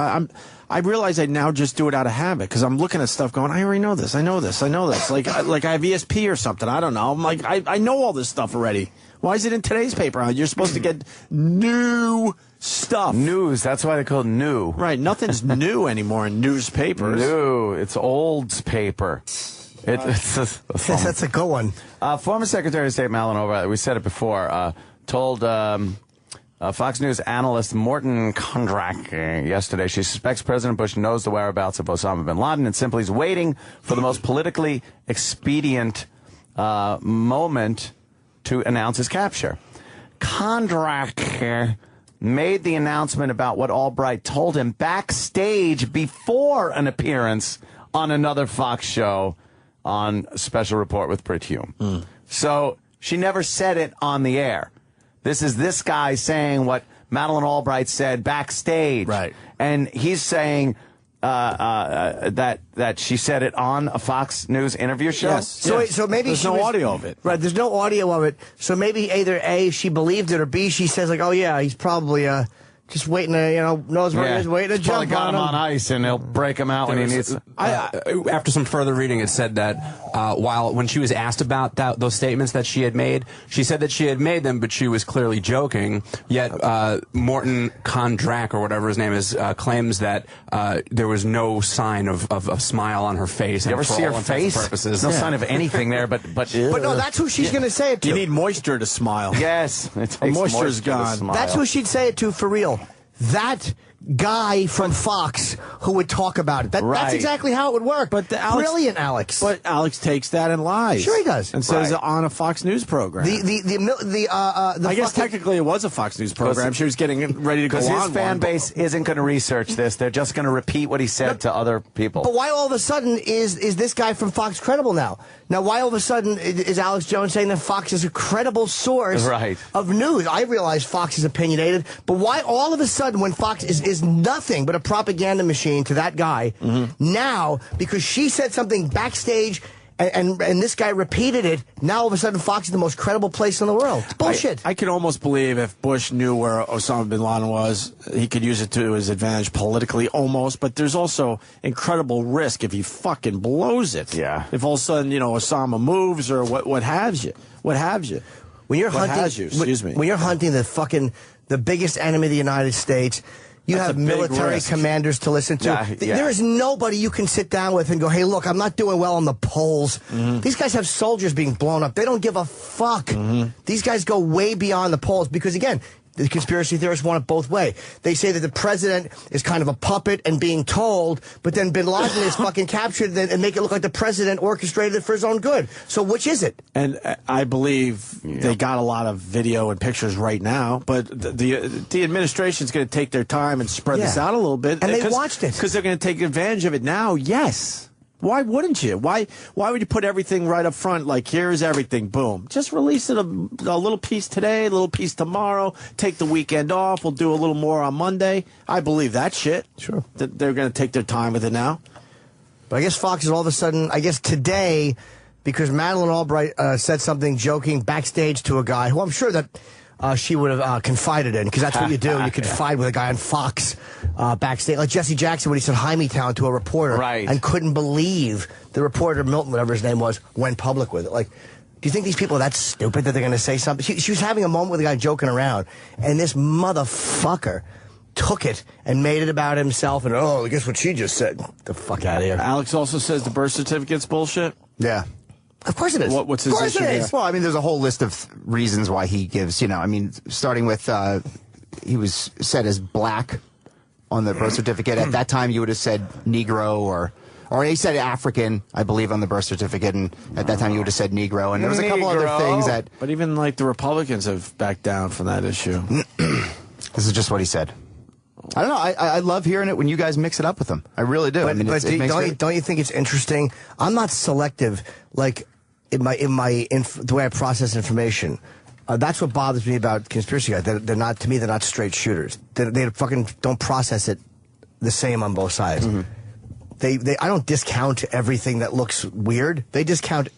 I realize I now just do it out of habit because I'm looking at stuff going, I already know this. I know this. Like I have ESP or something. I don't know. I'm like, I know all this stuff already. Why is it in today's paper? You're supposed to get new stuff. News. That's why they call it new. Right. Nothing's new anymore in newspapers. New. It's old paper. That's a good one. Former Secretary of State Madeleine Albright, we said it before, told Fox News analyst Morton Kondrak yesterday she suspects President Bush knows the whereabouts of Osama bin Laden and simply is waiting for the most politically expedient moment to announce his capture. Kondrak made the announcement about what Albright told him backstage before an appearance on another Fox show on Special Report with Brit Hume. So she never said it on the air. This is this guy saying what Madeleine Albright said backstage. Right. And he's saying that she said it on a Fox News interview show? Yes. So maybe there's no audio of it. Right, there's no audio of it. So maybe either A, she believed it, or B, she says like, oh yeah, he's probably just waiting to, knows where he is, waiting to jump got him on ice, and he'll break him out when he needs. After some further reading, it said that when she was asked about those statements that she had made, she said that she had made them, but she was clearly joking. Yet Morton Kondrak, or whatever his name is, claims that there was no sign of a smile on her face. You ever see her face? There's no sign of anything there, but no, that's who she's going to say it to. You need moisture to smile. Yes, moisture's gone. That's who she'd say it to for real. That guy from Fox who would talk about it. That's exactly how it would work. But brilliant, Alex. But Alex takes that and lies. Sure he does. And says it on a Fox News program. I guess technically it was a Fox News program. She was getting ready to go on. Because his fan base isn't going to research this. They're just going to repeat what he said to other people. But why all of a sudden is this guy from Fox credible now? Now, why all of a sudden is Alex Jones saying that Fox is a credible source of news? I realize Fox is opinionated, but why all of a sudden when Fox is nothing but a propaganda machine to that guy, now, because she said something backstage and this guy repeated it, now all of a sudden Fox is the most credible place in the world? It's bullshit. I could almost believe if Bush knew where Osama bin Laden was, he could use it to his advantage politically, almost. But there's also incredible risk if he fucking blows it. Yeah. If all of a sudden, Osama moves or what have you. What have you. When you're hunting, when you're hunting the biggest enemy of the United States, you have military commanders to listen to. There is nobody you can sit down with and go, hey, look, I'm not doing well on the polls. These guys have soldiers being blown up. They don't give a fuck. These guys go way beyond the polls because, again, the conspiracy theorists want it both ways. They say that the president is kind of a puppet and being told, but then bin Laden is fucking captured and make it look like the president orchestrated it for his own good. So which is it? And I believe they got a lot of video and pictures right now, but the administration's going to take their time and spread this out a little bit. And they watched it. Because they're going to take advantage of it now, yes. Why wouldn't you? Why would you put everything right up front? Like, here's everything. Boom. Just release it a little piece today, a little piece tomorrow. Take the weekend off. We'll do a little more on Monday. I believe that shit. Sure. They're going to take their time with it now. But I guess Fox is all of a sudden, I guess today, because Madeleine Albright said something joking backstage to a guy who I'm sure that she would have confided in, because that's what you do. You confide with a guy on Fox backstage. Like Jesse Jackson when he said Hymietown to a reporter and couldn't believe the reporter, Milton, whatever his name was, went public with it. Like, do you think these people are that stupid that they're going to say something? She was having a moment with a guy joking around, and this motherfucker took it and made it about himself, and guess what she just said? Get the fuck out of here. Alex also says the birth certificate's bullshit. Yeah. Of course it is. What's his issue there? Well, I mean, there's a whole list of reasons why he gives, I mean, starting with he was said as black on the birth certificate. At that time, you would have said Negro or he said African, I believe, on the birth certificate, and at that time you would have said Negro. And there was a couple other things that... But even, like, the Republicans have backed down from that issue. This is just what he said. I don't know. I love hearing it when you guys mix it up with them. I really do. But don't you think it's interesting? I'm not selective, like in the way I process information. That's what bothers me about conspiracy guys. They're not, to me, they're not straight shooters. They fucking don't process it the same on both sides. I don't discount everything that looks weird. They discount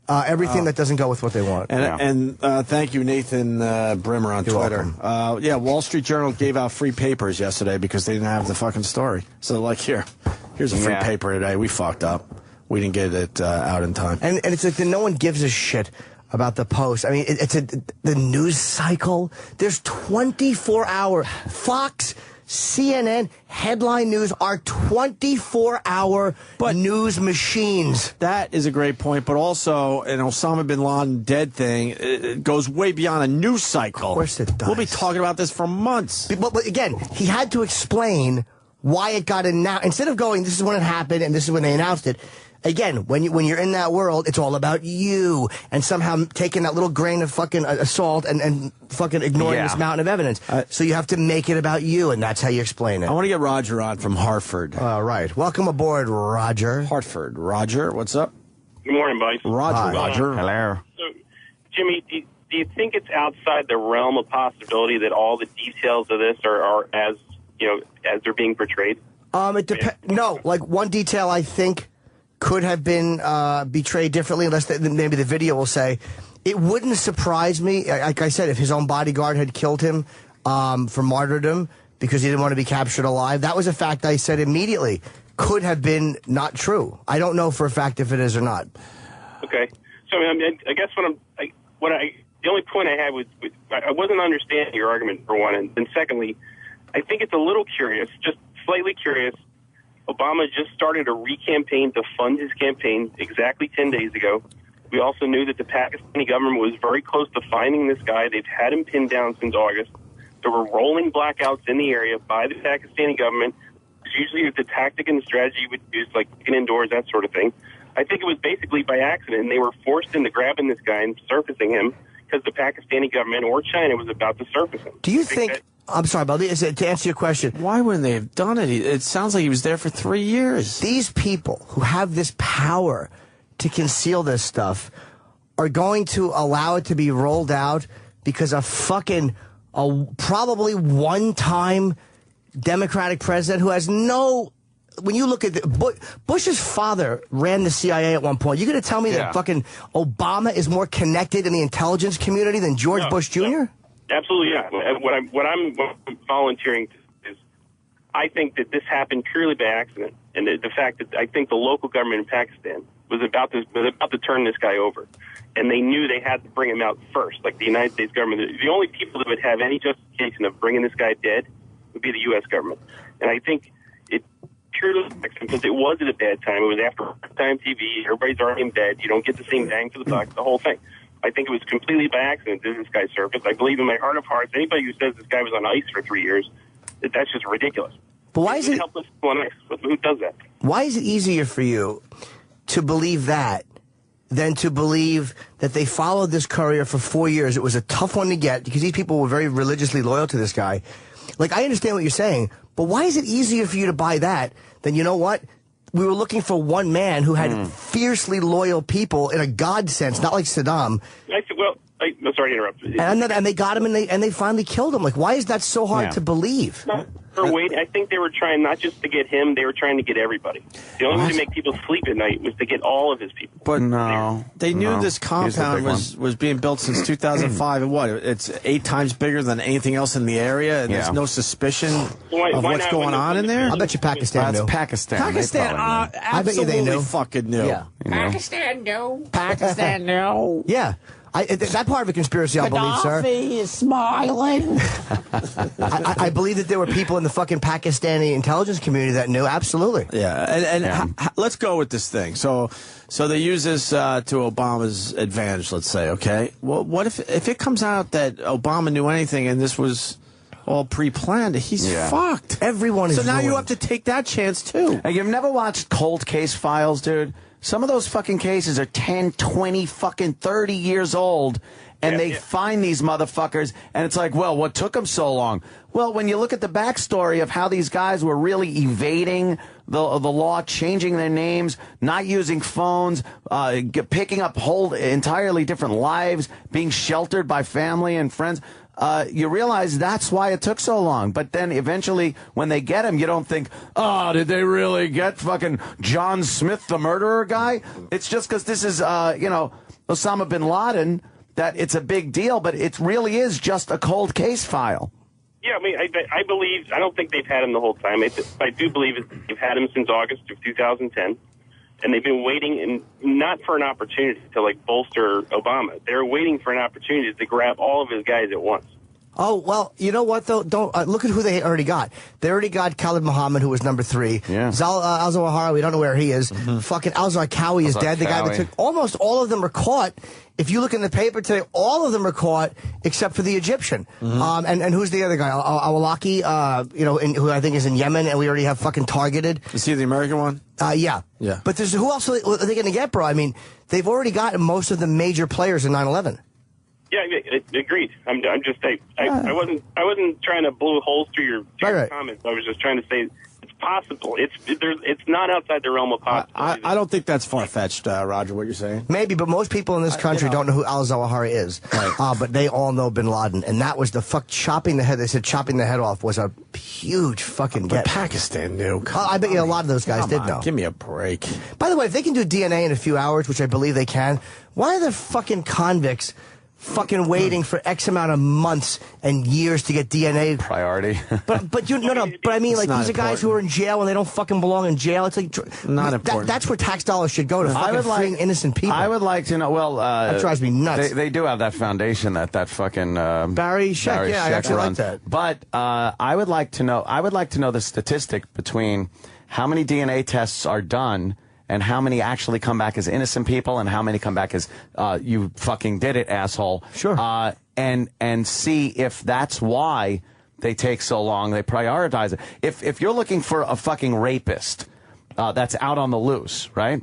everything that doesn't go with what they want. And thank you, Nathan Brimmer on Twitter. Wall Street Journal gave out free papers yesterday because they didn't have the fucking story. So, like, here's a free paper today. We fucked up. We didn't get it out in time. And it's like no one gives a shit about the Post. I mean, the news cycle. There's 24-hour Fox, CNN, headline news are 24-hour news machines. That is a great point, but also an Osama bin Laden dead thing, it goes way beyond a news cycle. Of course it does. We'll be talking about this for months. But again, he had to explain why it got announced. Instead of going, this is when it happened and this is when they announced it. Again, when you're in that world, it's all about you, and somehow taking that little grain of fucking salt and fucking ignoring this mountain of evidence. So you have to make it about you, and that's how you explain it. I want to get Roger on from Hartford. Right. Welcome aboard, Roger. Hartford. Roger, what's up? Good morning, buddy. Roger. Hello. So, Jimmy, do you think it's outside the realm of possibility that all the details of this are as they're being portrayed? It depends. No, like one detail I think could have been betrayed differently, unless maybe the video will say. It wouldn't surprise me, like I said, if his own bodyguard had killed him for martyrdom because he didn't want to be captured alive. That was a fact I said immediately. Could have been not true. I don't know for a fact if it is or not. Okay. So I guess the only point I had was I wasn't understanding your argument, for one, and secondly, I think it's a little curious, just slightly curious. Obama just started a re-campaign to fund his campaign exactly 10 days ago. We also knew that the Pakistani government was very close to finding this guy. They've had him pinned down since August. There were rolling blackouts in the area by the Pakistani government. It's usually the tactic and the strategy you would use, like getting indoors, that sort of thing. I think it was basically by accident, and they were forced into grabbing this guy and surfacing him because the Pakistani government or China was about to surface him. Do you think I'm sorry, Baldi, to answer your question. Why wouldn't they have done it? It sounds like he was there for 3 years. These people who have this power to conceal this stuff are going to allow it to be rolled out because a probably one-time Democratic president who has no... When you look at Bush's father ran the CIA at one point. You're going to tell me that fucking Obama is more connected in the intelligence community than George Bush Jr.? No. Absolutely, yeah. What I'm volunteering is, I think that this happened purely by accident, and the fact that I think the local government in Pakistan was about to turn this guy over, and they knew they had to bring him out first. Like the United States government, the only people that would have any justification of bringing this guy dead would be the U.S. government, and I think it purely by accident because it was at a bad time. It was after time TV. Everybody's already in bed. You don't get the same bang for the buck. The whole thing. I think it was completely by accident that this guy surfaced. I believe in my heart of hearts, anybody who says this guy was on ice for 3 years, that's just ridiculous. But why is it helpless on ice? Who does that? Why is it easier for you to believe that than to believe that they followed this courier for 4 years? It was a tough one to get because these people were very religiously loyal to this guy. Like, I understand what you're saying, but why is it easier for you to buy that than, you know what? we were looking for one man who had fiercely loyal people in a God sense, not like Saddam. I'm sorry to interrupt. And they got him, and they finally killed him. Like, why is that so hard to believe? I think they were trying not just to get him; they were trying to get everybody. The only way to make people sleep at night was to get all of his people. But they knew this compound was being built since 2005, and what? It's 8 times bigger than anything else in the area, and there's no suspicion of what's going on in there. I bet you Pakistan knew. That's Pakistan. Pakistan, I bet you they knew. Fucking knew. Yeah. Pakistan, no. Pakistan, no. Yeah. That part of a conspiracy, I believe, sir. Gaddafi is smiling. I believe that there were people in the fucking Pakistani intelligence community that knew. Absolutely. Yeah, let's go with this thing. So they use this to Obama's advantage, let's say, okay? Well, what if it comes out that Obama knew anything and this was all pre-planned? He's fucked. Everyone is So now ruined. you have to take that chance, too. Hey, you've never watched Cold Case Files, dude? Some of those fucking cases are 10, 20, fucking 30 years old, and they find these motherfuckers, and it's like, well, what took them so long? Well, when you look at the backstory of how these guys were really evading the law, changing their names, not using phones, picking up whole entirely different lives, being sheltered by family and friends, you realize that's why it took so long. But then eventually, when they get him, you don't think, oh, did they really get fucking John Smith, the murderer guy? It's just because this is, Osama bin Laden, that it's a big deal, but it really is just a cold case file. Yeah, I mean, I believe, I don't think they've had him the whole time. I do believe they've had him since August of 2010. And they've been waiting, not for an opportunity to, bolster Obama. They're waiting for an opportunity to grab all of his guys at once. Oh, well, you know what, though? Don't look at who they already got. They already got Khalid Muhammad, who was number 3. Yeah. Al-Zawahiri, we don't know where he is. Fucking Al-Zarqawi is dead. The guy that took... Almost all of them are caught. If you look in the paper today, all of them are caught except for the Egyptian. And who's the other guy? Al-Awlaki, who I think is in Yemen, and we already have fucking targeted. Is he the American one? Yeah. But who else are they going to get, bro? I mean, they've already gotten most of the major players in 9/11. Yeah, agreed. I'm just saying. I wasn't trying to blow holes through your comments. I was just trying to say it's possible. It's not outside the realm of possibility. I don't think that's far-fetched, Roger, what you're saying. Maybe, but most people in this country don't know who al-Zawahiri is. Right. But they all know bin Laden. And that was chopping the head. They said chopping the head off was a huge fucking get. Pakistan knew. I bet you a lot of those guys did know. Give me a break. By the way, if they can do DNA in a few hours, which I believe they can, why are the fucking convicts fucking waiting for X amount of months and years to get DNA priority? But I mean, like, these are guys who are in jail and they don't fucking belong in jail. It's like not important. That's where tax dollars should go to. Fucking freeing innocent people. I would like to know. Well, that drives me nuts. They do have that foundation that fucking Barry Scheck. Yeah, I actually like that. But I would like to know. I would like to know the statistic between how many DNA tests are done and how many actually come back as innocent people, and how many come back as you fucking did it, asshole. Sure. And see if that's why they take so long. They prioritize it. If you're looking for a fucking rapist that's out on the loose, right?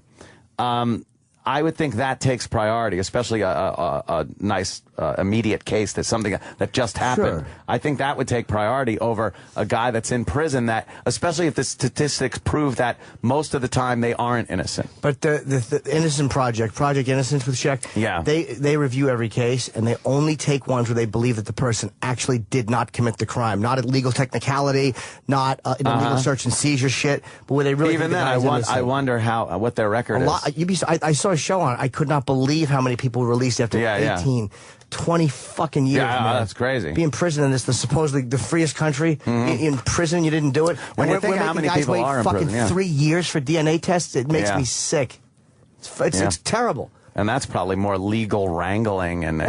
I would think that takes priority, especially a nice immediate case that's something that just happened. Sure. I think that would take priority over a guy that's in prison, that, especially if the statistics prove that most of the time they aren't innocent. But the Innocent Project Innocence with Scheck, yeah, they review every case, and they only take ones where they believe that the person actually did not commit the crime, not a legal technicality, not illegal search and seizure shit, but where they really even then, I wonder what their record is. I saw a show on it. I could not believe how many people were released after 20 fucking years. Yeah, man. that's crazy. Be in prison in this, supposedly the freest country. In prison, you didn't do it. When you think how many people are in prison, fucking 3 years for DNA tests, it makes me sick. It's terrible. And that's probably more legal wrangling and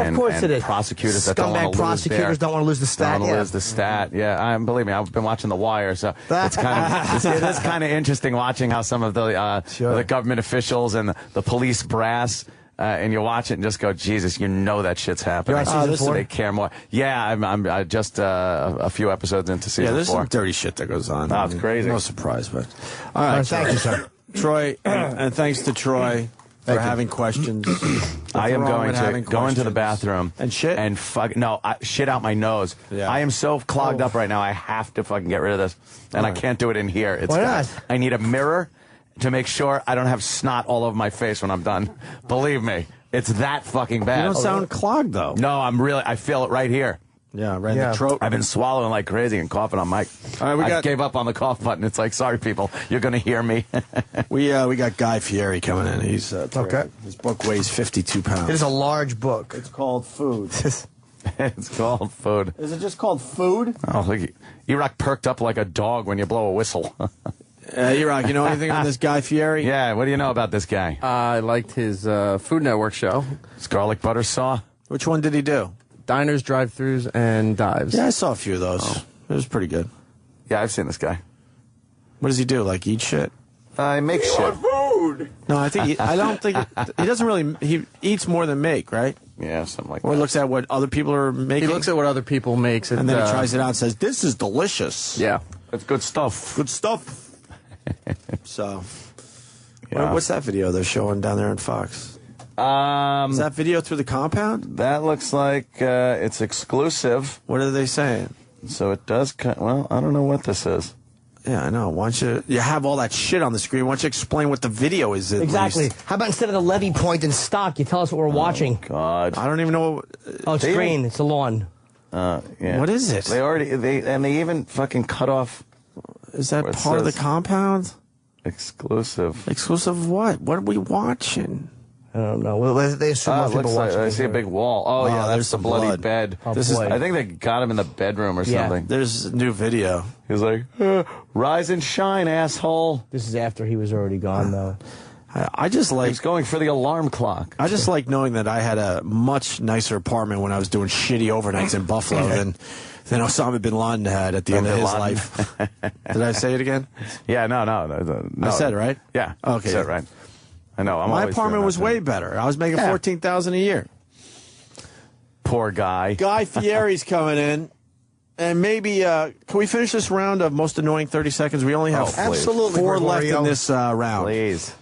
prosecutors that don't want to lose prosecutors don't want to lose the stat. Don't want to lose the stat. Yeah, believe me, I've been watching The Wire, so it's it is kind of interesting watching how some of the government officials and the police brass. And you watch it and just go, Jesus, you know that shit's happening. They care more. Yeah, I'm just a few episodes into season 4. Yeah, there's some dirty shit that goes on. Oh, it's crazy. No surprise, but all right. Thank you, sir. Troy, and thanks to Troy for having questions. I am going to go into the bathroom and shit and shit out my nose. Yeah. I am so clogged up right now. I have to fucking get rid of this, and I can't do it in here. Why not? I need a mirror to make sure I don't have snot all over my face when I'm done. Believe me, it's that fucking bad. You don't sound clogged, though. No, I feel it right here. Yeah, right in the throat. I've been swallowing like crazy and coughing on mic. All right, I gave up on the cough button. It's like, sorry, people, you're going to hear me. we got Guy Fieri coming in. He's okay. His book weighs 52 pounds. It is a large book. It's called Food. It's called Food. Is it just called Food? Oh, look, E-Rock perked up like a dog when you blow a whistle. E-Rock, you know anything on this Guy Fieri? Yeah, what do you know about this guy? I liked his Food Network show. His garlic butter saw. Which one did he do? Diners, drive-thrus, and dives. Yeah, I saw a few of those. Oh. It was pretty good. Yeah, I've seen this guy. What does he do? Like eat shit? He makes shit. Food. No, I don't think he doesn't really. He eats more than make, right? Yeah, something like that. Or he looks at what other people are making. He looks at what other people make, and then he tries it out and says, "This is delicious." Yeah, it's good stuff. Good stuff. So, what's that video they're showing down there on Fox? Is that video through the compound? That looks like it's exclusive. What are they saying? So it does. Well, I don't know what this is. Yeah, I know. Why don't you have all that shit on the screen? Why don't you explain what the video is? Exactly. How about instead of the levee point and stock, you tell us what we're watching? God, I don't even know. It's green. It's the lawn. Yeah. What is it? They even fucking cut off. Is that part of the compound? Exclusive. Exclusive of what? What are we watching? I don't know. Well, they assume most people watch it. I see a big wall. Oh, yeah, that's the bloody blood. bed. Oh, I think they got him in the bedroom or something. There's a new video. He was like, rise and shine, asshole. This is after he was already gone, though. I just like... He's going for the alarm clock. I just like knowing that I had a much nicer apartment when I was doing shitty overnights in Buffalo than Osama bin Laden had at the end of his life. Did I say it again? Yeah, no. I said it, right? Yeah. Okay. You said it right. I know. My apartment was way better. I was making $14,000 a year. Poor guy. Guy Fieri's coming in. And maybe, can we finish this round of most annoying 30 seconds? We only have four left in this round. Please.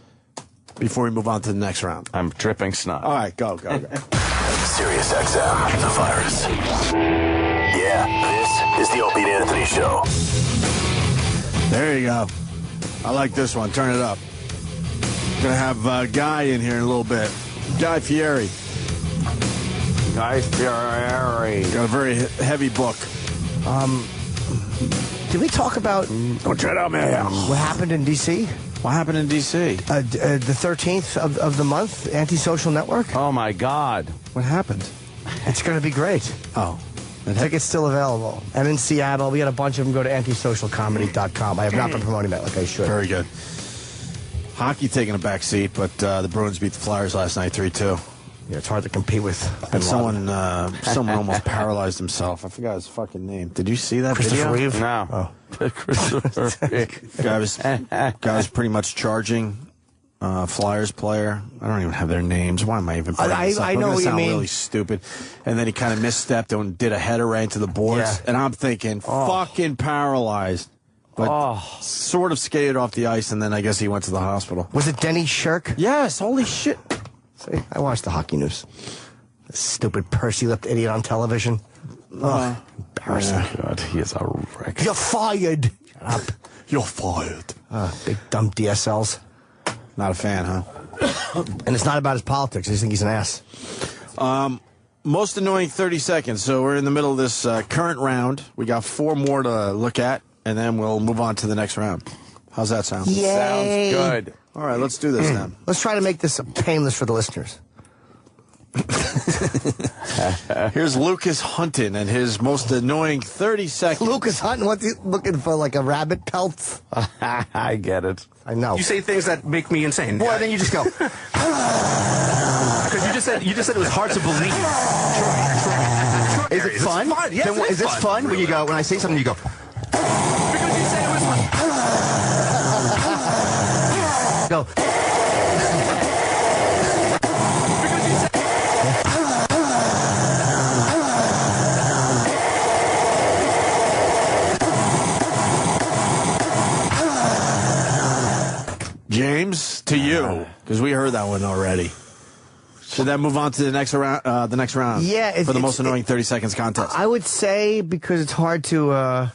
Before we move on to the next round. I'm dripping snot. All right, go. Sirius XM, the virus. Yeah, this is the Opie Anthony Show. There you go. I like this one. Turn it up. Gonna have Guy in here in a little bit. Guy Fieri. Guy Fieri. Got a very heavy book. Did we talk about what happened in D.C.? What happened in D.C.? The 13th of the month, Antisocial Network. Oh, my God. What happened? It's going to be great. Oh. The ticket's still available. And in Seattle, we got a bunch of them. Go to antisocialcomedy.com. I have not been promoting that like I should. Very good. Hockey taking a back seat, but the Bruins beat the Flyers last night 3-2. Yeah, it's hard to compete with. And someone almost paralyzed himself. I forgot his fucking name. Did you see that Christopher video? Reeve? No. Oh. Christopher guy was pretty much charging Flyers player. I don't even have their names. Why am I even putting this up? I know what you mean. Really stupid. And then he kind of misstepped and did a header right into the boards. Yeah. And I'm thinking, fucking paralyzed. But sort of skated off the ice, and then I guess he went to the hospital. Was it Denny Shirk? Yes, holy shit. See, I watched the hockey news. The stupid pursy-lipped idiot on television. Embarrassing. Oh, God, he is a wreck. You're fired. Shut up. You're fired. Big dumb DSLs. Not a fan, huh? And it's not about his politics. I just think he's an ass. Most annoying 30 seconds. So we're in the middle of this current round. We got 4 more to look at, and then we'll move on to the next round. How's that sound? Yay. Sounds good. All right, let's do this then. Let's try to make this painless for the listeners. Here's Lucas Hunton and his most annoying 30 seconds. Lucas Hunton, what's he looking for, like a rabbit pelt? I get it. I know. You say things that make me insane. Boy, then you just go. Because you just said it was hard to believe. Is it fun? Yes, Is this fun? When you go, when I say something, you go. Because you said it was fun. Go. James, to you, because we heard that one already. Should that move on to the next round? Yeah, for the most annoying 30 seconds contest. I would say because it's hard to. I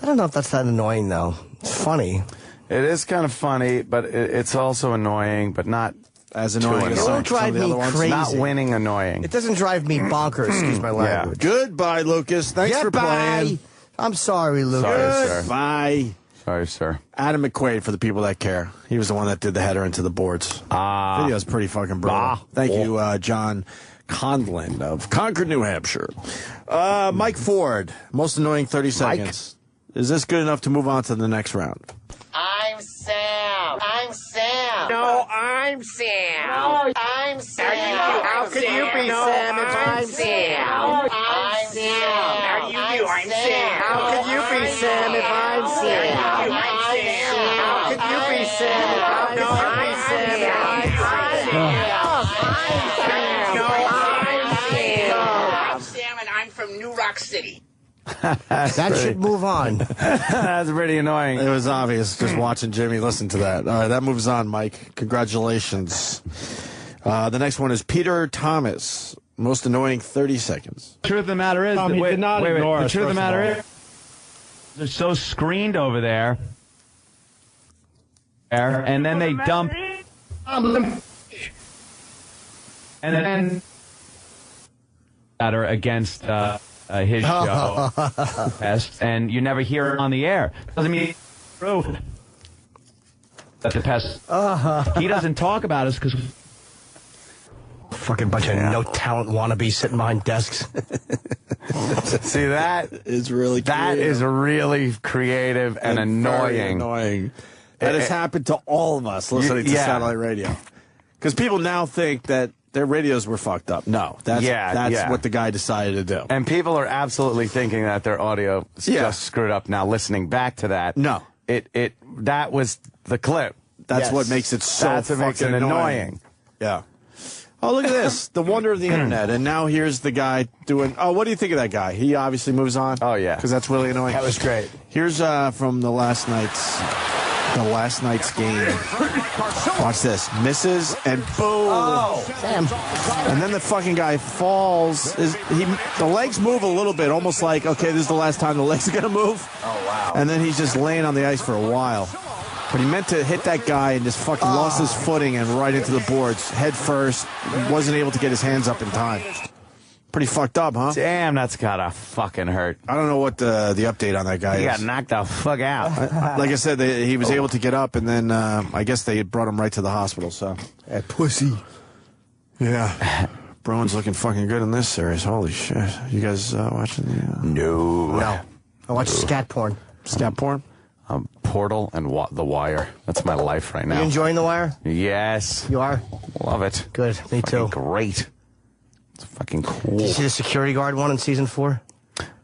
don't know if that's that annoying though. It's funny. It is kind of funny, but it's also annoying, but not as annoying as It won't drive me crazy. Not winning annoying. It doesn't drive me bonkers, excuse my language. Goodbye, Lucas. Thanks for playing. I'm sorry, Lucas. Sorry, sir. Bye. Sorry, sir. Adam McQuaid, for the people that care. He was the one that did the header into the boards. Video's pretty fucking brutal. Thank you, John Conlon of Concord, New Hampshire. Mike Ford, most annoying 30 seconds. Is this good enough to move on to the next round? I'm Sam. I'm Sam. No, I'm Sam. No, I'm Sam. How could you be Sam if I'm Sam? I'm Sam. Are you? I'm Sam. How could you be Sam if I'm Sam? I'm Sam. How could you be Sam if I'm Sam? I'm Sam. I'm Sam, and I'm from New Rock City. That should move on. That's pretty annoying. It was obvious just watching Jimmy listen to that. All right, that moves on, Mike. Congratulations. The next one is Peter Thomas. Most annoying 30 seconds. The truth of the matter is, He did not ignore the us, truth of the first of matter all. is, they're so screened over there, and then they dump, and then that are against his show, Pest, and you never hear it on the air. Doesn't mean it's true that the Pest. He doesn't talk about us because. Fucking bunch of no talent wannabes sitting behind desks. See, that is really that is really creative and annoying. That has happened to all of us listening to satellite radio. Because people now think that their radios were fucked up. No, that's what the guy decided to do. And people are absolutely thinking that their audio is just screwed up now. Listening back to that, no, that was the clip. That's what makes it so That's what fucking makes it annoying. Yeah. Oh, look at this. The wonder of the internet. And now here's the guy doing... Oh, what do you think of that guy? He obviously moves on. Oh, yeah. Because that's really annoying. That was great. Here's from the last night's game. Watch this. Misses and boom. Oh, Sam. And then the fucking guy falls. The legs move a little bit, almost like, okay, this is the last time the legs are going to move. Oh, wow. And then he's just laying on the ice for a while. But he meant to hit that guy and just fucking lost his footing and right into the boards, head first. Wasn't able to get his hands up in time. Pretty fucked up, huh? Damn, that's gotta fucking hurt. I don't know what the update on that guy is. He got knocked the fuck out. Like I said, he was able to get up, and then I guess they brought him right to the hospital. So that pussy. Yeah. Bruins looking fucking good in this series. Holy shit. You guys watching the... No. I watch scat porn. Scat porn? Portal and The Wire. That's my life right now. You enjoying The Wire? Yes. You are? Love it. Good. Me too. Great. It's fucking cool. Did you see the security guard one in season 4?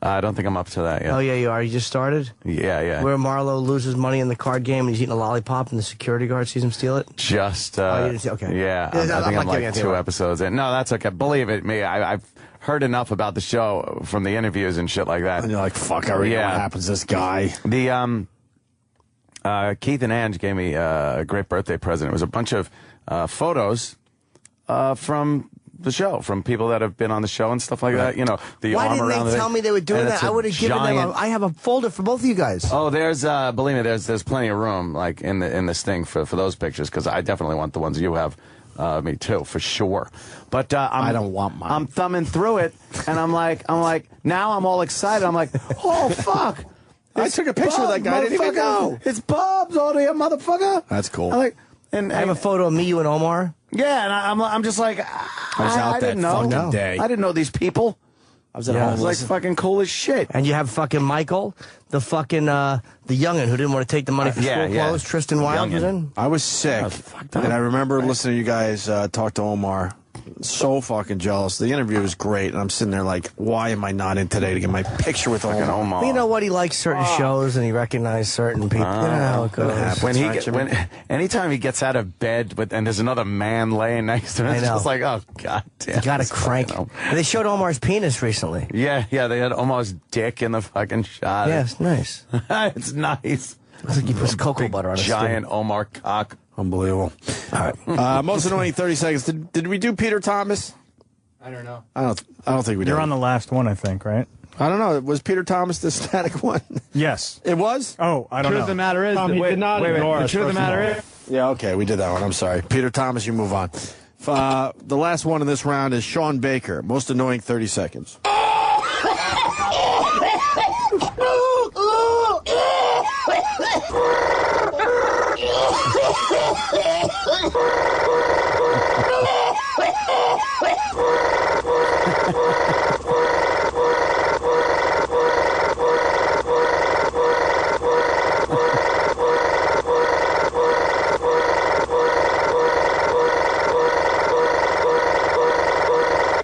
I don't think I'm up to that yet. Oh, yeah, you are. You just started? Yeah. Where Marlo loses money in the card game and he's eating a lollipop and the security guard sees him steal it? Just, you didn't see, okay. Yeah, Yeah, I think I'm not giving like it 2 away. episodes in. No, that's okay. Believe it, me. I've heard enough about the show from the interviews and shit like that. And you're like, fuck, I already know what happens to this guy. The, Keith and Ange gave me a great birthday present. It was a bunch of photos from the show, from people that have been on the show and stuff like that. You know, the Why arm didn't around they tell me they were doing and that? it's I a would have given them. giant- I have a folder for both of you guys. Oh, there's believe me, there's plenty of room like in this thing for those pictures because I definitely want the ones you have. Me too, for sure. But I don't want mine. I'm thumbing through it, and I'm like, now I'm all excited. I'm like, oh fuck. I took a picture of that guy. I didn't even know. It's Bob's audio, motherfucker. That's cool. I'm like, and I have a photo of me, you, and Omar. Yeah, and I'm just like, I was out that didn't know. fucking day. I didn't know these people. I was at It home. was like fucking cool as shit. And you have fucking Michael, the fucking the youngin who didn't want to take the money for school clothes. Tristan Wilde was in. I was sick, and I remember listening to you guys talk to Omar. So fucking jealous. The interview was great, and I'm sitting there like, why am I not in today to get my picture with Omar? Well, you know what? He likes certain shows, and he recognized certain people. You know how it goes. Anytime he gets out of bed and there's another man laying next to him, I it's know. just like, oh god damn. You gotta crank. And they showed Omar's penis recently. Yeah, they had Omar's dick in the fucking shot. Yeah, it's nice. It's nice. Looks like you put cocoa butter on a giant Omar cock. Unbelievable. All right. Most annoying 30 seconds. Did we do Peter Thomas? I don't know. I don't think we did. You're on the last one, I think, right? I don't know. Was Peter Thomas the static one? Yes. It was? Oh, I don't know. The truth of the matter is, He did not ignore the us, truth of the first matter of all. is, Yeah, okay, we did that one. I'm sorry. Peter Thomas, you move on. The last one in this round is Sean Baker. Most annoying 30 seconds.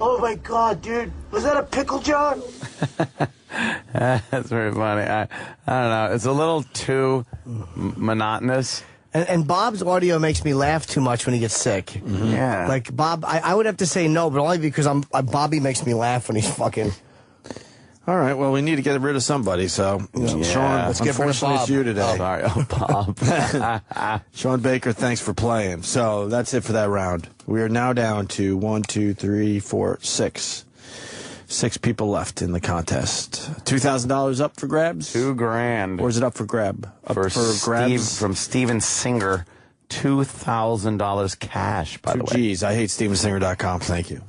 Oh my God, dude. Was that a pickle jar? That's very funny. I don't know. It's a little too monotonous. And Bob's audio makes me laugh too much when he gets sick. Mm-hmm. Yeah. Like, Bob, I would have to say no, but only because Bobby makes me laugh when he's fucking... All right, well, we need to get rid of somebody, so Sean, let's get rid of unfortunately, Bob. it's you today. Sorry, Bob. Sean Baker, thanks for playing. So that's it for that round. We are now down to 1, 2, 3, 4, 6. 6 people left in the contest. $2,000 up for grabs? $2,000. Or is it up for grab? Up for grabs? from Steven Singer, $2,000 cash, by the way. Geez, I hate StevenSinger.com. Thank you.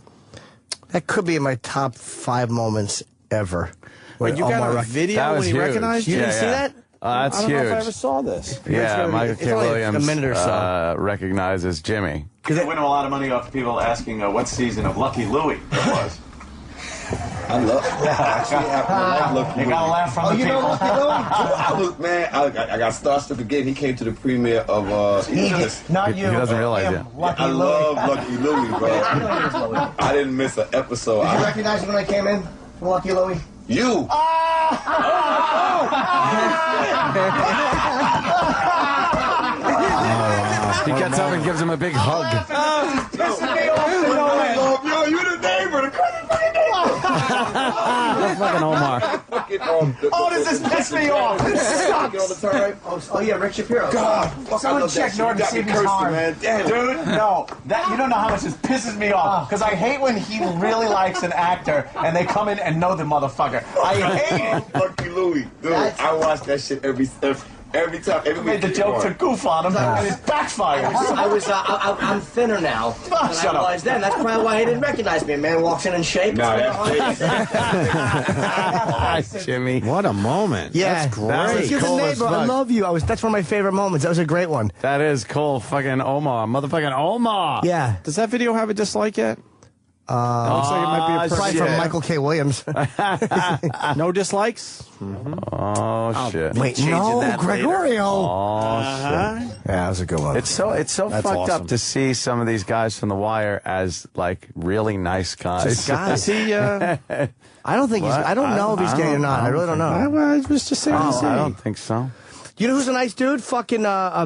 That could be in my top 5 moments ever. Wait, you got a video when he recognized you? You didn't see that? That's I don't huge. know if I ever saw this. Yeah, Michael K. only Williams a minute or so. recognizes Jimmy. Because they win a lot of money off people asking what season of Lucky Louie it was. I love. Actually, I like Lucky Louie. You got a laugh from the you people. know Lucky Louie? I got starstruck again. He came to the premiere of. Not you. He doesn't realize him. it. Lucky I Louie. love Lucky Louie, bro. I didn't miss an episode. Did you recognize me when I came in from Lucky Louie? You. He gets up and gives him a big hug. Yo, you the neighbor, the crazy fucking neighbor. Fucking Omar. Oh, this has pissed me off. This sucks. All the time. Oh yeah, Rick Shapiro. God, fuck, I Someone love that check shit. Norton You to got see me if he's cursing, harmed. man. Damn. Dude, no. You don't know how much this pisses me off. Because I hate when he really likes an actor and they come in and know the motherfucker. I hate it. Lucky Louie. Dude, I watch that shit every time. Every Made the week. joke to goof on him and it backfired. I'm thinner now than I Shut up. was then. That's probably why he didn't recognize me. A man walks in shape. Jimmy. What a moment. Yeah, That's great. You're the neighbor. I love you. That's one of my favorite moments. That was a great one. That is cool. Fucking Omar. Motherfucking Omar. Yeah. Does that video have a dislike yet? Looks like it might be a Probably from Michael K. Williams. No dislikes? Oh, shit. Wait, change no, that Gregorio. Oh, shit. Yeah, that was a good one. It's so That's fucked awesome. up to see some of these guys from The Wire as like really nice guys. Just guys. Is he, I don't think he's. I don't know if he's gay or not. I really don't know. I was just saying. I don't think so. You know who's a nice dude? Fucking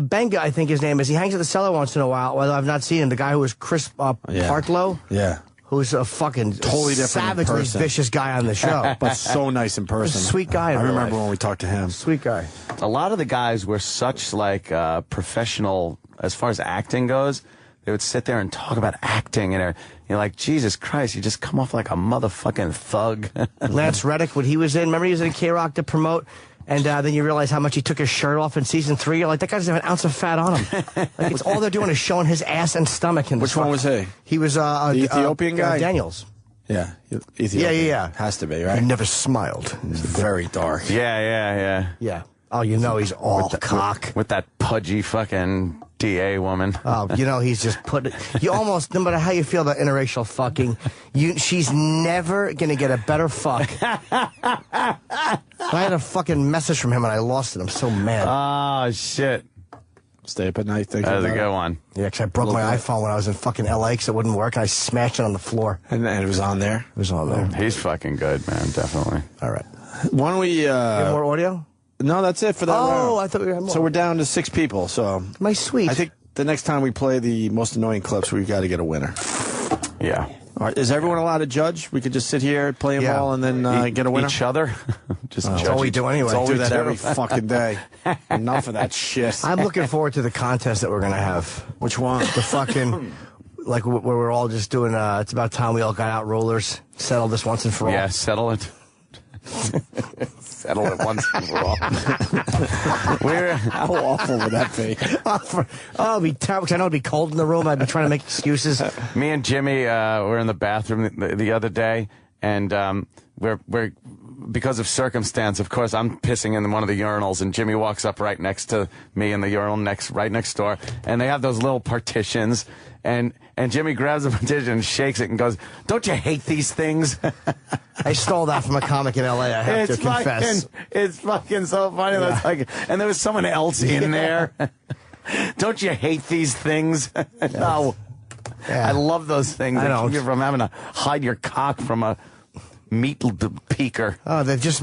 Benga, I think his name is. He hangs at the cellar once in a while. Well, I've not seen him. The guy who was Chris Partlow. Yeah. Who's a fucking Totally different in savagely person. vicious guy on the show. But so nice in person. Sweet guy in I real remember life. when we talked to him. Sweet guy. A lot of the guys were such like professional as far as acting goes. They would sit there and talk about acting, and you're like, Jesus Christ, you just come off like a motherfucking thug. Lance Reddick, when he was in, remember he was in K-Rock to promote, and then you realize how much he took his shirt off in season 3. You're like, that guy doesn't have an ounce of fat on him. Like, it's all they're doing is showing his ass and stomach. In Which one was he? He was the Ethiopian guy? Daniels. Yeah. Ethiopian. Yeah. Has to be, right? He never smiled. He's very dark. Yeah. Yeah. Oh, you know he's all cock. With that pudgy fucking DA woman. Oh, you know he's just put. You almost, no matter how you feel about interracial fucking, she's never gonna get a better fuck. I had a fucking message from him and I lost it. I'm so mad. Oh shit. Stay up at night thinking That was a about good it. one. Yeah, because I broke my iPhone when I was in fucking LA because it wouldn't work and I smashed it on the floor. And it was on there? It was on there. He's fucking good, man. Definitely. All right. Why don't we... You have more audio? No, that's it for that round. Oh, I thought we had more. So we're down to 6 people, so... My sweet. I think the next time we play the most annoying clips, we've got to get a winner. Yeah. All right, is everyone allowed to judge? We could just sit here, play them all, and then get a winner? Each other? Just That's judge all we each- do anyway. That's all Do we that do. every fucking day. Enough of that shit. I'm looking forward to the contest that we're going to have. Which one? The fucking... Like where we're all just doing, it's about time we all got out rollers, settled this once and for all. Yeah, settle it. Settle it once and for all. How awful would that be? Oh, it'd be terrible, because I know it'd be cold in the room. I'd be trying to make excuses. Me and Jimmy were in the bathroom the other day, and we're because of circumstance, of course, I'm pissing in one of the urinals, and Jimmy walks up right next to me in the urinal right next door, and they have those little partitions, and Jimmy grabs the partition and shakes it and goes, "Don't you hate these things?" I stole that from a comic in L.A., I have to confess. It's fucking so funny. Yeah. That's like, and there was someone else in there. Don't you hate these things? No. Yeah. I love those things. I don't. Keep you from having to hide your cock from a meat peeker. Oh, they just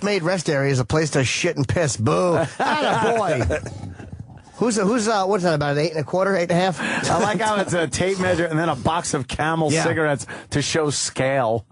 made rest areas a place to shit and piss. Boo! Attaboy. Who's what's that, about an 8 1/4, 8 1/2? I like how it's a tape measure and then a box of Camel cigarettes to show scale.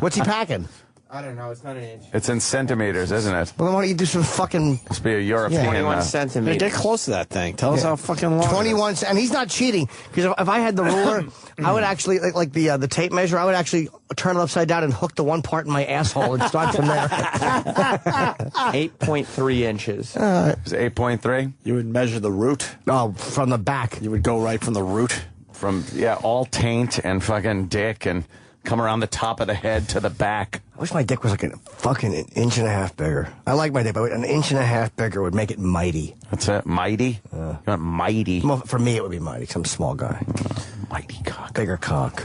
What's he packing? I don't know. It's not an inch. It's in centimeters, isn't it? Well, then why don't you do some fucking... Must be a European. 21 centimeters. Get close to that thing. Tell us how fucking long 21, and he's not cheating, because if I had the ruler, I would actually, like the tape measure, I would actually turn it upside down and hook the one part in my asshole and start from there. 8.3 inches. Is it 8.3? You would measure the root? Oh, from the back. You would go right from the root? From, all taint and fucking dick and come around the top of the head to the back. I wish my dick was like a fucking 1.5 inches bigger. I like my dick, but 1.5 inches bigger would make it mighty. That's it? Mighty? You want mighty? Well, for me, it would be mighty, because I'm a small guy. Mighty cock. Bigger cock.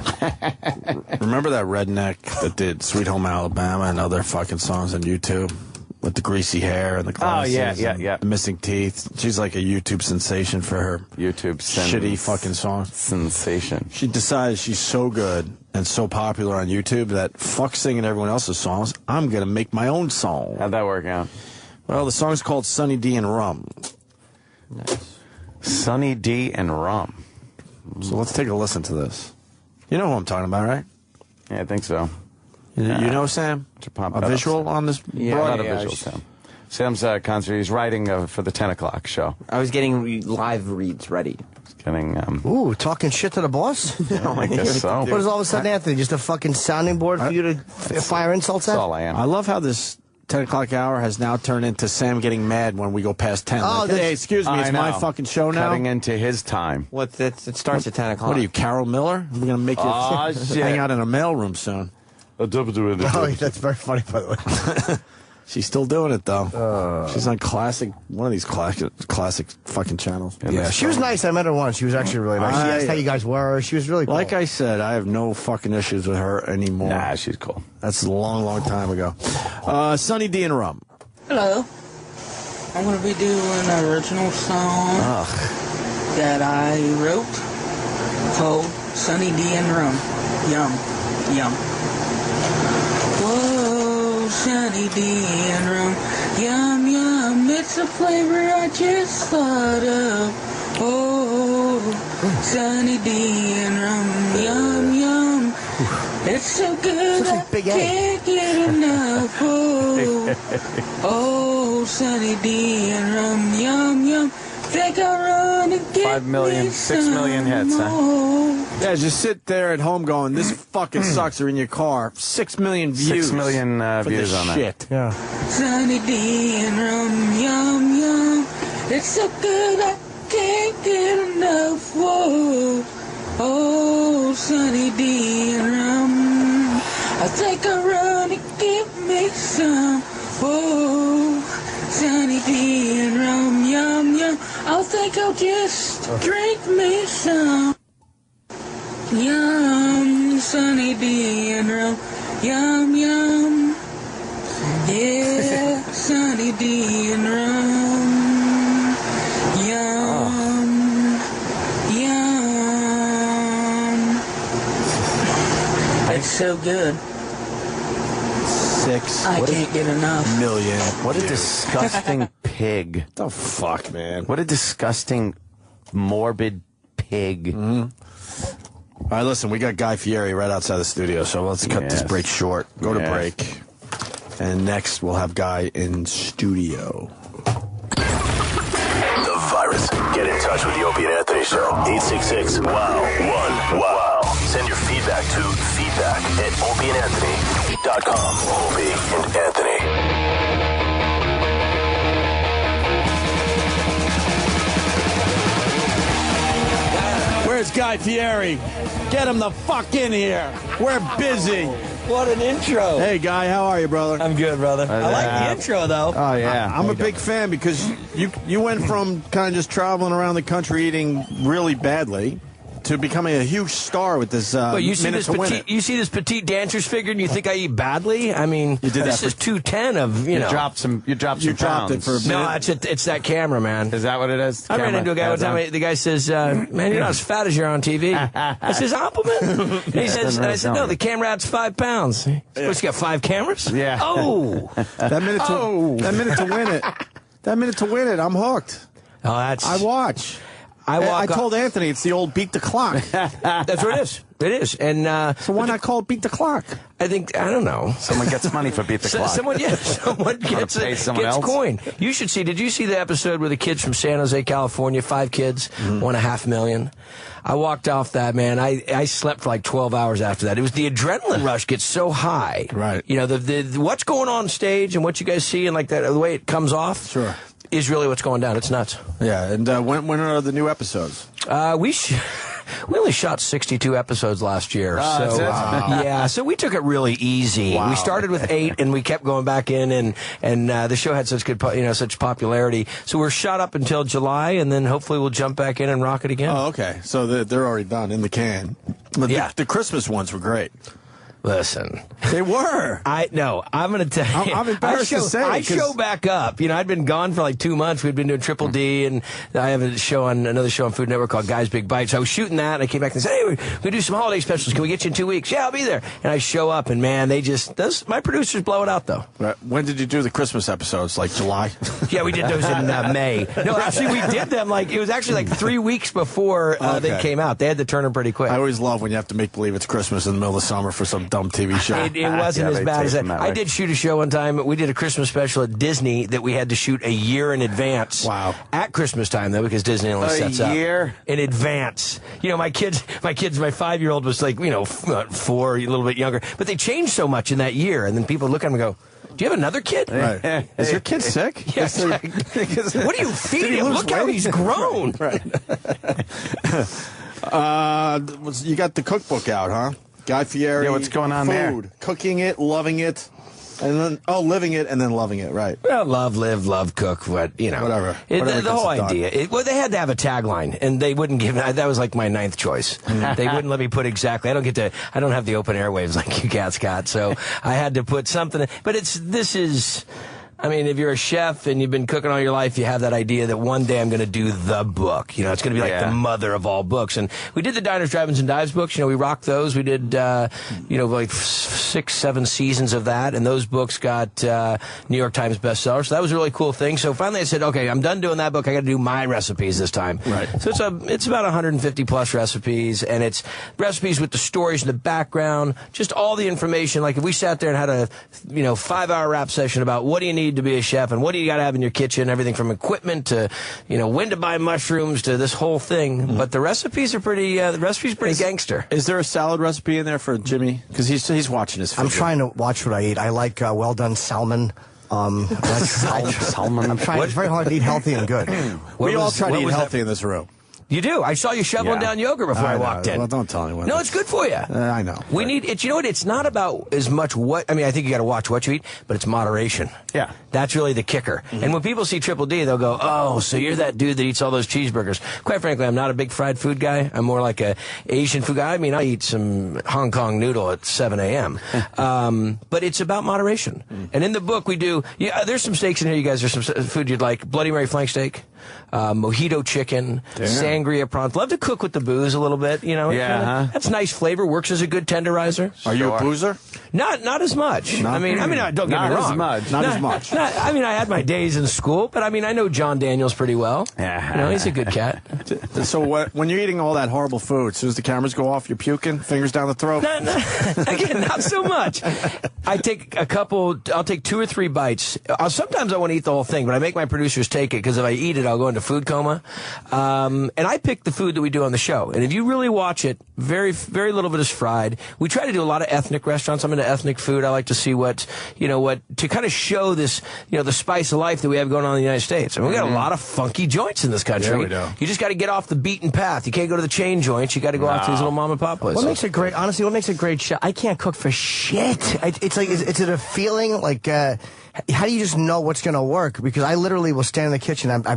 Remember that redneck that did Sweet Home Alabama and other fucking songs on YouTube? With the greasy hair and the glasses. Oh, yeah. The missing teeth. She's like a YouTube sensation for her shitty fucking songs. Sensation. She decides she's so good and so popular on YouTube that fuck singing everyone else's songs, I'm going to make my own song. How'd that work out? Well, the song's called Sunny D and Rum. Nice. Sunny D and Rum. So let's take a listen to this. You know who I'm talking about, right? Yeah, I think so. You know Sam? A visual on this? Yeah, not a visual, Sam. Sam's concert, he's writing for the 10 o'clock show. I was getting live reads ready. Getting, Ooh, talking shit to the boss? I guess so. What is all of a sudden, Anthony? Just a fucking sounding board for you to fire insults at? That's all I am. I love how this 10 o'clock hour has now turned into Sam getting mad when we go past 10. Oh, like, hey, excuse me, it's my fucking show now? Cutting into his time. It starts at 10 o'clock. What are you, Carol Miller? We're going to make you hang out in a mailroom soon. Oh, that's very funny, by the way. She's still doing it, though. She's on one of these classic fucking channels. Yeah, she was nice. I met her once. She was actually really nice. She asked how you guys were. She was really cool. Like I said, I have no fucking issues with her anymore. Nah, she's cool. That's a long, long time ago. Sunny D and Rum. Hello. I'm going to be doing an original song that I wrote called Sunny D and Rum. Yum. Yum. Whoa, Sunny D and Rum. Yum, yum. It's a flavor I just thought of. Oh, Sunny D and Rum. Yum, yum. It's so good I can't get enough. Oh, Sunny D and Rum. Yum, yum. Think I'll run and get 5 million, 6 million hits, huh? Yeah, just sit there at home going, this fucking sucks, or in your car. 6 million views. 6 million views on shit. that. Yeah. Sunny D and Rum, yum, yum. It's so good I can't get enough. Whoa. Oh, Sunny D and Rum. I think I'll run and get me some. Whoa. Sunny D and Rum, yum, yum. I think I'll just drink me some. Yum, Sunny D and Rum, yum, yum. Yeah, Sunny D and Rum, yum, yum. It's so good. 6 I can't get enough. million. What a disgusting pig. The fuck, man. What a disgusting, morbid pig. All right, listen, we got Guy Fieri right outside the studio, so let's cut this break short. Go to break. And next, we'll have Guy in studio. The virus. Get in touch with the Opie and Anthony Show. 866-WOW-1-WOW. now. Send your feedback to feedback@opieandanthony.com. Opie and Anthony. Where's Guy Fieri? Get him the fuck in here. We're busy. What an intro. Hey, Guy, how are you, brother? I'm good, brother. I like the intro, though. Oh, yeah. I'm a big fan because you went from kind of just traveling around the country eating really badly to becoming a huge star with this But you see Minute this to Win It. you see this petite dancer's figure, and you think I eat badly? I mean, You did this that is 210 of you know. You dropped some dropped it pounds. for a minute. No, it's that camera, man. Is that what it is? I ran Camera into a guy one has time. on? The guy says, "Man, you're not as fat as you're on TV." I said, "Compliment." And he says, and I said, "No, the camera adds 5 pounds." He said, "What, you got 5 cameras?" Yeah. Oh, That minute to win it. That minute to win it. I'm hooked. Oh, that's. I watch. I told Anthony it's the old beat the clock. That's what it is. It is, and so why not call it beat the clock? I don't know. Someone gets money for beat the clock. Someone gets pay someone else? coin. You should see. Did you see the episode where the kids from San Jose, California, 5 kids, won $500,000? I walked off that, man. I slept for like 12 hours after that. It was the adrenaline rush gets so high. Right. You know, the what's going on stage and what you guys see and like that, the way it comes off. Sure. Is really what's going down. It's nuts. Yeah, and when are the new episodes? We only shot 62 episodes last year. That's it? Wow. Yeah, so we took it really easy. Wow. We started with 8, and we kept going back in, and the show had such good, such popularity. So we're shot up until July, and then hopefully we'll jump back in and rock it again. Oh, okay. So they're already done in the can. But the Christmas ones were great. Listen, they were. I'm going to tell you. I'm embarrassed to say. I show back up. I'd been gone for like 2 months. We'd been doing Triple D, and I have another show on Food Network called Guy's Big Bites. So I was shooting that, and I came back and said, "Hey, we're going to do some holiday specials. Can we get you in 2 weeks?" "Yeah, I'll be there." And I show up, and man, my producers blow it out, though. Right. When did you do the Christmas episodes? Like July? Yeah, we did those in May. No, actually, we did them it was actually like 3 weeks before they came out. They had to turn them pretty quick. I always love when you have to make believe it's Christmas in the middle of summer for some dumb TV show. It wasn't as bad as that. I did shoot a show one time. We did a Christmas special at Disney that we had to shoot a year in advance. Wow. At Christmas time, though, because Disney only sets up. A year? In advance. My 5-year-old was like, 4, a little bit younger. But they changed so much in that year. And then people look at him and go, "Do you have another kid?" Right. Is your kid sick? Yes. What do you feed him? Look how he's grown. Right. You got the cookbook out, huh? Guy Fieri. Yeah, what's going on there? Food. Cooking it, loving it, and then living it, and then loving it. Right. Well, love, cook. Whatever. The whole idea. They had to have a tagline, and they wouldn't give. That was like my 9th choice. They wouldn't let me put exactly. I don't have the open airwaves like you cats got, so I had to put something. But this is. If you're a chef and you've been cooking all your life, you have that idea that one day I'm going to do the book. It's going to be like the mother of all books. And we did the Diners, Drive-Ins, and Dives books. We rocked those. We did, like 6, 7 seasons of that. And those books got New York Times bestseller. So that was a really cool thing. So finally I said, okay, I'm done doing that book. I got to do my recipes this time. Right. So it's about 150 plus recipes. And it's recipes with the stories in the background, just all the information. Like if we sat there and had a 5-hour rap session about what do you need to be a chef and what do you got to have in your kitchen, everything from equipment to when to buy mushrooms to this whole thing. But the recipes are pretty gangster. Is there a salad recipe in there for Jimmy? Because he's watching his food. I'm trying to watch what I eat. I like well done salmon. Salmon. I'm trying. It's very hard to eat healthy and good. We all try to eat healthy in this room. You do. I saw you shoveling down yogurt before I walked in. Well, don't tell anyone. No, it's good for you. I know. We need it. You know what? It's not about as much I think you got to watch what you eat, but it's moderation. Yeah. That's really the kicker. And when people see Triple D, they'll go, "Oh, so you're that dude that eats all those cheeseburgers." Quite frankly, I'm not a big fried food guy. I'm more like a Asian food guy. I eat some Hong Kong noodle at 7 a.m. But it's about moderation. And in the book, we do. Yeah, there's some steaks in here. You guys, there's some food you'd like: Bloody Mary flank steak, mojito chicken, sangria prawns. Love to cook with the booze a little bit. That's nice flavor. Works as a good tenderizer. Are you a boozer? Not as much. I mean, don't get me wrong. Not as much. I mean, I had my days in school, but I mean, I know John Daniels pretty well. He's a good cat. So when you're eating all that horrible food, as soon as the cameras go off, you're puking, fingers down the throat? Again, not so much. I'll take 2 or 3 bites. Sometimes I want to eat the whole thing, but I make my producers take it because if I eat it, I'll go into food coma. And I pick the food that we do on the show. And if you really watch it, very, very little of it is fried. We try to do a lot of ethnic restaurants. I'm into ethnic food. I like to see to kind of show this, the spice of life that we have going on in the United States. I mean, we got a lot of funky joints in this country. Yeah, we do. You just got to get off the beaten path. You can't go to the chain joints. You got to go out to these little mom and pop places. What makes a great chef? I can't cook for shit. It's like, is it a feeling like, how do you just know what's going to work? Because I literally will stand in the kitchen. I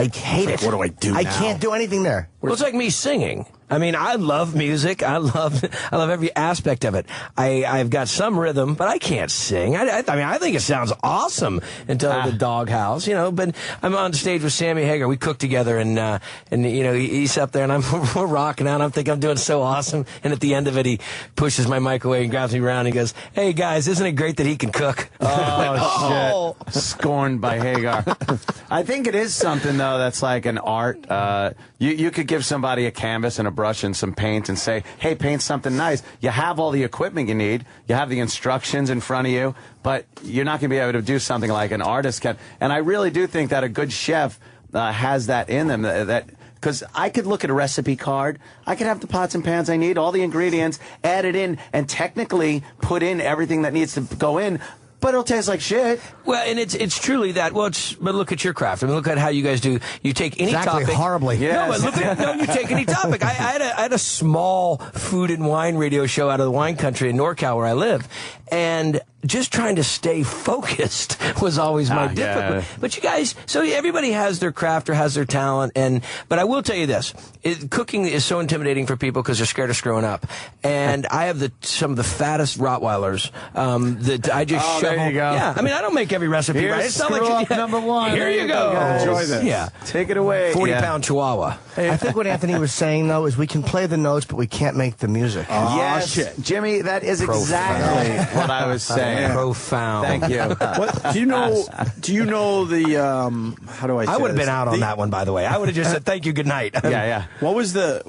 hate it. What do I do I now? can't do anything there. Well, it's like me singing. I mean, I love music. I love every aspect of it. I've got some rhythm, but I can't sing. I mean, I think it sounds awesome until the doghouse, But I'm on stage with Sammy Hagar. We cook together, and he's up there, and we're rocking out. I think I'm doing so awesome. And at the end of it, he pushes my mic away and grabs me around. And he goes, "Hey guys, isn't it great that he can cook?" Oh shit! Scorned by Hagar. I think it is something though that's like an art. You could give somebody a canvas and a brush and some paint and say, hey, paint something nice. You have all the equipment you need. You have the instructions in front of you, but you're not going to be able to do something like an artist can. And I really do think that a good chef has that in them. Because I could look at a recipe card, I could have the pots and pans I need, all the ingredients, add it in, and technically put in everything that needs to go in. But it'll taste like shit. Well, and it's truly that. Well, but look at your craft. I mean, look at how you guys do. You take any topic. Horribly. Yes. No, you take any topic. I had a small food and wine radio show out of the wine country in NorCal where I live, and just trying to stay focused was always my difficulty. Yeah. But you guys, so everybody has their craft or has their talent, but I will tell you this: cooking is so intimidating for people because they're scared of screwing up. And I have some of the fattest Rottweilers that I just shovel. There you go. Yeah, I mean, I don't make every recipe right. It's not like number one. Here you go. Enjoy this. Yeah, take it away. 40-pound Chihuahua. I think what Anthony was saying though is we can play the notes, but we can't make the music. Yes, shit. Jimmy, that is exactly what I was saying. Profound. Thank you. What, do you know the how do I say I would have been out on that one, by the way. I would have just said thank you, good night. Yeah. What was the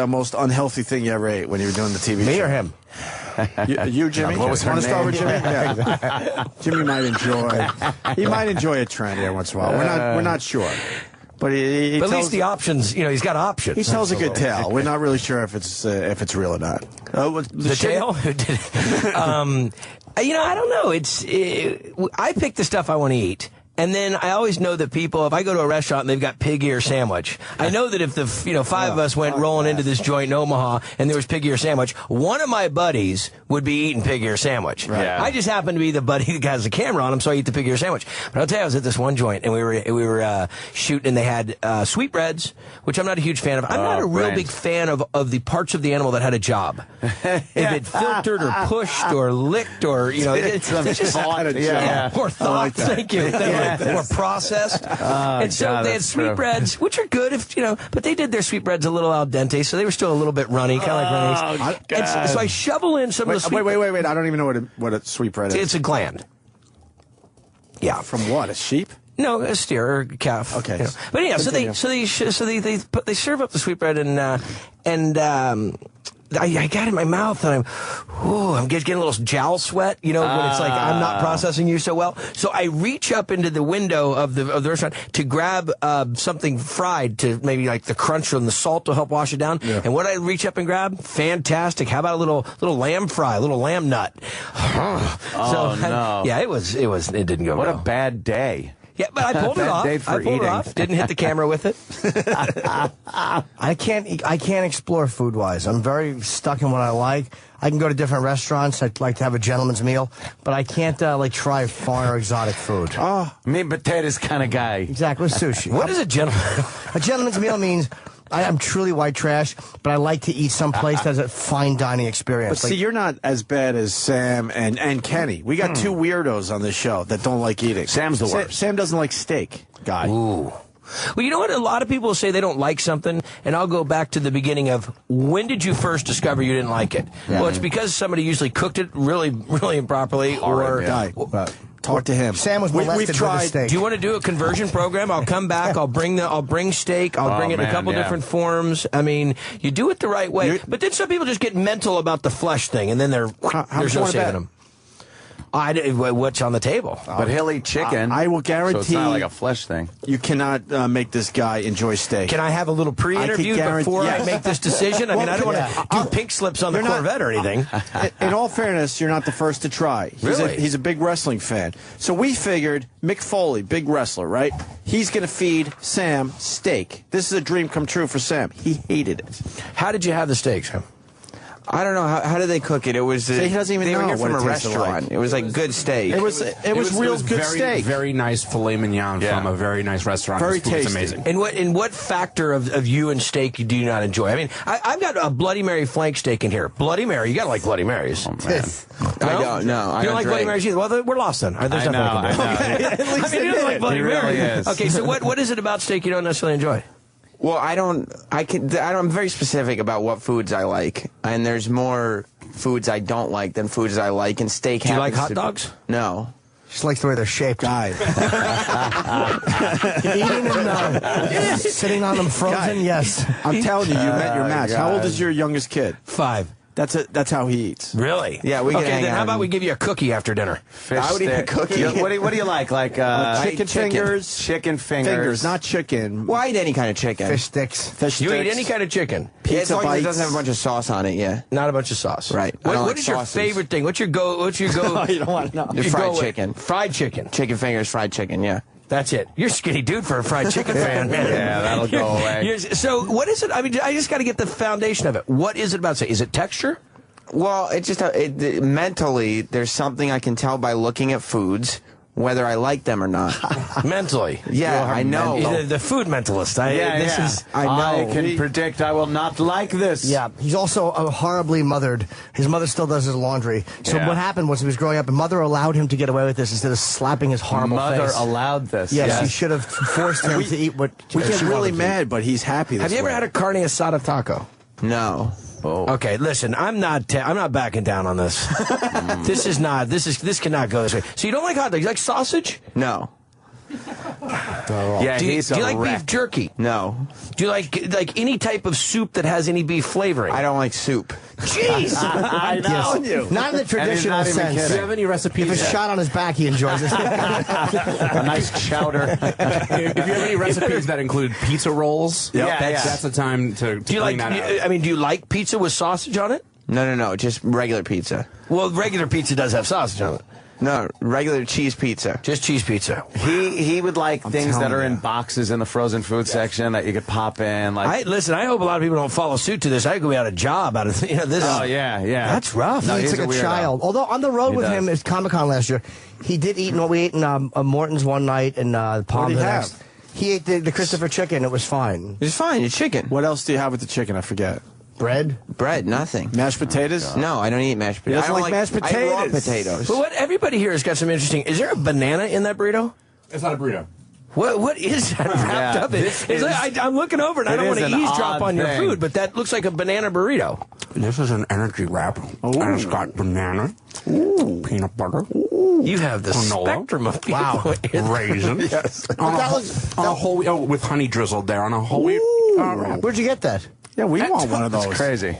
most unhealthy thing you ever ate when you were doing the TV show? Me or him? You, Jimmy? What was her name? Start with Jimmy? Yeah. Jimmy might enjoy a trend every once in a while. We're not sure. But at least the options, he's got options. He tells a good tale. We're not really sure if it's real or not. The tale? I don't know. I pick the stuff I want to eat. And then I always know that people, if I go to a restaurant and they've got pig ear sandwich, I know that if the 5 of us went rolling into this joint in Omaha and there was pig ear sandwich, one of my buddies would be eating pig ear sandwich. Right. Yeah. I just happen to be the buddy that has the camera on him, so I eat the pig ear sandwich. But I'll tell you, I was at this one joint and we were shooting, and they had sweetbreads, which I'm not a huge fan of. I'm not a real big fan of the parts of the animal that had a job. If it filtered or pushed or licked or it's just or thought. Thank you. More processed. And so they had sweetbreads, which are good but they did their sweetbreads a little al dente, so they were still a little bit runny, kind of like runnies. So I shovel in some of the sweet. Wait! I don't even know what a sweetbread is. It's a gland. Yeah. From what? A sheep? No, a steer or a calf. Okay. But yeah, so they serve up the sweetbread and I got it in my mouth and I'm getting a little jowl sweat, when it's like I'm not processing you so well. So I reach up into the window of the restaurant to grab something fried to maybe like the crunch and the salt to help wash it down. Yeah. And what I reach up and grab, fantastic. How about a little lamb fry, a little lamb nut? No. It didn't go well. What a bad day. Yeah, but I pulled it off. Didn't hit the camera with it. I can't explore food-wise. I'm very stuck in what I like. I can go to different restaurants. I'd like to have a gentleman's meal, but I can't try foreign or exotic food. Oh, meat and potatoes kind of guy. Exactly, sushi. What is a gentleman? A gentleman's meal means I'm truly white trash, but I like to eat someplace that has a fine dining experience. But see, you're not as bad as Sam and Kenny. We got two weirdos on this show that don't like eating. Sam's the worst. Sam doesn't like steak, Guy. Ooh. Well, you know what? A lot of people say they don't like something, and I'll go back to the beginning of when did you first discover you didn't like it? Yeah. Well, it's because somebody usually cooked it really, really improperly, or talk to him. Sam was molested with a steak. Do you want to do a conversion program? I'll come back. I'll bring steak. I'll bring it in a couple different forms. I mean, you do it the right way. But then some people just get mental about the flesh thing, and then there's no saving them. What's on the table? But he'll eat chicken. I will guarantee. So it's not like a flesh thing. You cannot make this guy enjoy steak. Can I have a little pre-interview before I make this decision? I mean, I don't want to do pink slips on the Corvette or anything. In all fairness, you're not the first to try. He's a big wrestling fan. So we figured Mick Foley, big wrestler, right? He's going to feed Sam steak. This is a dream come true for Sam. He hated it. How did you have the steak, Sam? I don't know how did they cook it. It was he doesn't even they know were here what from a it tasted restaurant. like. It was like good steak. It was real good steak. Very nice filet mignon from a very nice restaurant. Very tasty. tasty. Amazing. And what factor of you and steak do you not enjoy? I mean, I've got a Bloody Mary flank steak in here. Bloody Mary, you gotta like Bloody Marys. Oh, man. I don't know. You don't like Bloody Marys either? Well, we're lost then. There's nothing I can do. At least you don't like Bloody Mary. Okay, so what is it about steak you don't necessarily enjoy? Well, I'm very specific about what foods I like, and there's more foods I don't like than foods I like, and steak Do you like hot dogs? No. Just likes the way they're shaped. Guy. Eating them, sitting on them frozen, yes. I'm telling you, you met your match. How old is your youngest kid? 5. That's how he eats. Really? Yeah, we can hang then how on. about we give you a cookie after dinner? I would eat a cookie. What do you like? Like chicken fingers? Chicken fingers. Not chicken. Well, I eat any kind of chicken. Fish sticks. You eat any kind of chicken? As long as bites. it doesn't have a bunch of sauce on it, yeah. Not a bunch of sauce. Right. What is your favorite thing? What's your go? You don't want to know. Fried chicken. Fried chicken. Chicken fingers, fried chicken, yeah. That's it. You're a skinny dude for a fried chicken fan, man. Yeah, that'll go away. So what is it? I mean, I just got to get the foundation of it. What is it about? Say, is it texture? Well, it's just mentally, there's something I can tell by looking at foods, whether I like them or not. Mentally? Yeah, I know. The food mentalist. I know. I can predict I will not like this. Yeah, he's also horribly mothered. His mother still does his laundry. So what happened was he was growing up, and mother allowed him to get away with this instead of slapping his horrible face. Mother allowed this. Yes, she should have forced him to eat what We she get really wanted to mad, but he's happy this Have you ever way. had a carne asada taco? No. Oh. Okay, listen, I'm not backing down on this. This cannot go this way. So you don't like hot dogs? You like sausage? No. Yeah, do you like beef jerky? No. Do you like any type of soup that has any beef flavoring? I don't like soup. Jeez! I'm telling you. Not in the traditional sense. Do you have any recipes? If it's shot on his back, he enjoys it. A nice chowder. If you have any recipes that include pizza rolls, that's the time to clean that out. Do you like pizza with sausage on it? No. Just regular pizza. Well, regular pizza does have sausage on it. No, regular cheese pizza. Just cheese pizza. He would like things that are in boxes in the frozen food section that you could pop in. Like, Listen, I hope a lot of people don't follow suit to this. I could be out of job out of this. Oh yeah. That's rough. No, he's like a child. Although on the road with him at Comic-Con last year, he did eat what we ate in Morton's one night and Palm the next. He ate the Christopher chicken. It was fine. It's fine. It's chicken. What else do you have with the chicken? I forget. Bread, nothing. Mashed potatoes? No, I don't eat mashed potatoes. He doesn't like mashed potatoes. I eat raw potatoes. But everybody here has got some interesting. Is there a banana in that burrito? It's not a burrito. What is that wrapped up in? I'm looking over and I don't want to eavesdrop on your food, but that looks like a banana burrito. This is an energy wrap, and it's got banana, peanut butter. You have the granola, spectrum of people. Raisin. Yes. On a whole wheat, with honey drizzled there on a whole wheat wrap. Where'd you get that? Yeah, we want one of those. That's crazy.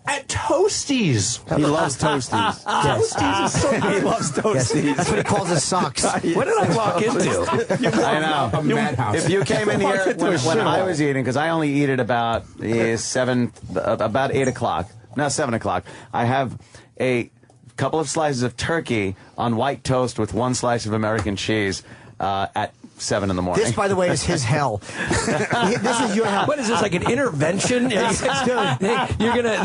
At Toasties. He loves Toasties. Toasties is so good. He loves Toasties. Yes. That's what he calls his socks. What did I walk into? I know. A madhouse. If you came in here when I was eating, because I only eat at about 8 o'clock. No, 7 o'clock. I have a couple of slices of turkey on white toast with one slice of American cheese at 7 in the morning. This, by the way, is his hell. This is your hell. What is this, like an intervention? You're gonna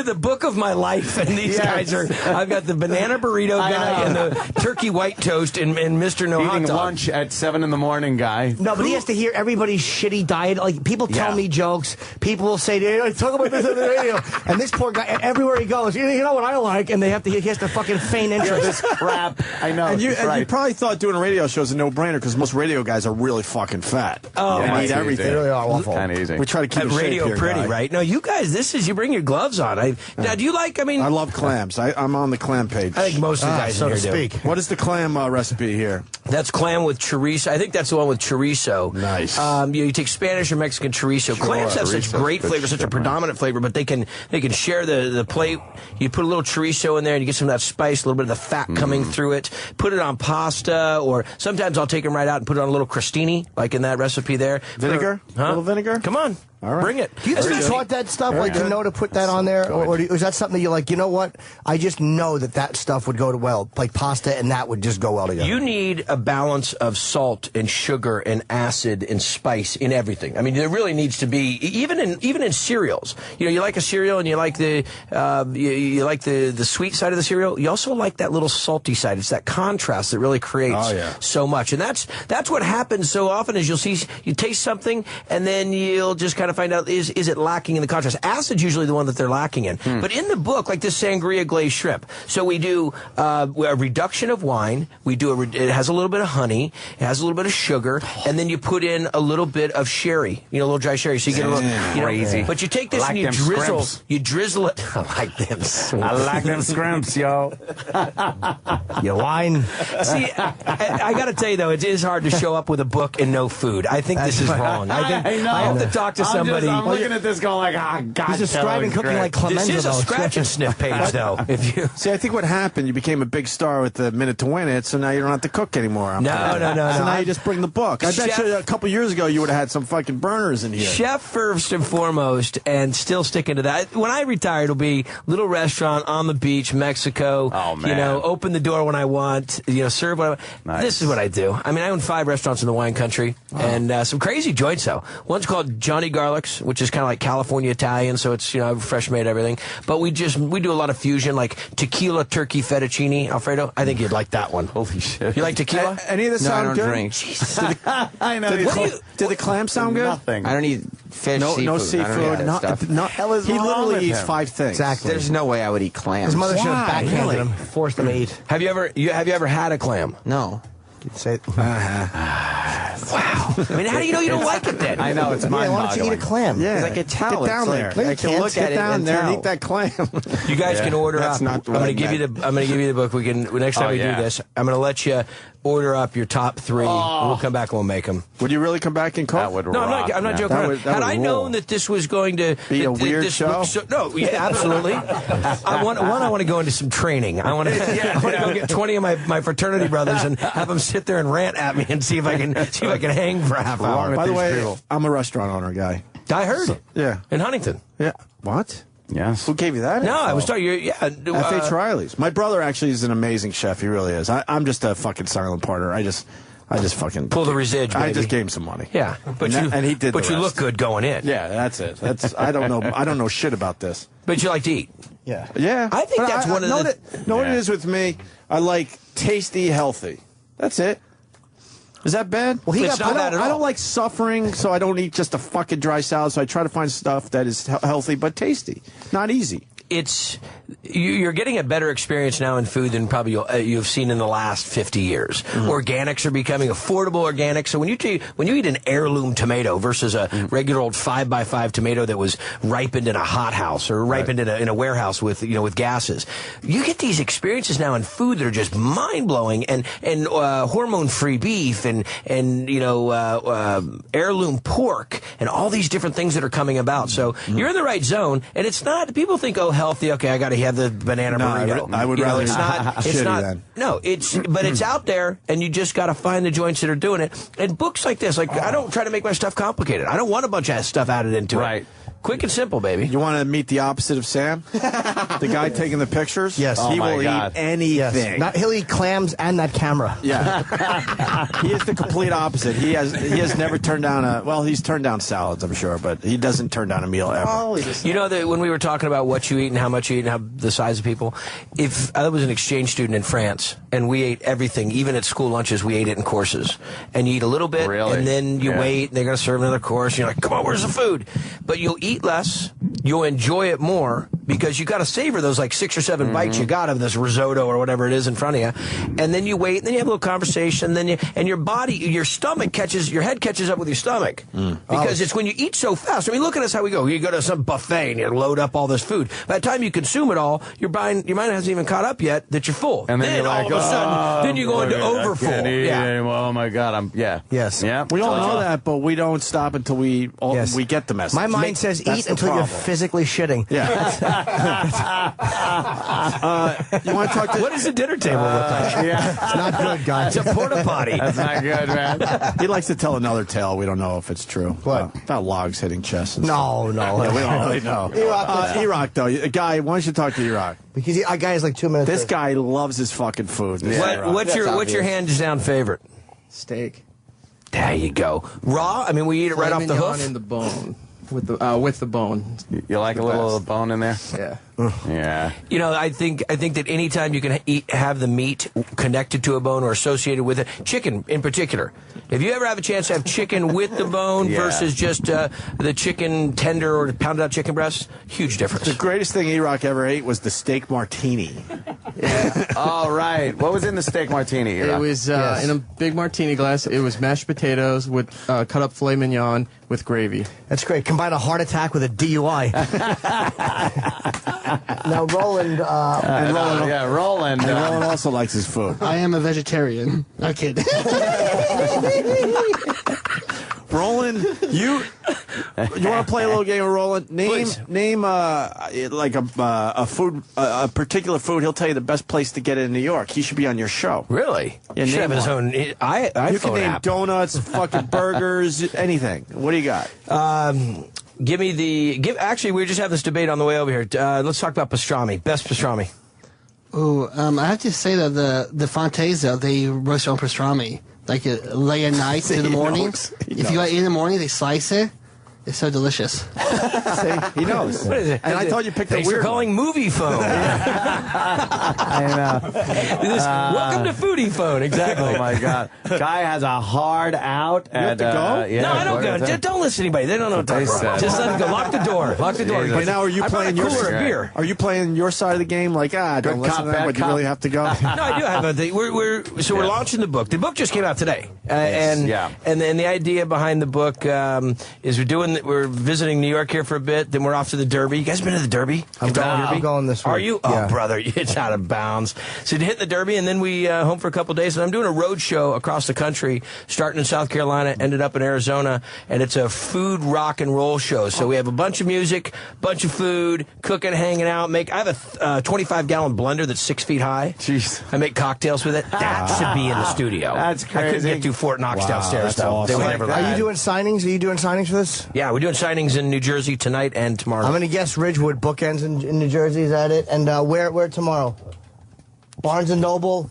the book of my life, and these guys are. I've got the banana burrito guy and the turkey white toast and Mr. No Hot Eating Dog. lunch at 7 in the morning, guy. No, but he has to hear everybody's shitty diet. Like, people tell me jokes. People will say, hey, talk about this on the radio. And this poor guy, everywhere he goes, you know what I like? And he has to fucking feign interest. This crap. I know. And you probably thought doing a radio show is a no-brainer because most radio guys are really fucking fat. Oh, and eat everything. They really are awful. Kind of easy. We try to keep At it radio here, pretty, guy. right? No, you guys, you bring your gloves on. Now, do you like, I love clams. I'm on the clam page. I think most of the guys so in to here do. speak. What is the clam recipe here? That's clam with chorizo. I think that's the one with chorizo. Nice. You take Spanish or Mexican chorizo. Sure, Clams have such chorizo's great good flavor, such a shit, man. predominant flavor, but they can share the plate. You put a little chorizo in there, and you get some of that spice, a little bit of the fat coming through it. Put it on pasta, or sometimes I'll take them right out and put it on a little crostini, like in that recipe there. Vinegar? Huh? A little vinegar? Come on. All right. Bring it. Do you guys get taught that stuff, like to know to put that on there? Or is that something that you're like, you know what? I just know that stuff would go well, like pasta and that would just go well together. You need a balance of salt and sugar and acid and spice in everything. I mean, there really needs to be, even in cereals. You know, you like a cereal and you like the you like the sweet side of the cereal. You also like that little salty side. It's that contrast that really creates so much. And that's what happens so often is you taste something and then you'll just kind of find out is it lacking in the contrast. Acid's usually the one that they're lacking in. But in the book, like this sangria glazed shrimp, so we do a reduction of wine. We do it has a little bit of honey, it has a little bit of sugar, and then you put in a little bit of sherry, a little dry sherry, so you get a little crazy. But you take this and you drizzle it. I like them. I like them scrimps, yo. You wine. See, I got to tell you though, it is hard to show up with a book and no food. I think this is wrong. I have to talk to somebody. I'm looking at this going like, God, he's describing cooking like Clemenza. This is a scratch and sniff page, though. If you See, I think what happened, you became a big star with the Minute to Win It, so now you don't have to cook anymore. No. So now you just bring the book. I bet you a couple years ago you would have had some fucking burners in here. Chef first and foremost, and still sticking to that. When I retire, it'll be little restaurant on the beach, Mexico. Oh, man. You know, open the door when I want. You know, serve what I want. Nice. This is what I do. I mean, I own 5 restaurants in the wine country, and some crazy joints though. One's called Johnny Garlic's, which is kind of like California Italian, so it's I've fresh made everything. But we do a lot of fusion, like tequila turkey fettuccine Alfredo. I think you'd like that one. Holy shit! You like tequila? Any of this sound I don't good? drink. I know. Did the clam sound good? Nothing. I don't eat fish, No seafood. I don't eat that stuff. He literally eats 5 things. Exactly. The's no way I would eat clams. His mother should have Why? backhanded Really? him, forced him to eat. Have you ever had a clam? No. Say it. Wow. I mean, how do you know you don't like it then? I know it's Yeah, why don't you eat a clam? Yeah, I can tell. Get down It's there. like- No, you I can can't. look Get at down and there and tell. eat that clam. You guys can order That's up. not I'm what going I to give you the book. We can next time Oh, we yeah. do this. I'm going to let you order up your top 3. And we'll come back and we'll make them. Would you really come back and cook? That would No, rock, I'm not man. joking. That around. would Had I rule. known that this was going to Be a that weird this show? No, yeah, absolutely. I want to go into some training. I want to go get 20 of my fraternity brothers and have them sit there and rant at me and see if I can hang for a half hour. By the way, I'm a restaurant owner guy. I heard. Yeah. In Huntington. Yeah. What? Yes. Who gave you that? No, info? I was talking. F.H. Riley's. My brother actually is an amazing chef. He really is. I'm just a fucking silent partner. I just fucking pull the residge, baby. I just gave him some money. Yeah, but and he did. But the you rest. look good going in. Yeah, that's it. I don't know shit about this. But you like to eat. Yeah. Yeah. I think that's one of the. What it is with me. I like tasty, healthy. That's it. Is that bad? Well, it's not bad at all. I don't like suffering, so I don't eat just a fucking dry salad. So I try to find stuff that is healthy but tasty. Not easy. You're getting a better experience now in food than probably you've seen in the last 50 years. Mm-hmm. Organics are becoming affordable organics. So when you eat an heirloom tomato versus a regular old 5x5 tomato that was ripened in a hothouse or ripened in a warehouse with gases, you get these experiences now in food that are just mind blowing and hormone free beef and heirloom pork and all these different things that are coming about. So you're in the right zone, and it's not. People think, oh, healthy. Okay, I got to have the banana burrito. I would rather it's not. It's shitty not. then. No, but it's out there, and you just got to find the joints that are doing it. And books like this, I don't try to make my stuff complicated. I don't want a bunch of stuff added into it. Right. Quick and simple, baby. You want to meet the opposite of Sam? The guy taking the pictures? Yes. He Oh, my will God. eat anything. Yes. He'll eat clams and that camera. Yeah. He is the complete opposite. He has never turned down he's turned down salads, I'm sure, but he doesn't turn down a meal ever. You know that when we were talking about what you eat and how much you eat and how the size of people, if I was an exchange student in France and we ate everything, even at school lunches, we ate it in courses. And you eat a little bit, Really? and then you wait, and they're going to serve another course. And you're like, come on, where's the food? But you'll eat less, you'll enjoy it more, because you got to savor those like 6 or 7 bites you got of this risotto or whatever it is in front of you, and then you wait, and then you have a little conversation, and your body, your stomach your head catches up with your stomach because it's when you eat so fast. I mean, look at us how we go. You go to some buffet and you load up all this food. By the time you consume it all, your mind hasn't even caught up yet that you're full. And then all of a sudden, then you go into overfull. Oh my God, Yes. Yeah. We all know that, but we don't stop until we get the message. My mind says eat until you're physically shitting. Yeah. You want to talk to... What does the dinner table look like? It's not good, guys. It's a porta potty. That's not good, man. He likes to tell another tale. We don't know if it's true. What? About logs hitting chests. And No. Yeah, we don't really know. Iraq, though. Guy, why don't you talk to Iraq? Because a guy is like 2 minutes. This guy loves his fucking food. What's your hands down favorite? Steak. There you go. Raw? I mean, we eat it right off the hoof? In the bone. With the bone. You like a little bone in there? Yeah. Yeah. You know, I think that anytime you can have the meat connected to a bone or associated with it, chicken in particular. If you ever have a chance to have chicken with the bone versus just the chicken tender or pounded out chicken breast, huge difference. The greatest thing Iraq ever ate was the steak martini. All right. What was in the steak martini, Iraq? It was in a big martini glass. It was mashed potatoes with cut up filet mignon with gravy. That's great. Combine a heart attack with a DUI. Now, Roland. Roland. Roland also likes his food. I am a vegetarian. No kidding. Roland, you want to play a little game with Roland? Name like a food, a particular food. He'll tell you the best place to get it in New York. He should be on your show. Really? Yeah, should have his own. You can name donuts, fucking burgers, anything. What do you got? Actually, we just have this debate on the way over here. Let's talk about pastrami. Best pastrami. Ooh, I have to say that the Fantasia, they roast their own pastrami. Like late at night in the morning. If you eat in the morning, they slice it. It's so delicious. See, he knows. What is it? And I thought you picked a weird Thanks for calling movie phone. I know. Welcome to foodie phone. Exactly. Oh my God. Guy has a hard out. You have to go? Yeah, no, I don't go. Don't listen to anybody. They don't know what to talk about. Just let them go. Lock the door. Lock the door. But now are you playing your cooler of beer? Are you playing your side of the game? Like, don't listen to them, but you really have to go? No, I do have a thing. We're launching the book. The book just came out today. And the idea behind the book is we're visiting New York here for a bit, then we're off to the Derby. You guys been to the Derby? I'm going this week. Are you? Yeah. Oh, brother, it's out of bounds. So to hit the Derby, and then we home for a couple days. And I'm doing a road show across the country, starting in South Carolina, ended up in Arizona, and it's a food rock and roll show. So we have a bunch of music, bunch of food, cooking, hanging out. I have a 25-gallon blender that's 6 feet high. Jeez. I make cocktails with it. That should be in the studio. That's crazy. I couldn't get through Fort Knox downstairs, though. Awesome. Are you doing signings? Are you doing signings for this? Yeah, we're doing signings in New Jersey tonight and tomorrow. I'm going to guess Ridgewood, Bookends in New Jersey. Is that it? And where tomorrow? Barnes & Noble?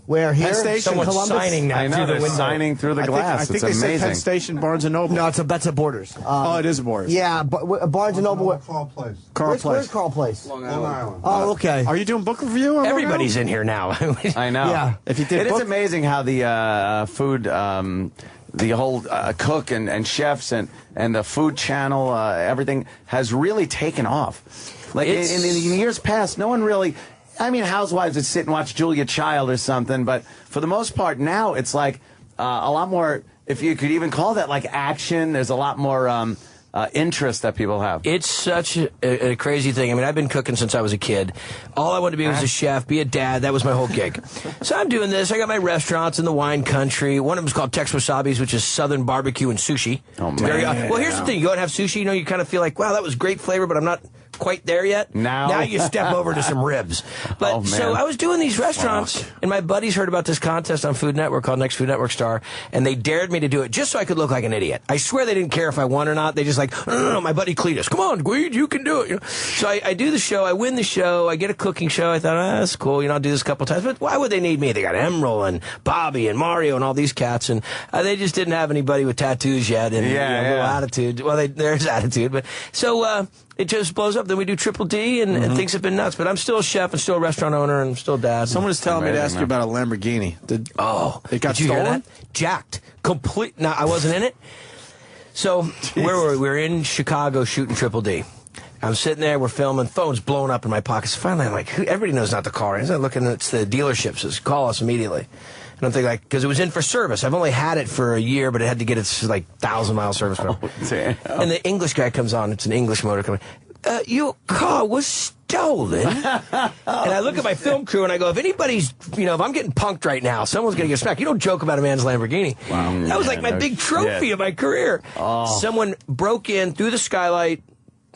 Where here? Penn Station, Someone's Columbus? signing now through the window. Signing through the glass. I think it's they amazing. said Penn Station, Barnes & Noble. No, that's a Borders. It is a Borders. Yeah, Barnes & Noble. Carl Place. Where's Carl Place? Long Island. Oh, okay. Are you doing book review? Everybody's in here now. I know. Yeah. If you did It is amazing how the food, the whole cook and chefs and the food channel, everything has really taken off. Like in years past, no one really. I mean, housewives would sit and watch Julia Child or something, but for the most part now, it's like a lot more. If you could even call that like action, there's a lot more interest that people have. It's such a crazy thing. I mean, I've been cooking since I was a kid. All I wanted to be was a chef, be a dad. That was my whole gig. So I'm doing this. I got my restaurants in the wine country. One of them is called Tex Wasabi's, which is Southern barbecue and sushi. Oh, man. Well, here's the thing. You go and have sushi, you kind of feel like, wow, that was great flavor, but I'm not quite there yet. Now you step over to some ribs. But so I was doing these restaurants, and my buddies heard about this contest on Food Network called Next Food Network Star, and they dared me to do it just so I could look like an idiot. I swear they didn't care if I won or not. They just like, no, my buddy Cletus, come on, Guide, you can do it. So I do the show, I win the show, I get a cooking show. I thought, that's cool. I'll do this a couple times. But why would they need me? They got Emerald and Bobby and Mario and all these cats, and they just didn't have anybody with tattoos yet and little attitude. Well, there's attitude, but so. It just blows up. Then we do Triple D, and things have been nuts. But I'm still a chef and still a restaurant owner and still dad. Someone was telling me to ask you about a Lamborghini. It got did you stolen? hear that? Jacked. Complete. Now, I wasn't in it. So where were we? We were in Chicago shooting Triple D. I'm sitting there, we're filming, phone's blowing up in my pockets. Finally, I'm like, everybody knows not to call. I'm looking, it's the dealership, says, call us immediately. And I'm thinking, like, because it was in for service. I've only had it for a year, but it had to get its, like, 1,000-mile service. And the English guy comes on. It's an English motor company. Your car was stolen. And I look at my film crew and I go, if anybody's, if I'm getting punked right now, someone's going to get smacked. You don't joke about a man's Lamborghini. Wow. That was like my big trophy of my career. Oh. Someone broke in through the skylight,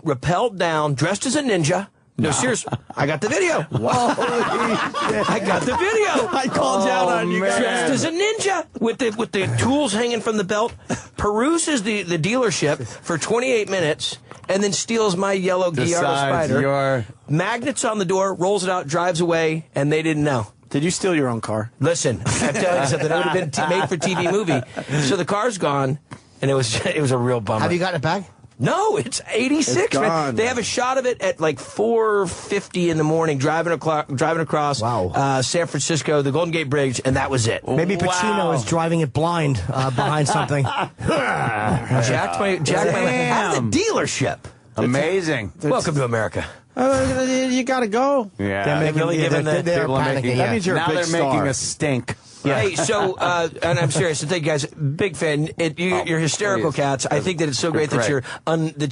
rappelled down, dressed as a ninja. No, seriously, I got the video. I got the video. I called out on you guys. Dressed as a ninja with the tools hanging from the belt, peruses the dealership for 28 minutes, and then steals my yellow Gallardo Spider. Magnets on the door, rolls it out, drives away, and they didn't know. Did you steal your own car? Listen, I'm telling you something. It would have been made for TV movie. So the car's gone, and it was a real bummer. Have you gotten it back? No, it's 86. It's gone, man. They have a shot of it at like 4:50 in the morning, driving across San Francisco, the Golden Gate Bridge, and that was it. Maybe Pacino is driving it blind behind something. Jacked my out of the dealership. Amazing. Welcome to America. You got to go. Yeah. They're panicking. That means you're a big they're star. making a stink. Yeah. Hey, so, and I'm serious, so thank you guys, big fan. You're hysterical cats. I think that it's so great that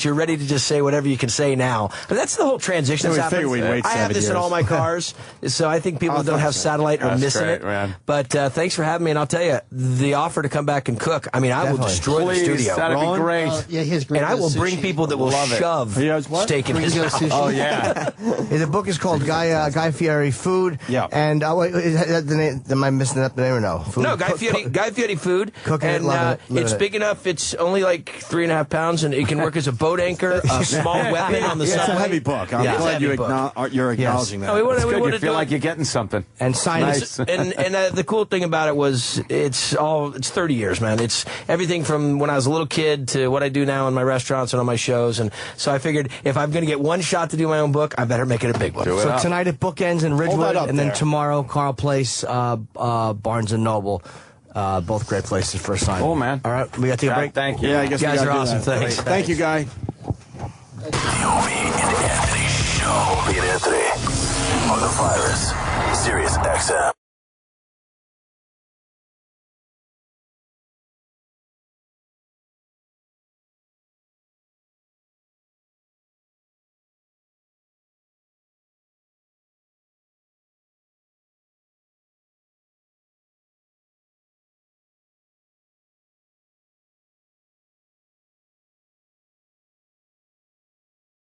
you're ready to just say whatever you can say now. But that's the whole transition that's happening. I have this in all my cars, so I think people that don't have satellite are missing it. Man. But thanks for having me, and I'll tell you, the offer to come back and cook, I mean, I will destroy the studio. That'd be great. Yeah, he has great. And I will bring people that will shove steak in his house. Oh, yeah. The book is called Guy Fieri Food. Yeah. And am I missing up the name or no? Food? No, Guy Fieri Food. Cooking and it's big enough. It's only like 3.5 pounds, and it can work as a boat anchor, a small weapon on the side. It's a heavy book. I'm glad you're acknowledging that. No, it's good. You feel like you're getting something. And science. Nice. And the cool thing about it was it's 30 years, man. It's everything from when I was a little kid to what I do now in my restaurants and on my shows. And so I figured if I'm going to get one shot to do my own book, I better make it a big one. So tonight at Bookends in Ridgewood, and then tomorrow Carl Place, Barnes and Noble. Both great places for a sign. Oh, man. All right, we got to take a break. Thank you. Yeah, I guess you guys we are awesome. Thanks. Thank you, Guy. The Opie and Anthony Show. Opie and Anthony on the virus. Sirius XM.